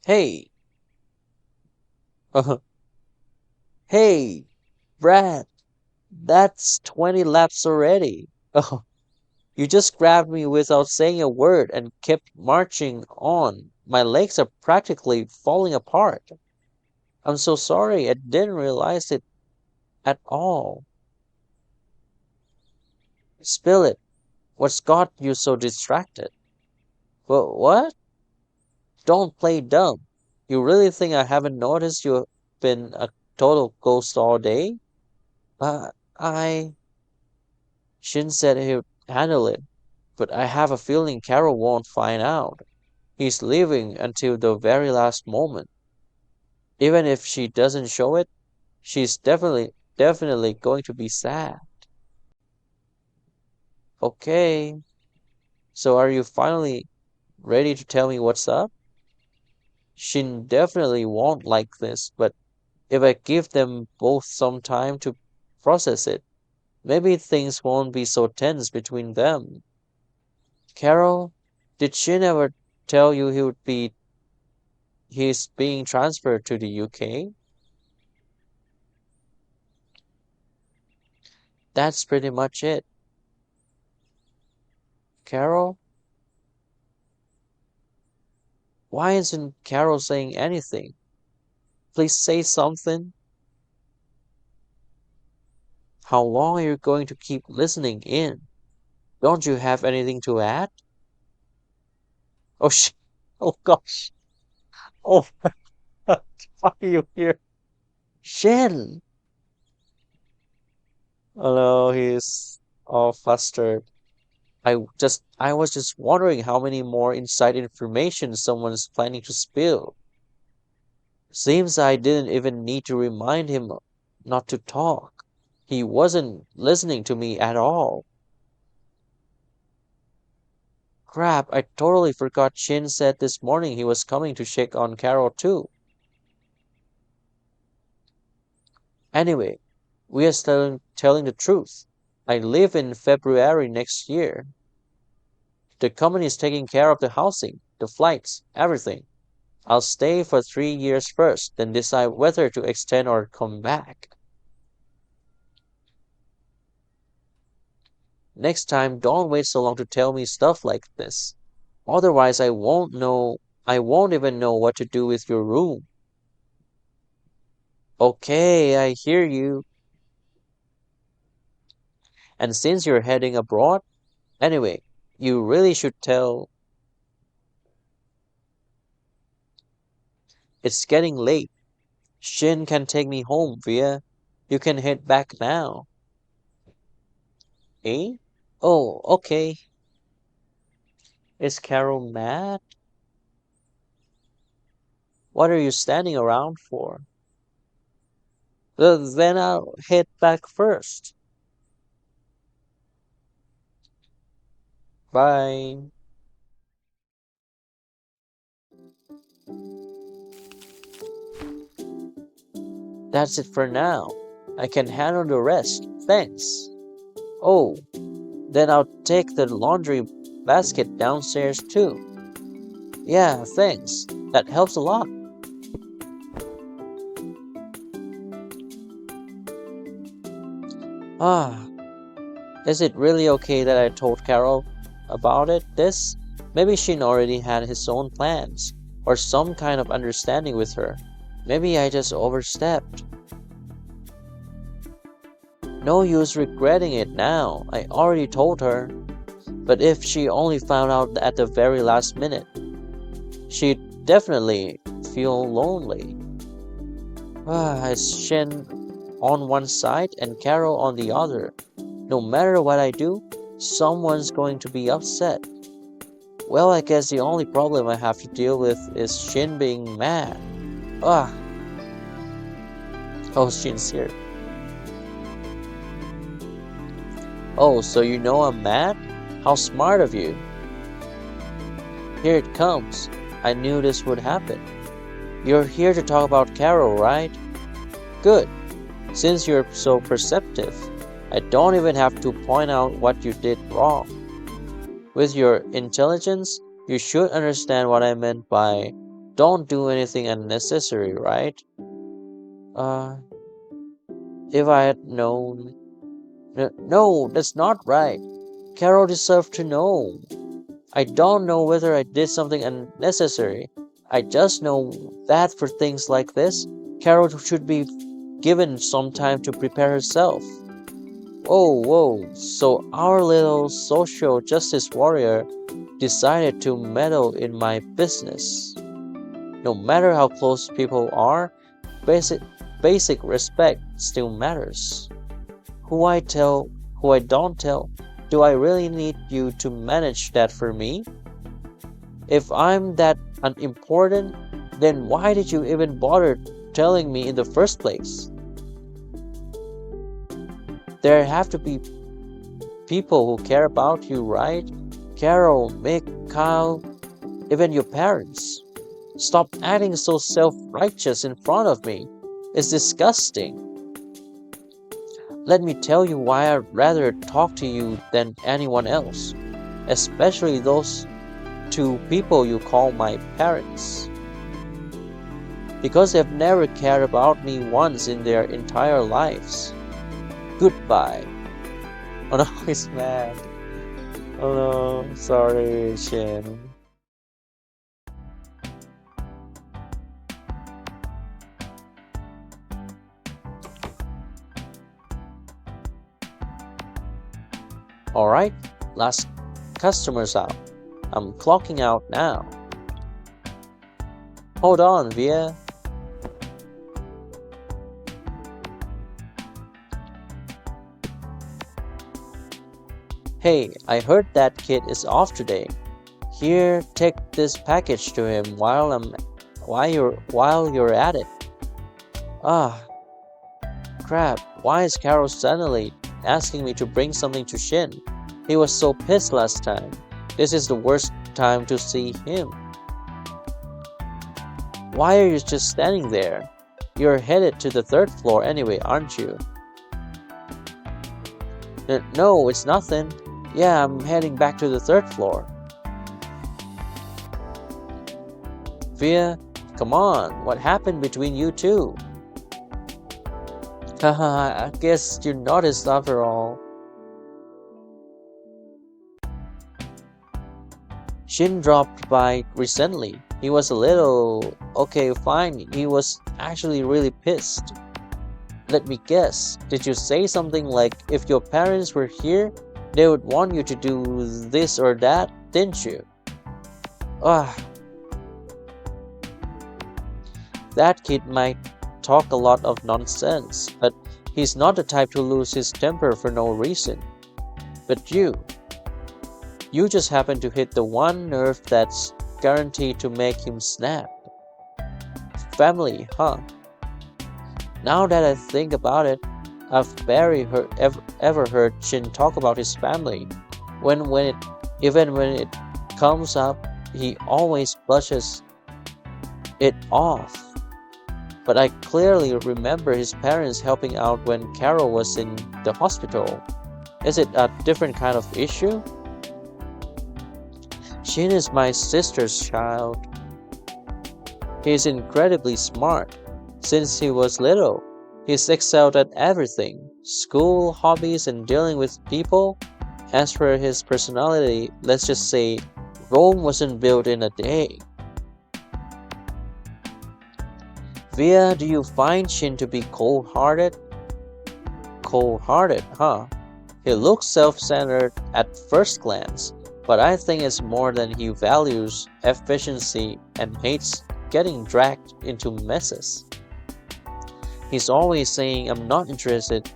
[SPEAKER 1] Hey, hey, Brad, that's 20 laps already. Oh, you just grabbed me without saying a word and kept marching on. My legs are practically falling apart. I'm so sorry, I didn't realize it at all. Spill it. What's got you so distracted? What? Don't play dumb. You really think I haven't noticed you've been a total ghost all day? Uh, I... Shin said he'd handle it, but I have a feeling Carol won't find out. He's leaving until the very last moment. Even if she doesn't show it, she's definitely going to be sad. Okay, so are you finally ready to tell me what's up? Shin definitely won't like this, but if I give them both some time to process it, maybe things won't be so tense between them. Carol, did Shin ever tell you he's being transferred to the UK? That's pretty much it. Carol, why isn't Carol saying anything? Please say something. How long are you going to keep listening in? Don't you have anything to add? Oh, oh gosh. Oh, why are you here? Shin! Hello, he's all flustered. I was just wondering how many more inside information someone's planning to spill. Seems I didn't even need to remind him not to talk. He wasn't listening to me at all. Crap, I totally forgot Shin said this morning he was coming to check on Carol too. Anyway, we are still telling the truth. I leave in February next year. The company is taking care of the housing, the flights, everything. I'll stay for 3 years first, then decide whether to extend or come back. Next time, don't wait so long to tell me stuff like this. Otherwise, I won't even know what to do with your room. Okay, I hear you. And since you're heading abroad, anyway, you really should tell. It's getting late. Shin can take me home, Via. You can head back now. Eh? Oh, okay. Is Carol mad? What are you standing around for? Then I'll head back first. Bye. That's it for now. I can handle the rest. Thanks. Oh, then I'll take the laundry basket downstairs too. Yeah, thanks. That helps a lot. Ah, is it really okay that I told Carol about this? Maybe Shin already had his own plans, or some kind of understanding with her. Maybe I just overstepped. No use regretting it now. I already told her. But if she only found out at the very last minute, she'd definitely feel lonely. It's Shin on one side and Carol on the other. No matter what I do, someone's going to be upset. Well, I guess the only problem I have to deal with is Shin being mad. Ah, oh, Shin's here. Oh, so you know I'm mad? How smart of you. Here it comes. I knew this would happen. You're here to talk about Carol, right? Good. Since you're so perceptive, I don't even have to point out what you did wrong. With your intelligence, you should understand what I meant by don't do anything unnecessary, right? Uh, if I had known. No, that's not right. Carol deserved to know. I don't know whether I did something unnecessary. I just know that for things like this, Carol should be given some time to prepare herself. Whoa, so our little social justice warrior decided to meddle in my business. No matter how close people are, basic respect still matters. Who I tell, who I don't tell, do I really need you to manage that for me? If I'm that unimportant, then why did you even bother telling me in the first place? There have to be people who care about you, right? Carol, Mick, Kyle, even your parents. Stop acting so self-righteous in front of me. It's disgusting. Let me tell you why I'd rather talk to you than anyone else, especially those two people you call my parents. Because they've never cared about me once in their entire lives. Goodbye. Oh no, he's mad. Oh no, sorry, Shin. Alright, last customer's out. I'm clocking out now. Hold on, Via. Hey, I heard that kid is off today. Here, take this package to him while you're at it. Ah, crap. Why is Carol suddenly asking me to bring something to Shin? He was so pissed last time. This is the worst time to see him. Why are you just standing there? You're headed to the third floor anyway, aren't you? No, it's nothing. Yeah, I'm heading back to the third floor. Via, come on, what happened between you two? Haha, I guess you noticed after all. Shin dropped by recently. He was a little... Okay, fine. He was actually really pissed. Let me guess. Did you say something like, if your parents were here, they would want you to do this or that, didn't you? Ah. That kid might talk a lot of nonsense, but He's not the type to lose his temper for no reason. But you just happen to hit the one nerve that's guaranteed to make him snap. Family, huh? Now that I think about it, I've ever heard Shin talk about his family. When it even when it comes up, he always brushes it off. But I clearly remember his parents helping out when Carol was in the hospital. Is it a different kind of issue? Shin is my sister's child. He's incredibly smart. Since he was little, he's excelled at everything school, hobbies, and dealing with people. As for his personality, let's just say Rome wasn't built in a day. Via, do you find Shin to be cold hearted? Cold hearted, huh? He looks self centered at first glance, but I think it's more than he values efficiency and hates getting dragged into messes. He's always saying, I'm not interested,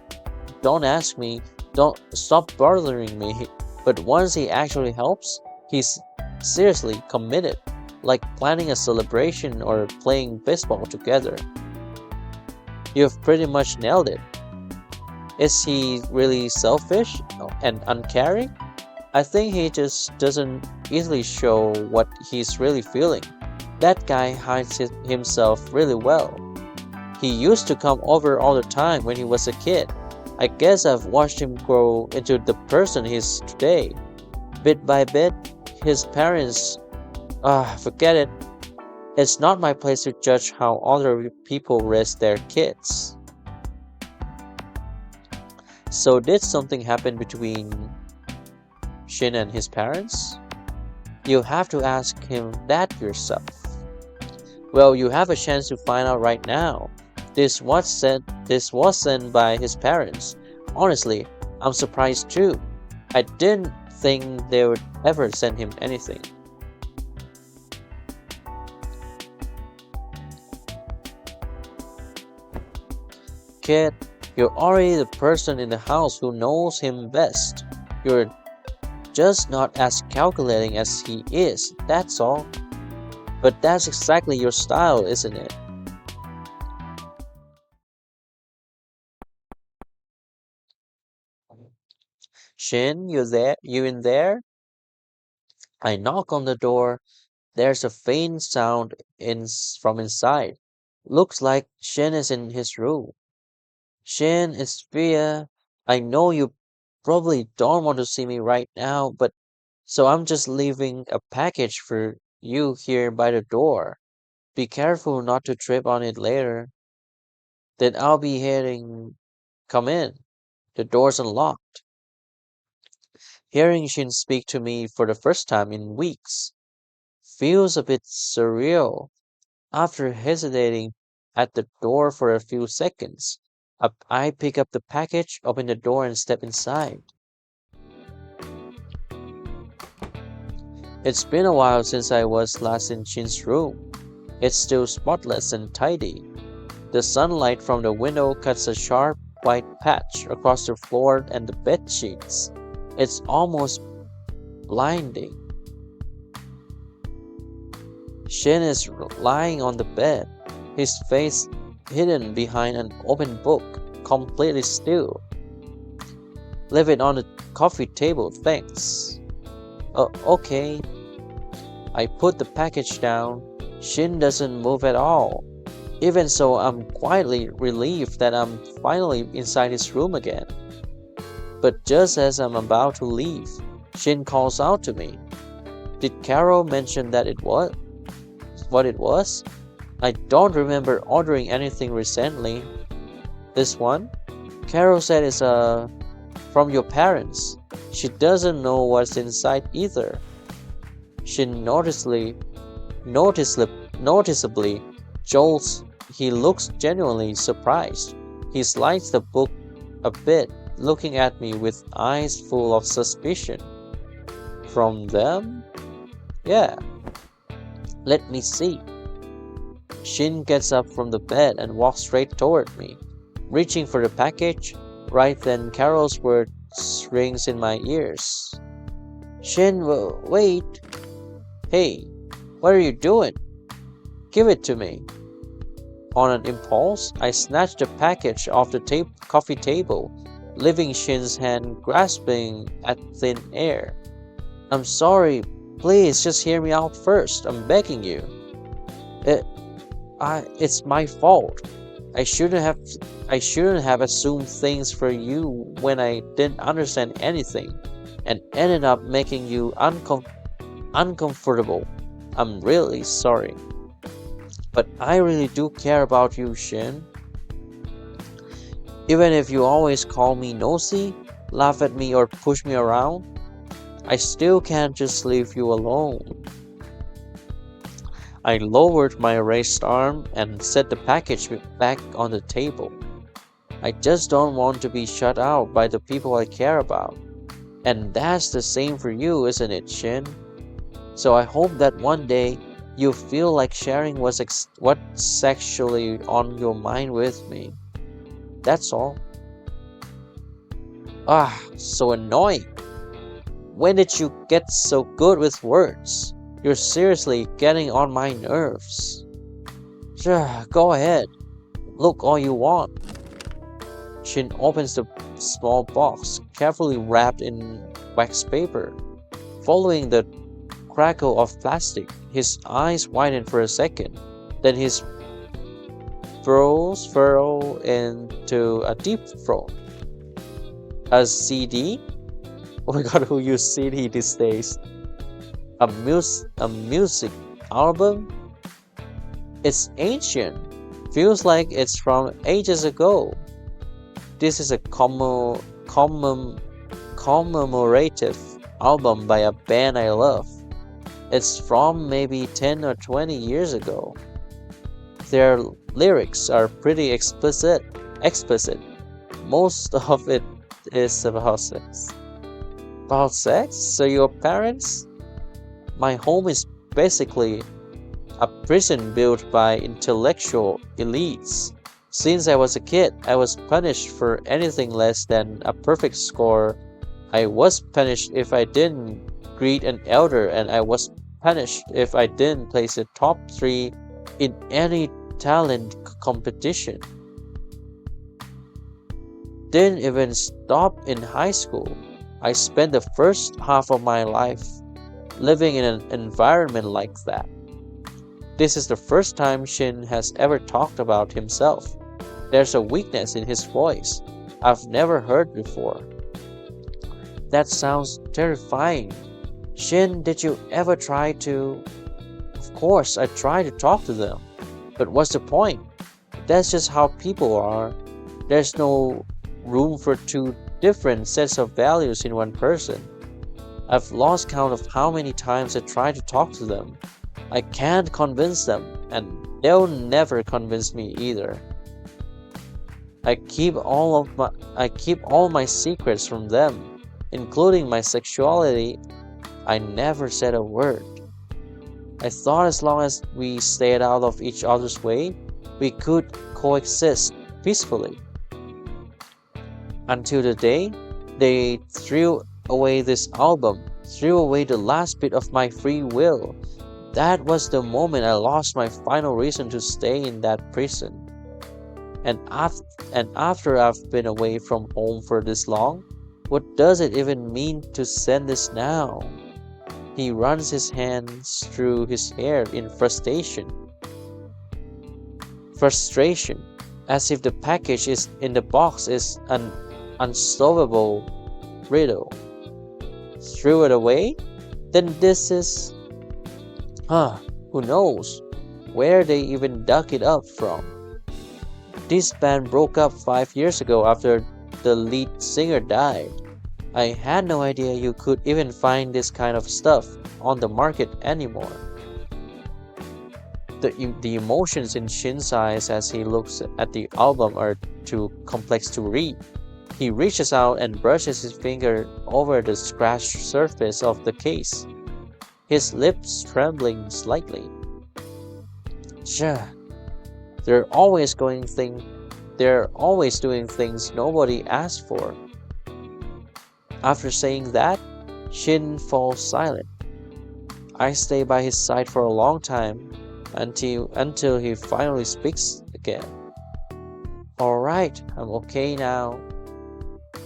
[SPEAKER 1] don't ask me, don't stop bothering me. But once he actually helps, he's seriously committed, like planning a celebration or playing baseball together. You've pretty much nailed it. Is he really selfish and uncaring? I think he just doesn't easily show what he's really feeling. That guy hides himself really well. He used to come over all the time when he was a kid. I guess I've watched him grow into the person he is today. Bit by bit, his parents, forget it. It's not my place to judge how other people raise their kids. So did something happen between Shin and his parents? You have to ask him that yourself. Well, you have a chance to find out right now. This was sent by his parents. Honestly, I'm surprised too. I didn't think they would ever send him anything. Kid, you're already the person in the house who knows him best. You're just not as calculating as he is, that's all. But that's exactly your style, isn't it? Shin, you there? You in there? I knock on the door. There's a faint sound from inside. Looks like Shin is in his room. Shin, it's Via. I know you probably don't want to see me right now, but so I'm just leaving a package for you here by the door. Be careful not to trip on it later. Then I'll be heading. Come in. The door's unlocked. Hearing Shin speak to me for the first time in weeks feels a bit surreal. After hesitating at the door for a few seconds, I pick up the package, open the door, and step inside. It's been a while since I was last in Shin's room. It's still spotless and tidy. The sunlight from the window cuts a sharp white patch across the floor and the bed sheets. It's almost blinding. Shin is lying on the bed, his face hidden behind an open book, completely still. Leave it on the coffee table, thanks. Okay. I put the package down. Shin doesn't move at all. Even so, I'm quietly relieved that I'm finally inside his room again. But just as I'm about to leave, Shin calls out to me. Did Carol mention that it was what it was? I don't remember ordering anything recently. This one? Carol said it's from your parents. She doesn't know what's inside either. She noticeably jolts. He looks genuinely surprised. He slides the book a bit, looking at me with eyes full of suspicion. From them? Yeah. Let me see. Shin gets up from the bed and walks straight toward me. Reaching for the package, right then Carol's words rings in my ears. Shin, wait. Hey, what are you doing? Give it to me. On an impulse, I snatched the package off the coffee table, leaving Shin's hand grasping at thin air. I'm sorry. Please just hear me out first. I'm begging you. It, it's my fault. I shouldn't have I shouldn't have assumed things for you when I didn't understand anything and ended up making you uncomfortable. I'm really sorry. But I really do care about you, Shin. Even if you always call me nosy, laugh at me or push me around, I still can't just leave you alone. I lowered my raised arm and set the package back on the table. I just don't want to be shut out by the people I care about. And that's the same for you, isn't it, Shin? So I hope that one day you feel like sharing what's actually on your mind with me. That's all. Ah, so annoying. When did you get so good with words? You're seriously getting on my nerves. Sure, go ahead. Look all you want. Shin opens the small box, carefully wrapped in wax paper. Following the crackle of plastic, his eyes widen for a second. Then his brows furrow into a deep frown. A CD? Oh my god, who uses CD these days? A music album? It's ancient. Feels like it's from ages ago. This is a commemorative album by a band I love. It's from maybe 10 or 20 years ago. Their lyrics are pretty explicit. Most of it is about sex. About sex? So your parents? My home is basically a prison built by intellectual elites. Since I was a kid, I was punished for anything less than a perfect score. I was punished if I didn't greet an elder, and I was punished if I didn't place the top 3 in any talent competition. Didn't even stop in high school. I spent the first half of my life living in an environment like that. This is the first time Shin has ever talked about himself. There's a weakness in his voice I've never heard before. That sounds terrifying. Shin, did you ever try to... Of course, I tried to talk to them. But what's the point? That's just how people are. There's no room for 2 different sets of values in one person. I've lost count of how many times I tried to talk to them. I can't convince them, and they'll never convince me either. I keep all my secrets from them, including my sexuality. I never said a word. I thought as long as we stayed out of each other's way, we could coexist peacefully. Until the day they threw away this album, threw away the last bit of my free will. That was the moment I lost my final reason to stay in that prison. And after I've been away from home for this long, what does it even mean to send this now? He runs his hands through his hair in frustration, as if the package in the box is an unsolvable riddle. Threw it away? Then this is... who knows where they even dug it up from. This band broke up 5 years ago after the lead singer died. I had no idea you could even find this kind of stuff on the market anymore. The emotions in Shin's eyes as he looks at the album are too complex to read. He reaches out and brushes his finger over the scratched surface of the case, his lips trembling slightly. Sure, they're always going they're always doing things nobody asked for. After saying that, Shin falls silent. I stay by his side for a long time until he finally speaks again. Alright, I'm okay now.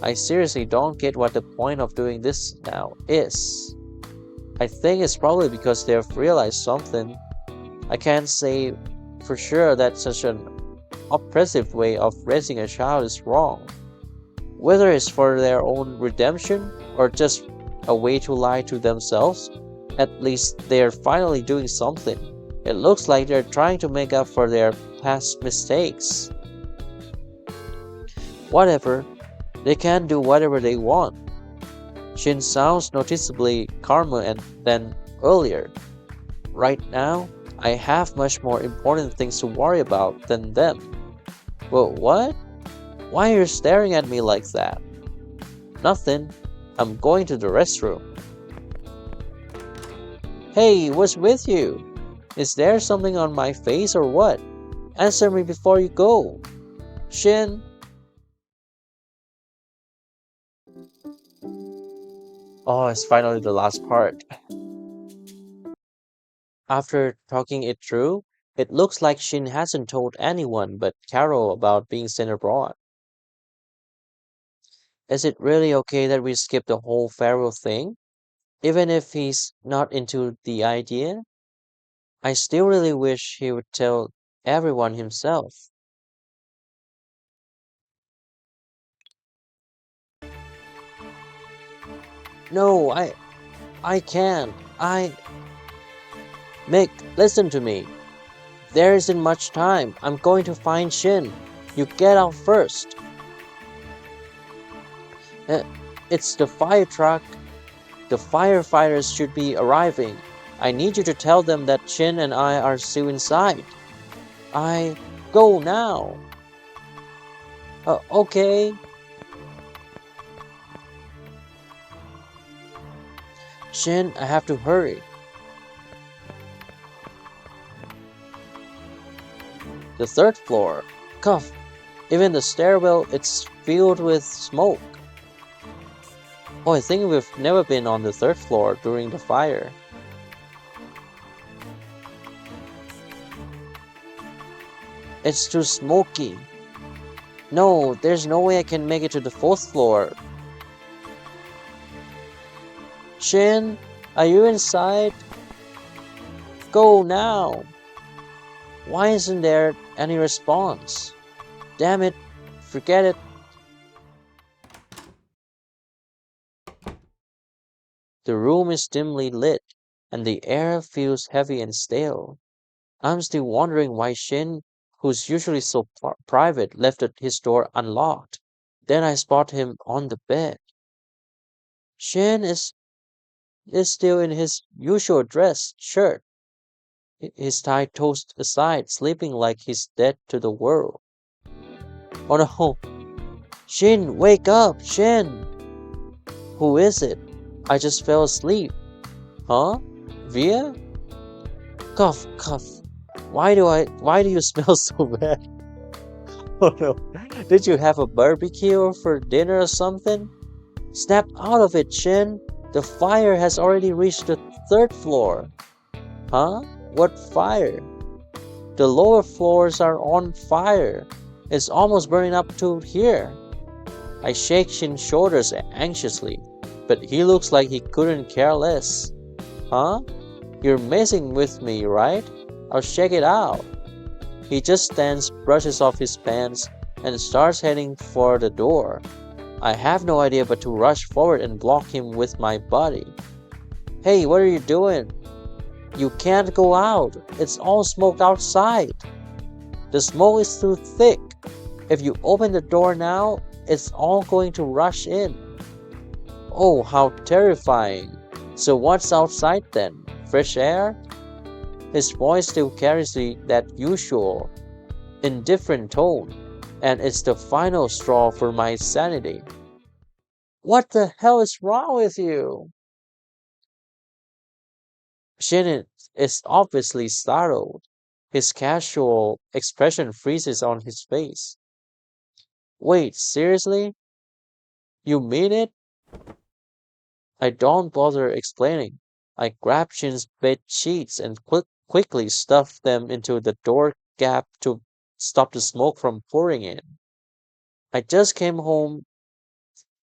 [SPEAKER 1] I seriously don't get what the point of doing this now is. I think it's probably because they've realized something. I can't say for sure that such an oppressive way of raising a child is wrong. Whether it's for their own redemption or just a way to lie to themselves, at least they're finally doing something. It looks like they're trying to make up for their past mistakes. Whatever, they can do whatever they want. Shin sounds noticeably calmer than earlier. Right now, I have much more important things to worry about than them. Well, what? Why are you staring at me like that? Nothing. I'm going to the restroom. Hey, what's with you? Is there something on my face or what? Answer me before you go. Shin. Oh, it's finally the last part. After talking it through, it looks like Shin hasn't told anyone but Carol about being sent abroad. Is it really okay that we skip the whole Pharaoh thing? Even if he's not into the idea? I still really wish he would tell everyone himself. No, I can't. Mick, listen to me. There isn't much time. I'm going to find Shin. You get out first. Uh, it's the fire truck. The firefighters should be arriving. I need you to tell them that Shin and I are still inside. I go now. Okay. Shin, I have to hurry. The third floor. Cough. Even the stairwell, it's filled with smoke. Oh, I think we've never been on the third floor during the fire. It's too smoky. No, there's no way I can make it to the fourth floor. Shin, are you inside? Go now. Why isn't there any response? Damn it, forget it. The room is dimly lit, and the air feels heavy and stale. I'm still wondering why Shin, who's usually so private, left his door unlocked. Then I spot him on the bed. Shin is still in his usual dress shirt, his tie tossed aside, sleeping like he's dead to the world. Oh no! Shin, wake up! Shin! Who is it? I just fell asleep. Huh? Via? Cough, cough. Why do you smell so bad? Oh no. Did you have a barbecue for dinner or something? Snap out of it, Shin. The fire has already reached the third floor. Huh? What fire? The lower floors are on fire. It's almost burning up to here. I shake Shin's shoulders anxiously, but he looks like he couldn't care less. Huh? You're messing with me, right? I'll check it out. He just stands, brushes off his pants, and starts heading for the door. I have no idea but to rush forward and block him with my body. Hey, what are you doing? You can't go out. It's all smoke outside. The smoke is too thick. If you open the door now, it's all going to rush in. Oh, how terrifying. So what's outside then? Fresh air? His voice still carries that usual, indifferent tone, and it's the final straw for my sanity. What the hell is wrong with you? Shannon is obviously startled. His casual expression freezes on his face. Wait, seriously? You mean it? I don't bother explaining. I grab Shin's bed sheets and quickly stuff them into the door gap to stop the smoke from pouring in. I just came home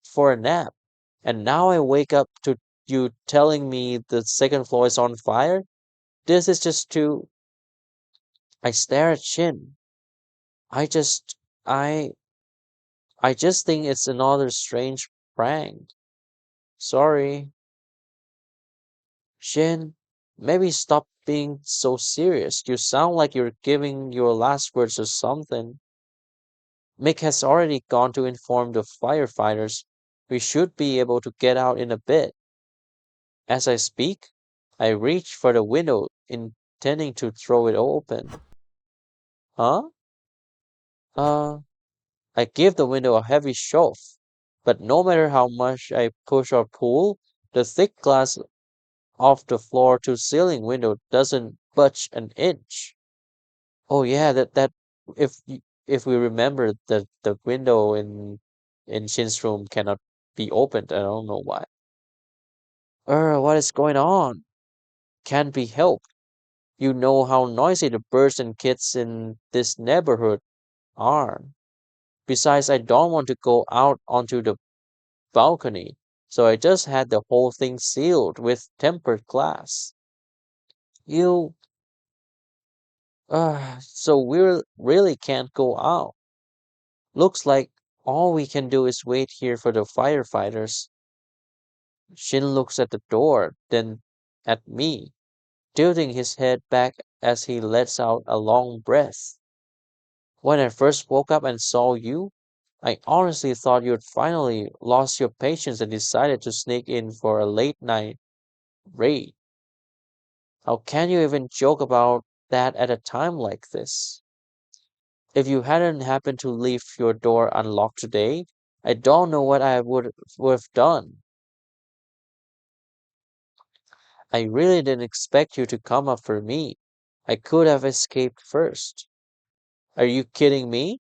[SPEAKER 1] for a nap, and now I wake up to you telling me the second floor is on fire? This is just too. I stare at Shin. I just. I. I just think it's another strange prank. Sorry. Shin, maybe stop being so serious. You sound like you're giving your last words or something. Mick has already gone to inform the firefighters. We should be able to get out in a bit. As I speak, I reach for the window, intending to throw it open. Huh? Uh, I give the window a heavy shove, but no matter how much I push or pull, the thick glass of the floor to ceiling window doesn't budge an inch. Oh yeah, that if we remember that the window in Shin's room cannot be opened, I don't know why. What is going on? Can't be helped. You know how noisy the birds and kids in this neighborhood are. Besides, I don't want to go out onto the balcony, so I just had the whole thing sealed with tempered glass. You, so we really can't go out. Looks like all we can do is wait here for the firefighters. Shin looks at the door, then at me, tilting his head back as he lets out a long breath. When I first woke up and saw you, I honestly thought you'd finally lost your patience and decided to sneak in for a late night raid. How can you even joke about that at a time like this? If you hadn't happened to leave your door unlocked today, I don't know what I would have done. I really didn't expect you to come up for me. I could have escaped first. Are you kidding me?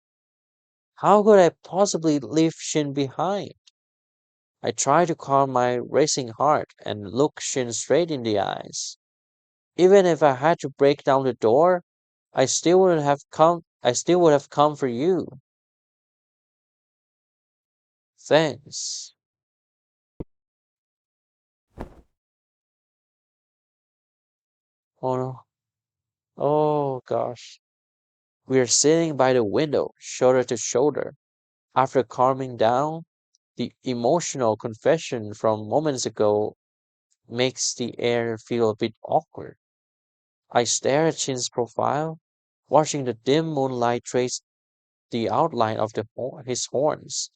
[SPEAKER 1] How could I possibly leave Shin behind? I tried to calm my racing heart and look Shin straight in the eyes. Even if I had to break down the door, I still would have come for you. Thanks. Oh no. Oh gosh. We are sitting by the window, shoulder to shoulder. After calming down, the emotional confession from moments ago makes the air feel a bit awkward. I stare at Shin's profile, watching the dim moonlight trace the outline of his horns,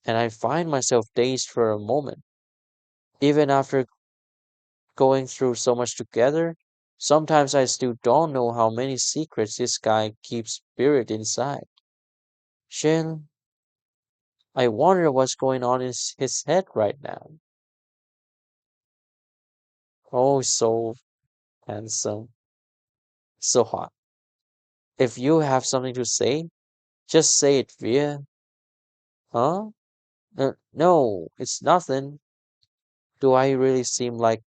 [SPEAKER 1] and I find myself dazed for a moment. Even after going through so much together, sometimes I still don't know how many secrets this guy keeps buried inside. Shin, I wonder what's going on in his head right now. Oh, so handsome, so hot. If you have something to say, just say it, Via. Huh? No, it's nothing. Do I really seem like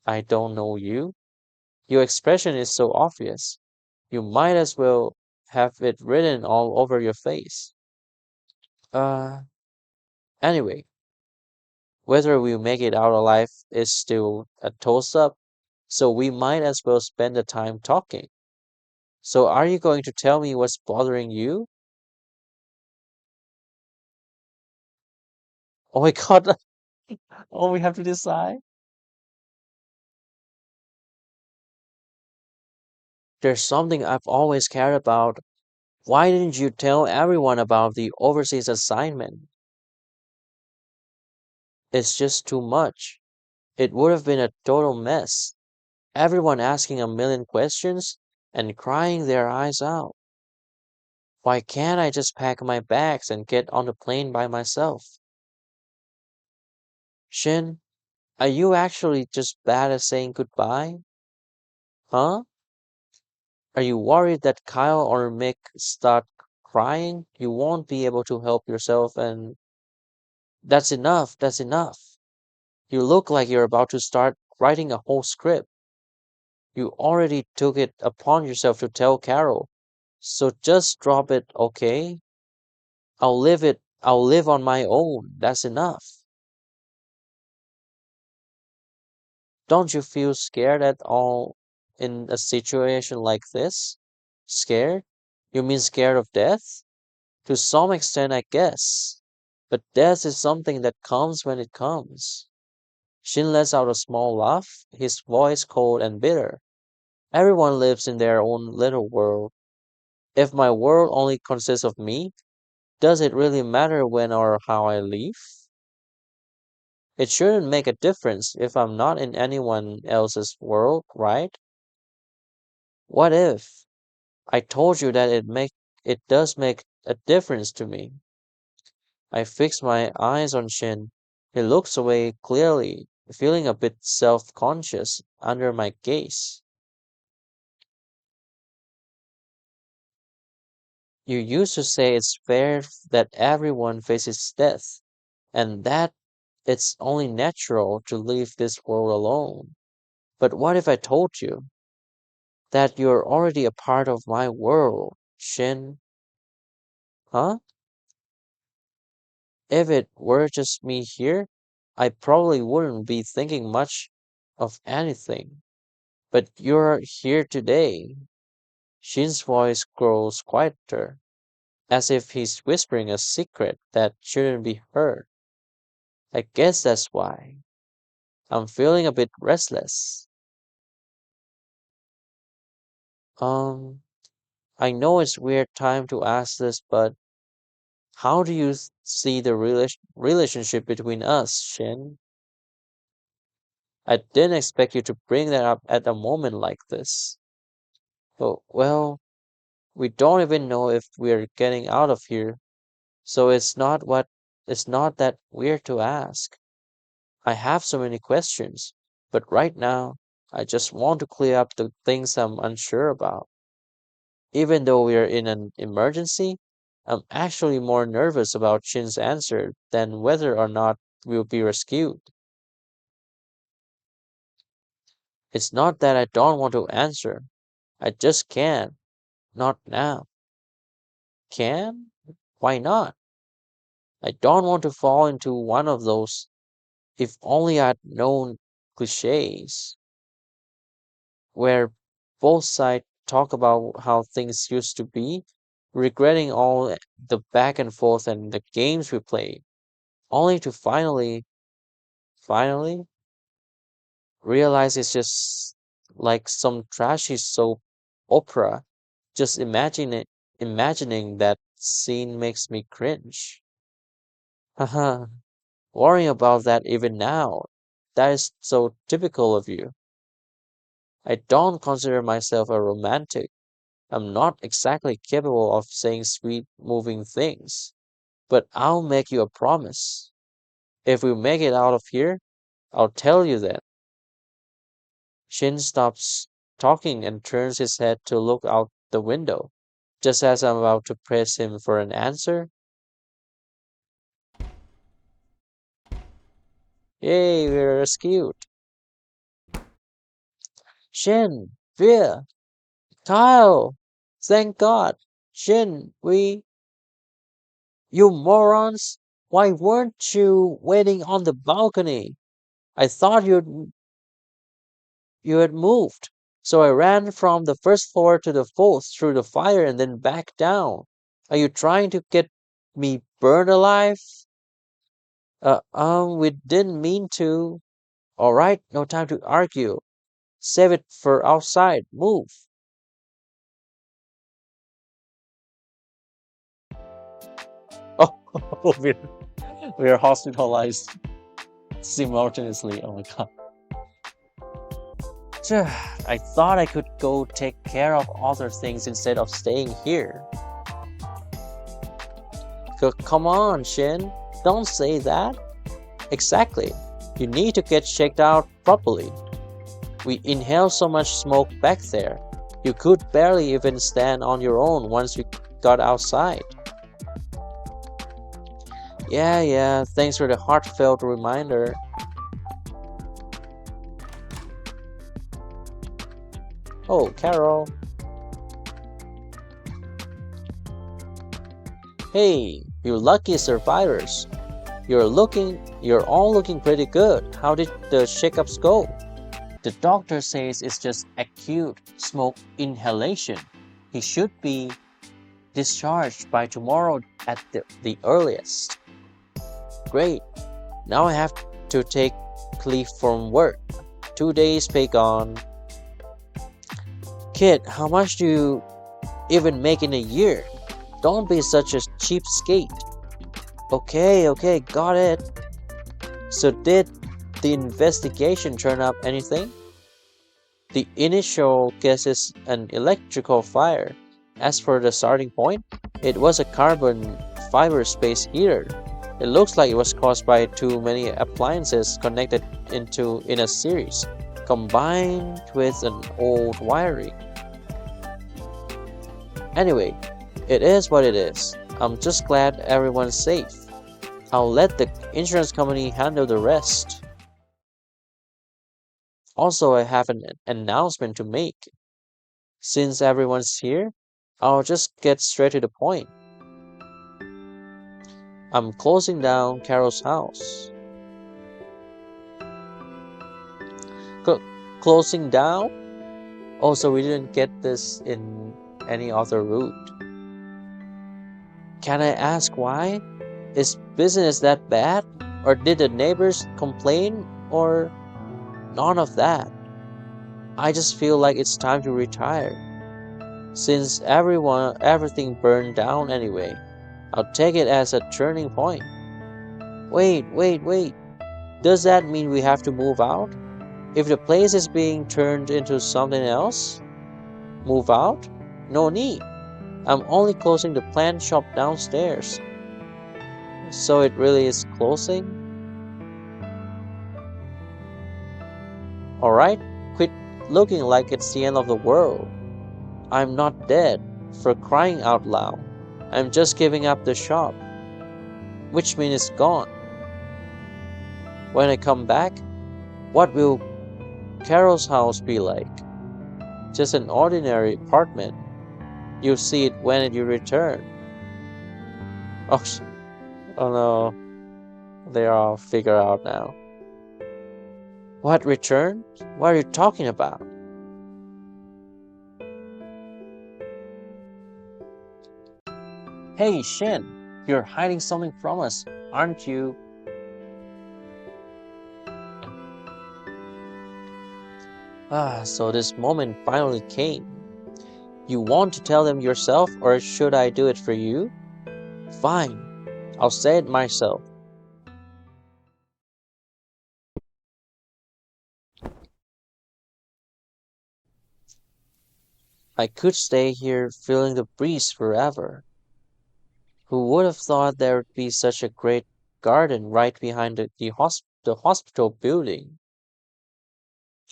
[SPEAKER 1] I don't know you? Your expression is so obvious. You might as well have it written all over your face. Uh, anyway, whether we make it out alive is still a toss up, so we might as well spend the time talking. So, are you going to tell me what's bothering you? Oh my God, oh, we have to decide. There's something I've always cared about. Why didn't you tell everyone about the overseas assignment? It's just too much. It would have been a total mess. Everyone asking a million questions and crying their eyes out. Why can't I just pack my bags and get on the plane by myself? Shin, are you actually just bad at saying goodbye? Huh? Are you worried that Kyle or Mick start crying, you won't be able to help yourself, and that's enough, that's enough. You look like you're about to start writing a whole script. You already took it upon yourself to tell Carol. So just drop it, okay? I'll live on my own. That's enough. Don't you feel scared at all in a situation like this? Scared? You mean scared of death? To some extent, I guess. But death is something that comes when it comes. Shin lets out a small laugh, his voice cold and bitter. Everyone lives in their own little world. If my world only consists of me, does it really matter when or how I leave? It shouldn't make a difference if I'm not in anyone else's world, right? What if I told you that it does make a difference to me? I fix my eyes on Shin. He looks away clearly, feeling a bit self-conscious under my gaze. You used to say it's fair that everyone faces death, and that it's only natural to leave this world alone. But what if I told you that you're already a part of my world, Shin? Huh? If it were just me here, I probably wouldn't be thinking much of anything. But you're here today. Shin's voice grows quieter, as if he's whispering a secret that shouldn't be heard. I guess that's why. I'm feeling a bit restless. Um, I know it's weird time to ask this, but how do you see the relationship between us, Shin? I didn't expect you to bring that up at a moment like this. Oh, well, we don't even know if we're getting out of here, so it's not that weird to ask. I have so many questions, but right now, I just want to clear up the things I'm unsure about. Even though we're in an emergency, I'm actually more nervous about Shin's answer than whether or not we'll be rescued. It's not that I don't want to answer. I just can't. Not now. Can? Why not? I don't want to fall into one of those if only I'd known cliches where both sides talk about how things used to be, regretting all the back and forth and the games we played, only to finally realize it's just like some trashy soap opera. Just imagining that scene makes me cringe. Haha, worrying about that even now. That is so typical of you. I don't consider myself a romantic. I'm not exactly capable of saying sweet, moving things. But I'll make you a promise. If we make it out of here, I'll tell you then. Shin stops talking and turns his head to look out the window. Just as I'm about to press him for an answer, yay, we're rescued. Shin, Veer, Kyle, thank God. Shin, you morons, why weren't you waiting on the balcony? I thought you had moved. So I ran from the first floor to the fourth through the fire and then back down. Are you trying to get me burned alive? We didn't mean to. All right, no time to argue. Save it for outside. Move. Oh, we're, we're hospitalized simultaneously. Oh my god. I thought I could go take care of other things instead of staying here. Come on, Shin. Don't say that. Exactly. You need to get checked out properly. We inhaled so much smoke back there. You could barely even stand on your own once you got outside. Yeah, yeah, thanks for the heartfelt reminder. Oh, Carol. Hey, you lucky survivors. You're all looking pretty good. How did the shakeups go? The doctor says it's just acute smoke inhalation. He should be discharged by tomorrow at the earliest. Great. Now I have to take leave from work. 2 days pay gone. Kid, how much do you even make in a year? Don't be such a cheapskate. Okay, okay, got it. So did the investigation turn up anything? The initial guess is an electrical fire. As for the starting point, it was a carbon fiber space heater. It looks like it was caused by too many appliances connected in a series, combined with an old wiring. Anyway, it is what it is. I'm just glad everyone's safe. I'll let the insurance company handle the rest. Also, I have an announcement to make. Since everyone's here, I'll just get straight to the point. I'm closing down Carol's house. Cl- Closing down? Also, we didn't get this in any other route. Can I ask why? Is business that bad? Or did the neighbors complain? Or none of that? I just feel like it's time to retire. Since everything burned down anyway, I'll take it as a turning point. Wait, wait, wait. Does that mean we have to move out? If the place is being turned into something else, move out? No need. I'm only closing the plant shop downstairs. So it really is closing? Alright, quit looking like it's the end of the world. I'm not dead, for crying out loud. I'm just giving up the shop, which means it's gone. When I come back, what will Carol's house be like? Just an ordinary apartment. You'll see it when you return. Oh, oh no, they are all figured out now. What return? What are you talking about? Hey, Shin, you're hiding something from us, aren't you? So this moment finally came. You want to tell them yourself, or should I do it for you? Fine, I'll say it myself. I could stay here feeling the breeze forever. Who would have thought there would be such a great garden right behind the hospital building?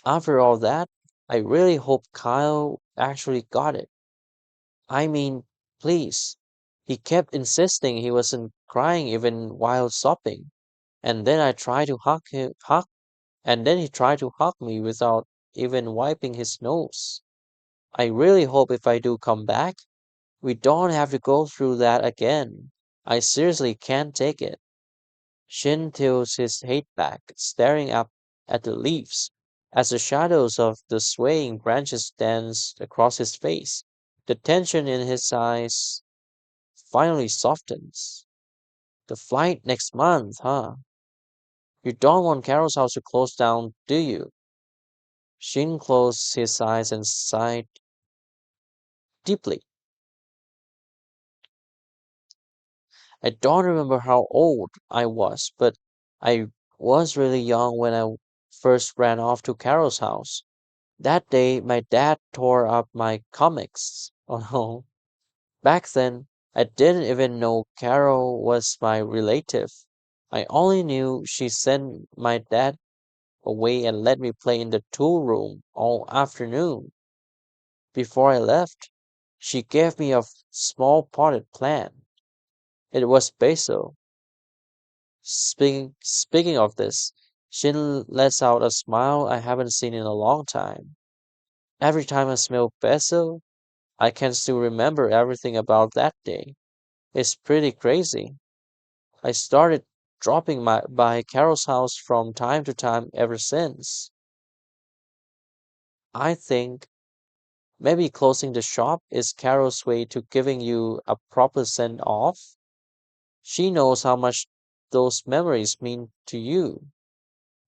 [SPEAKER 1] After all that, I really hope Kyle actually got it. I mean, please. He kept insisting he wasn't crying even while sobbing. And then I tried to and then he tried to hug me without even wiping his nose. I really hope if I do come back, we don't have to go through that again. I seriously can't take it. Shin tilts his head back, staring up at the leaves, as the shadows of the swaying branches dance across his face. The tension in his eyes finally softens. The flight next month, huh? You don't want Carol's house to close down, do you? Shin closed his eyes and sighed deeply. I don't remember how old I was, but I was really young when I first ran off to Carol's house. That day, my dad tore up my comics. Oh no. Back then, I didn't even know Carol was my relative. I only knew she sent my dad away and let me play in the tool room all afternoon. Before I left, She gave me a small potted plant. It was basil. Speaking of this, Shin lets out a smile I haven't seen in a long time. Every time I smell basil, I can still remember everything about that day. It's pretty crazy. I started dropping by Carol's house from time to time ever since. I think maybe closing the shop is Carol's way to giving you a proper send off. She knows how much those memories mean to you,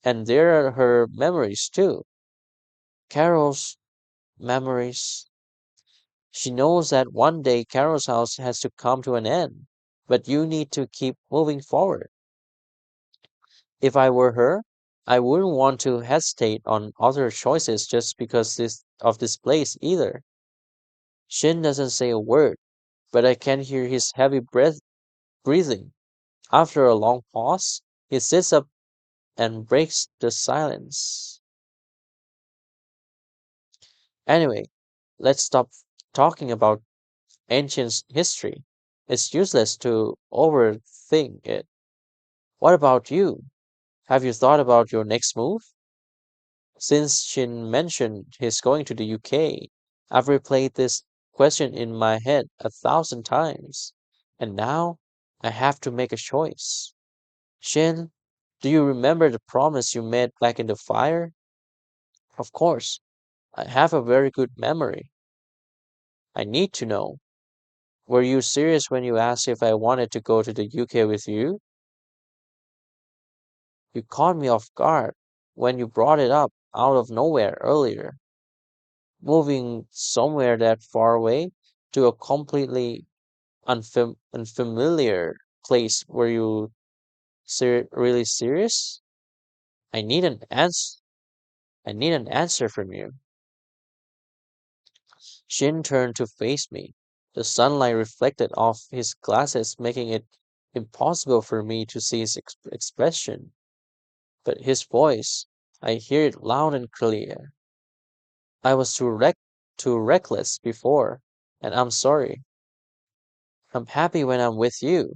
[SPEAKER 1] and there are her memories too. Carol's memories. She knows that one day Carol's house has to come to an end, but you need to keep moving forward. If I were her, I wouldn't want to hesitate on other choices just because this place either. Shin doesn't say a word, but I can hear his heavy breathing. After a long pause, he sits up and breaks the silence. Anyway, let's stop talking about ancient history. It's useless to overthink it. What about you? Have you thought about your next move? Since Shin mentioned he's going to the UK, I've replayed this question in my head 1,000 times, and now I have to make a choice. Shin, do you remember the promise you made back in the fire? Of course, I have a very good memory. I need to know. Were you serious when you asked if I wanted to go to the UK with you? You caught me off guard when you brought it up out of nowhere earlier. Moving somewhere that far away to a completely unfamiliar place. Were you really serious? I need an answer. I need an answer from you. Shin turned to face me. The sunlight reflected off his glasses, making it impossible for me to see his expression. But his voice, I hear it loud and clear. I was too reckless before, and I'm sorry. I'm happy when I'm with you,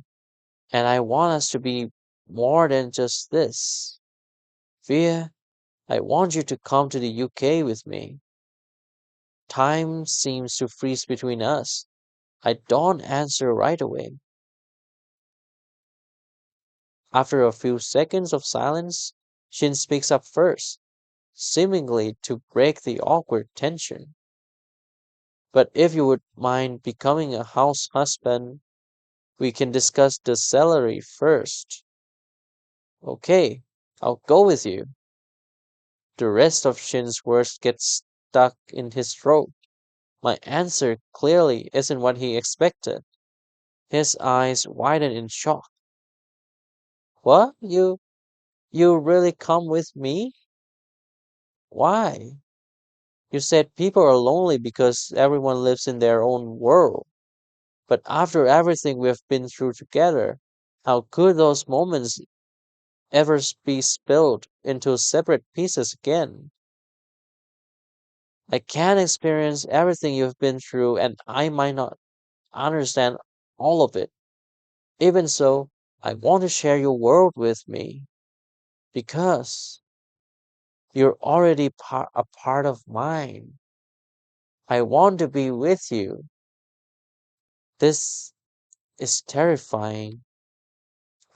[SPEAKER 1] and I want us to be more than just this. Via, I want you to come to the UK with me. Time seems to freeze between us. I don't answer right away. After a few seconds of silence, Shin speaks up first, seemingly to break the awkward tension. But if you would mind becoming a house husband, we can discuss the salary first. Okay, I'll go with you. The rest of Shin's words get stuck in his throat. My answer clearly isn't what he expected. His eyes widen in shock. What? You really come with me? Why? You said people are lonely because everyone lives in their own world. But after everything we've been through together, how could those moments ever be spilled into separate pieces again? I can't experience everything you've been through, and I might not understand all of it. Even so, I want to share your world with me because you're already a part of mine. I want to be with you. This is terrifying.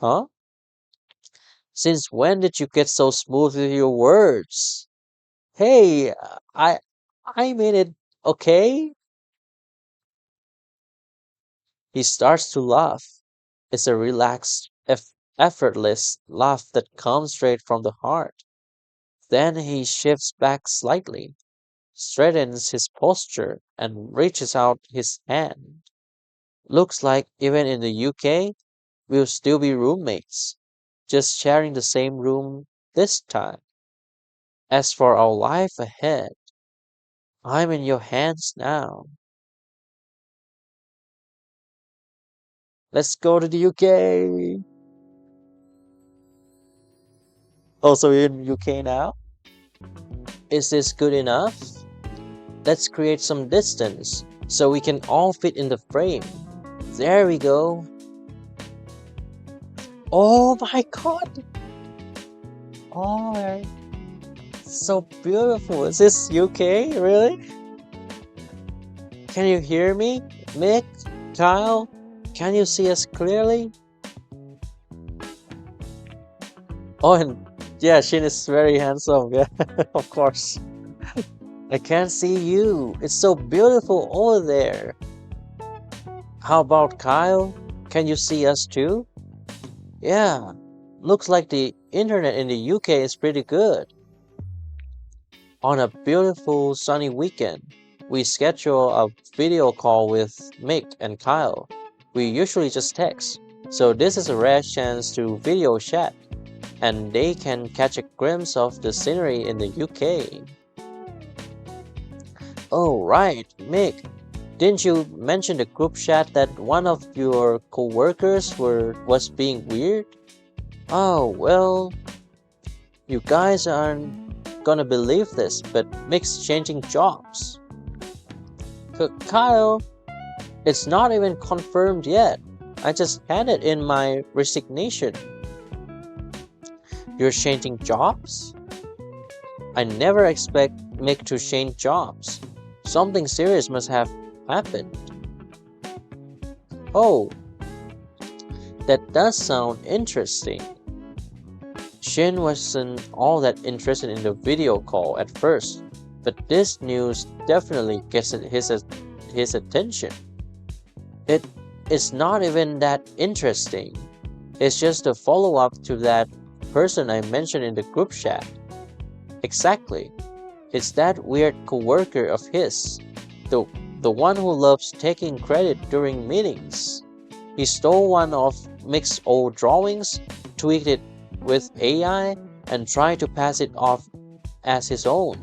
[SPEAKER 1] Huh? Since when did you get so smooth with your words? Hey, I made it okay. He starts to laugh. It's a relaxed, effortless laugh that comes straight from the heart. Then he shifts back slightly, straightens his posture, and reaches out his hand. Looks like even in the UK, we'll still be roommates, just sharing the same room this time. As for our life ahead, I'm in your hands now. Let's go to the UK. Also in UK now? Is this good enough? Let's create some distance so we can all fit in the frame. There we go. Oh my god! Oh, so beautiful. Is this UK? Really? Can you hear me? Mick? Kyle? Can you see us clearly? Oh, and yeah, Shin is very handsome. Yeah, of course. I can't see you. It's so beautiful over there. How about Kyle? Can you see us too? Yeah, looks like the internet in the UK is pretty good. On a beautiful sunny weekend, we schedule a video call with Mick and Kyle. We usually just text, so this is a rare chance to video chat, and they can catch a glimpse of the scenery in the UK. Oh, right, Mick, didn't you mention the group chat that one of your coworkers was being weird? Oh, well, you guys aren't gonna believe this, but Mick's changing jobs. Kyle, it's not even confirmed yet. I just handed in my resignation. You're changing jobs? I never expect Mick to change jobs. Something serious must have happened. Oh, that does sound interesting. Shin wasn't all that interested in the video call at first, but this news definitely gets his attention. It is not even that interesting. It's just a follow-up to that person I mentioned in the group chat. Exactly. It's that weird coworker of his, the one who loves taking credit during meetings. He stole one of Mick's old drawings, tweaked it with AI, and tried to pass it off as his own.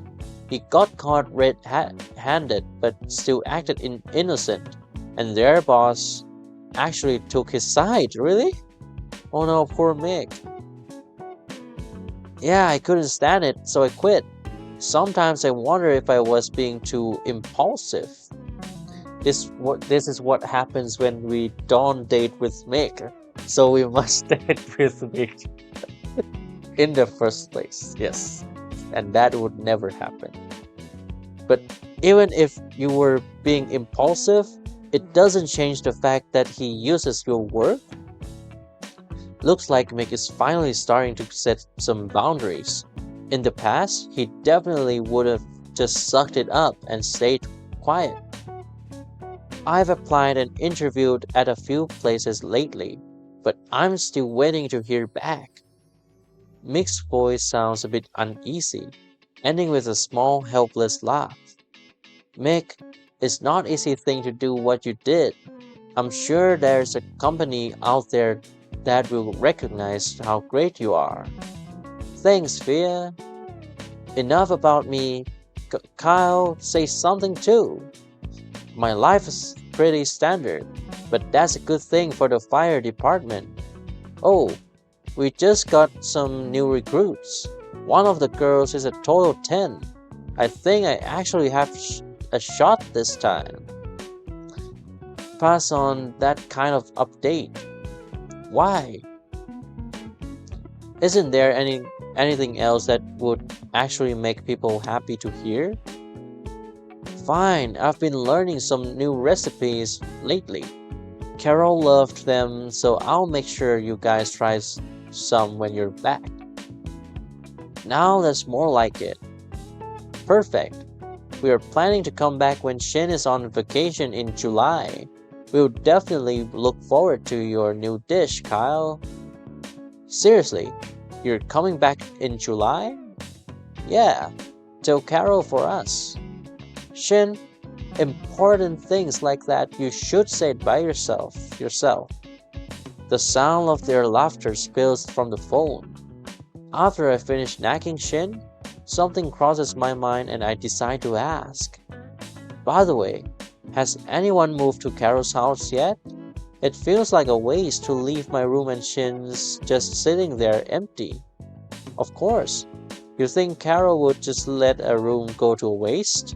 [SPEAKER 1] He got caught red-handed but still acted innocent, and their boss actually took his side. Really? Oh no, poor Mick. Yeah, I couldn't stand it, so I quit. Sometimes I wonder if I was being too impulsive. This is what happens when we don't date with Mick. So we must date with Mick in the first place. Yes. And that would never happen. But even if you were being impulsive, it doesn't change the fact that he uses your work. Looks like Mick is finally starting to set some boundaries. In the past, he definitely would have just sucked it up and stayed quiet. I've applied and interviewed at a few places lately, but I'm still waiting to hear back. Mick's voice sounds a bit uneasy, ending with a small, helpless laugh. Mick, it's not an easy thing to do what you did. I'm sure there's a company out there that will recognize how great you are. Thanks, Fia. Enough about me. Kyle, say something too. My life is pretty standard, but that's a good thing for the fire department. Oh, we just got some new recruits. One of the girls is a total 10. I think I actually have a shot this time. Pass on that kind of update. Why? Isn't there anything else that would actually make people happy to hear? Fine, I've been learning some new recipes lately. Carol loved them, so I'll make sure you guys try some when you're back. Now that's more like it. Perfect. We are planning to come back when Shin is on vacation in July. We'll definitely look forward to your new dish, Kyle. Seriously, you're coming back in July? Yeah, tell Carol for us. Shin, important things like that you should say it by yourself. The sound of their laughter spills from the phone. After I finish nagging Shin, something crosses my mind and I decide to ask. By the way, has anyone moved to Carol's house yet? It feels like a waste to leave my room and Shin's just sitting there empty. Of course, you think Carol would just let a room go to waste?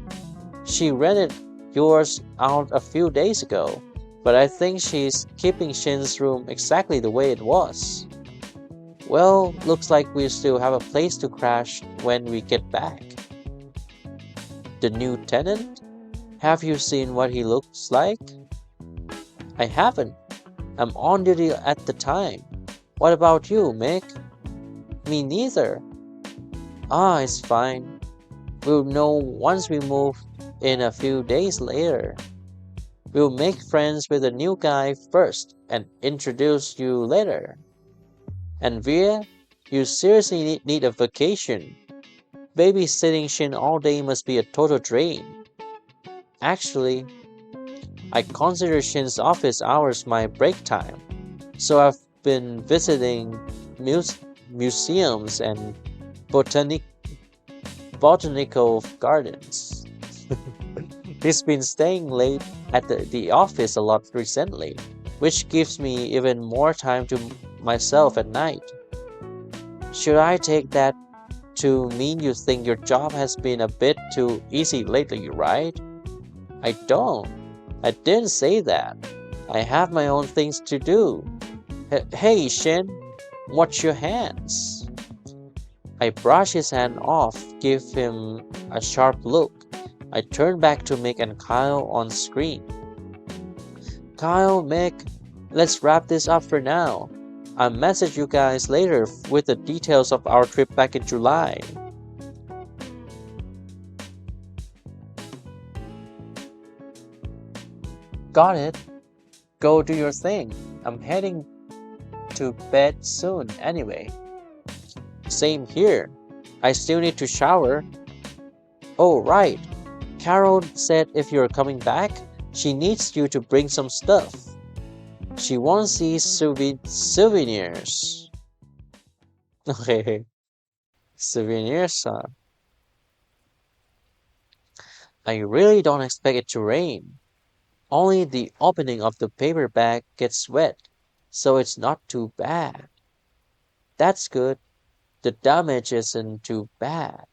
[SPEAKER 1] She rented yours out a few days ago, but I think she's keeping Shin's room exactly the way it was. Well, looks like we still have a place to crash when we get back. The new tenant? Have you seen what he looks like? I haven't. I'm on duty at the time. What about you, Mick? Me neither. Ah, it's fine. We'll know once we move in a few days later. We'll make friends with the new guy first and introduce you later. And Via, you seriously need a vacation. Babysitting Shin all day must be a total drain. Actually, I consider Shin's office hours my break time, so I've been visiting muse- museums and botanic- botanical gardens. He's been staying late at the office a lot recently, which gives me even more time to myself at night. Should I take that to mean you think your job has been a bit too easy lately, right? I don't. I didn't say that. I have my own things to do. Hey, Shin, watch your hands. I brush his hand off, give him a sharp look. I turn back to Mick and Kyle on screen. Kyle, Mick, let's wrap this up for now. I'll message you guys later with the details of our trip back in July. Got it. Go do your thing. I'm heading to bed soon anyway. Same here. I still need to shower. Oh, right. Carol said if you're coming back, she needs you to bring some stuff. She wants these souvenirs. Okay, souvenirs. I really don't expect it to rain. Only the opening of the paper bag gets wet, so it's not too bad. That's good. The damage isn't too bad.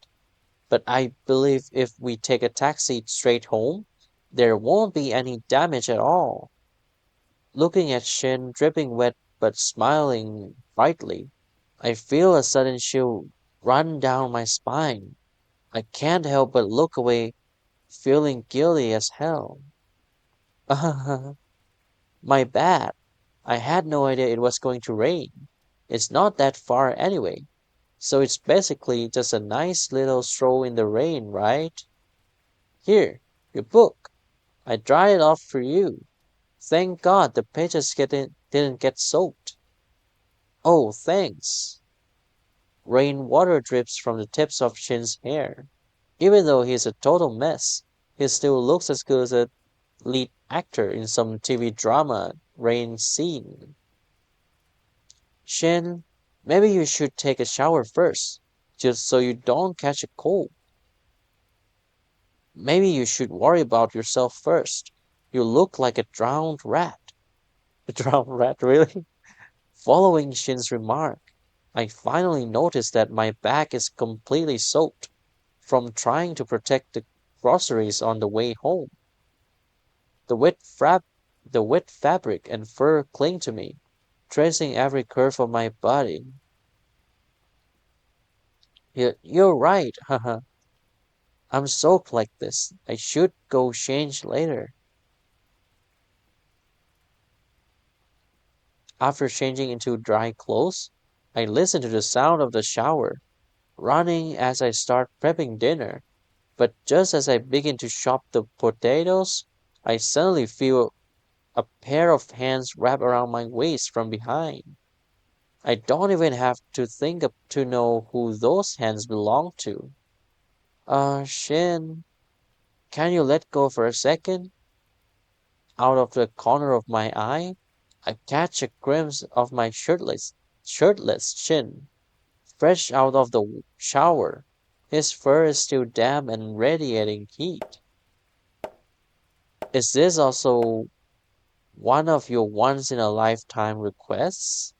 [SPEAKER 1] But I believe if we take a taxi straight home, there won't be any damage at all. Looking at Shin dripping wet but smiling brightly, I feel a sudden chill run down my spine. I can't help but look away, feeling guilty as hell. My bad. I had no idea it was going to rain. It's not that far anyway, so it's basically just a nice little stroll in the rain, right? Here, your book. I dried it off for you. Thank God the pages didn't get soaked. Oh, thanks. Rainwater drips from the tips of Shin's hair. Even though he's a total mess, he still looks as good as a lead actor in some TV drama rain scene. Shin, maybe you should take a shower first, just so you don't catch a cold. Maybe you should worry about yourself first. You look like a drowned rat. A drowned rat, really? Following Shin's remark, I finally noticed that my bag is completely soaked from trying to protect the groceries on the way home. The wet frab the wet fabric and fur cling to me, tracing every curve of my body. You're right, haha. I'm soaked like this. I should go change later. After changing into dry clothes, I listen to the sound of the shower running as I start prepping dinner. But just as I begin to chop the potatoes, I suddenly feel a pair of hands wrap around my waist from behind. I don't even have to think up to know who those hands belong to. Shin, can you let go for a second? Out of the corner of my eye, I catch a glimpse of my shirtless Shin, fresh out of the shower. His fur is still damp and radiating heat. Is this also one of your once in a lifetime requests?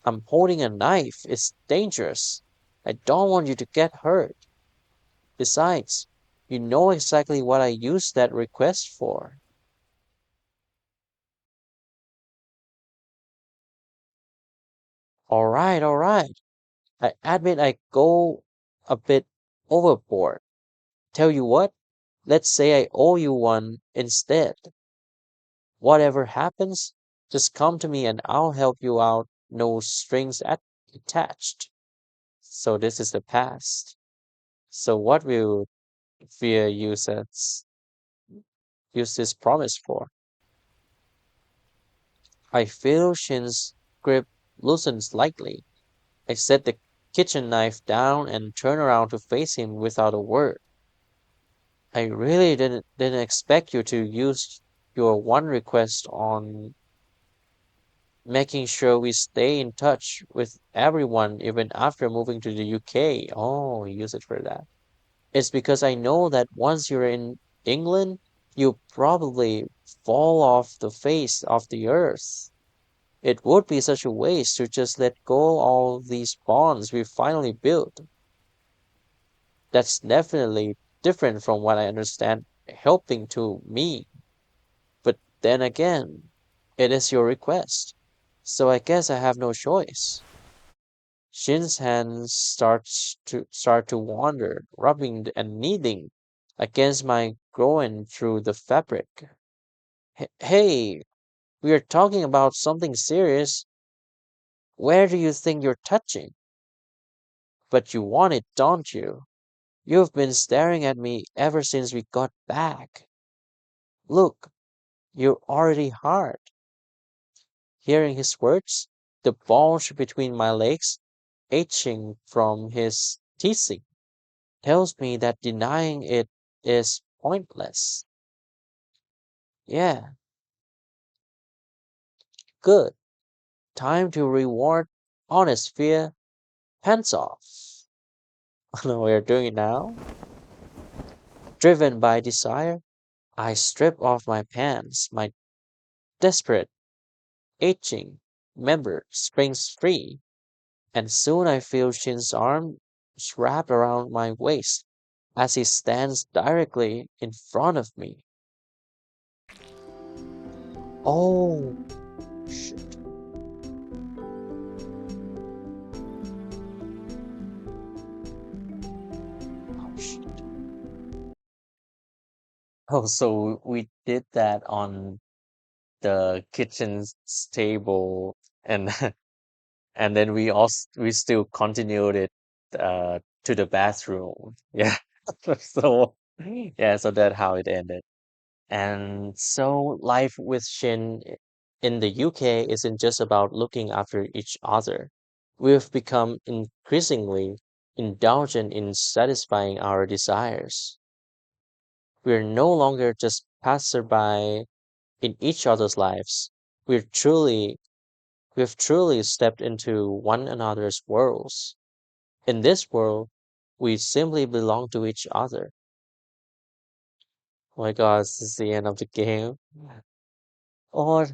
[SPEAKER 1] I'm holding a knife. It's dangerous. I don't want you to get hurt. Besides, You know exactly what I used that request for. Alright, alright. I admit I go a bit overboard. Tell you what, let's say I owe you one instead. Whatever happens, just come to me and I'll help you out. No strings attached. So this is the past. So what will fear use this promise for? I feel Shin's grip loosen slightly. I set the kitchen knife down and turn around to face him without a word. I really didn't expect you to use your one request on making sure we stay in touch with everyone even after moving to the UK. Oh, use it for that. It's because I know that once you're in England, you'll probably fall off the face of the earth. It would be such a waste to just let go all these bonds we finally built. That's definitely different from what I understand helping to me. But then again, it is your request. So I guess I have no choice. Shin's hands start to wander, rubbing and kneading against my groin through the fabric. Hey, we are talking about something serious. Where do you think you're touching? But you want it, don't you? You've been staring at me ever since we got back. Look, you're already hard. Hearing his words, the bulge between my legs, itching from his teasing, tells me that denying it is pointless. Yeah, good. Time to reward honest fear. Hands off. We're doing it now. Driven by desire, I strip off my pants. My desperate, itching member springs free, and soon I feel Shin's arm wrapped around my waist as he stands directly in front of me. Oh, shit. Oh, shit. Oh, so we did that on the table, and and then we still continued it to the bathroom. Yeah. So yeah, so that's how it ended. And so life with Shin in the UK isn't just about looking after each other. We've become increasingly indulgent in satisfying our desires. We're no longer just passerby in each other's lives. We're truly we've truly stepped into one another's worlds. In this world, we simply belong to each other. Oh my God, this is the end of the game. Oh,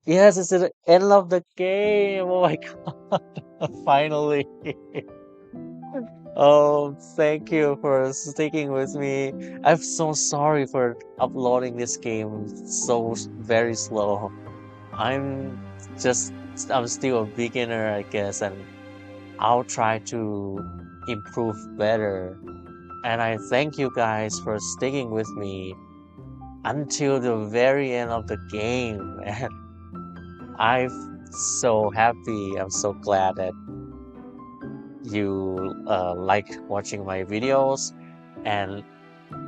[SPEAKER 1] yes, it's the end of the game. Oh my God, finally. Oh, thank you for sticking with me. I'm so sorry for uploading this game very slow. I'm just, I'm still a beginner, I guess, and I'll try to improve better. And I thank you guys for sticking with me until the very end of the game. And I'm so happy. I'm so glad that you like watching my videos. And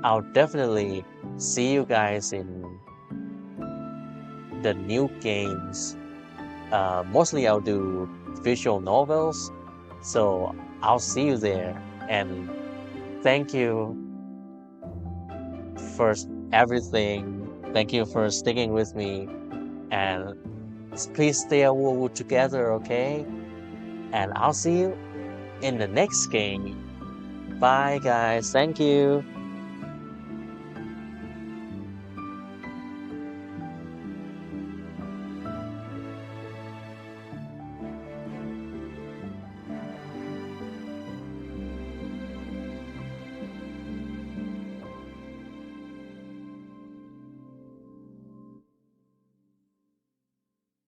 [SPEAKER 1] I'll definitely see you guys in the new games. Mostly I'll do visual novels. So I'll see you there. And thank you for everything. Thank you for sticking with me. And please stay together, okay? And I'll see you in the next game. Bye, guys. Thank you.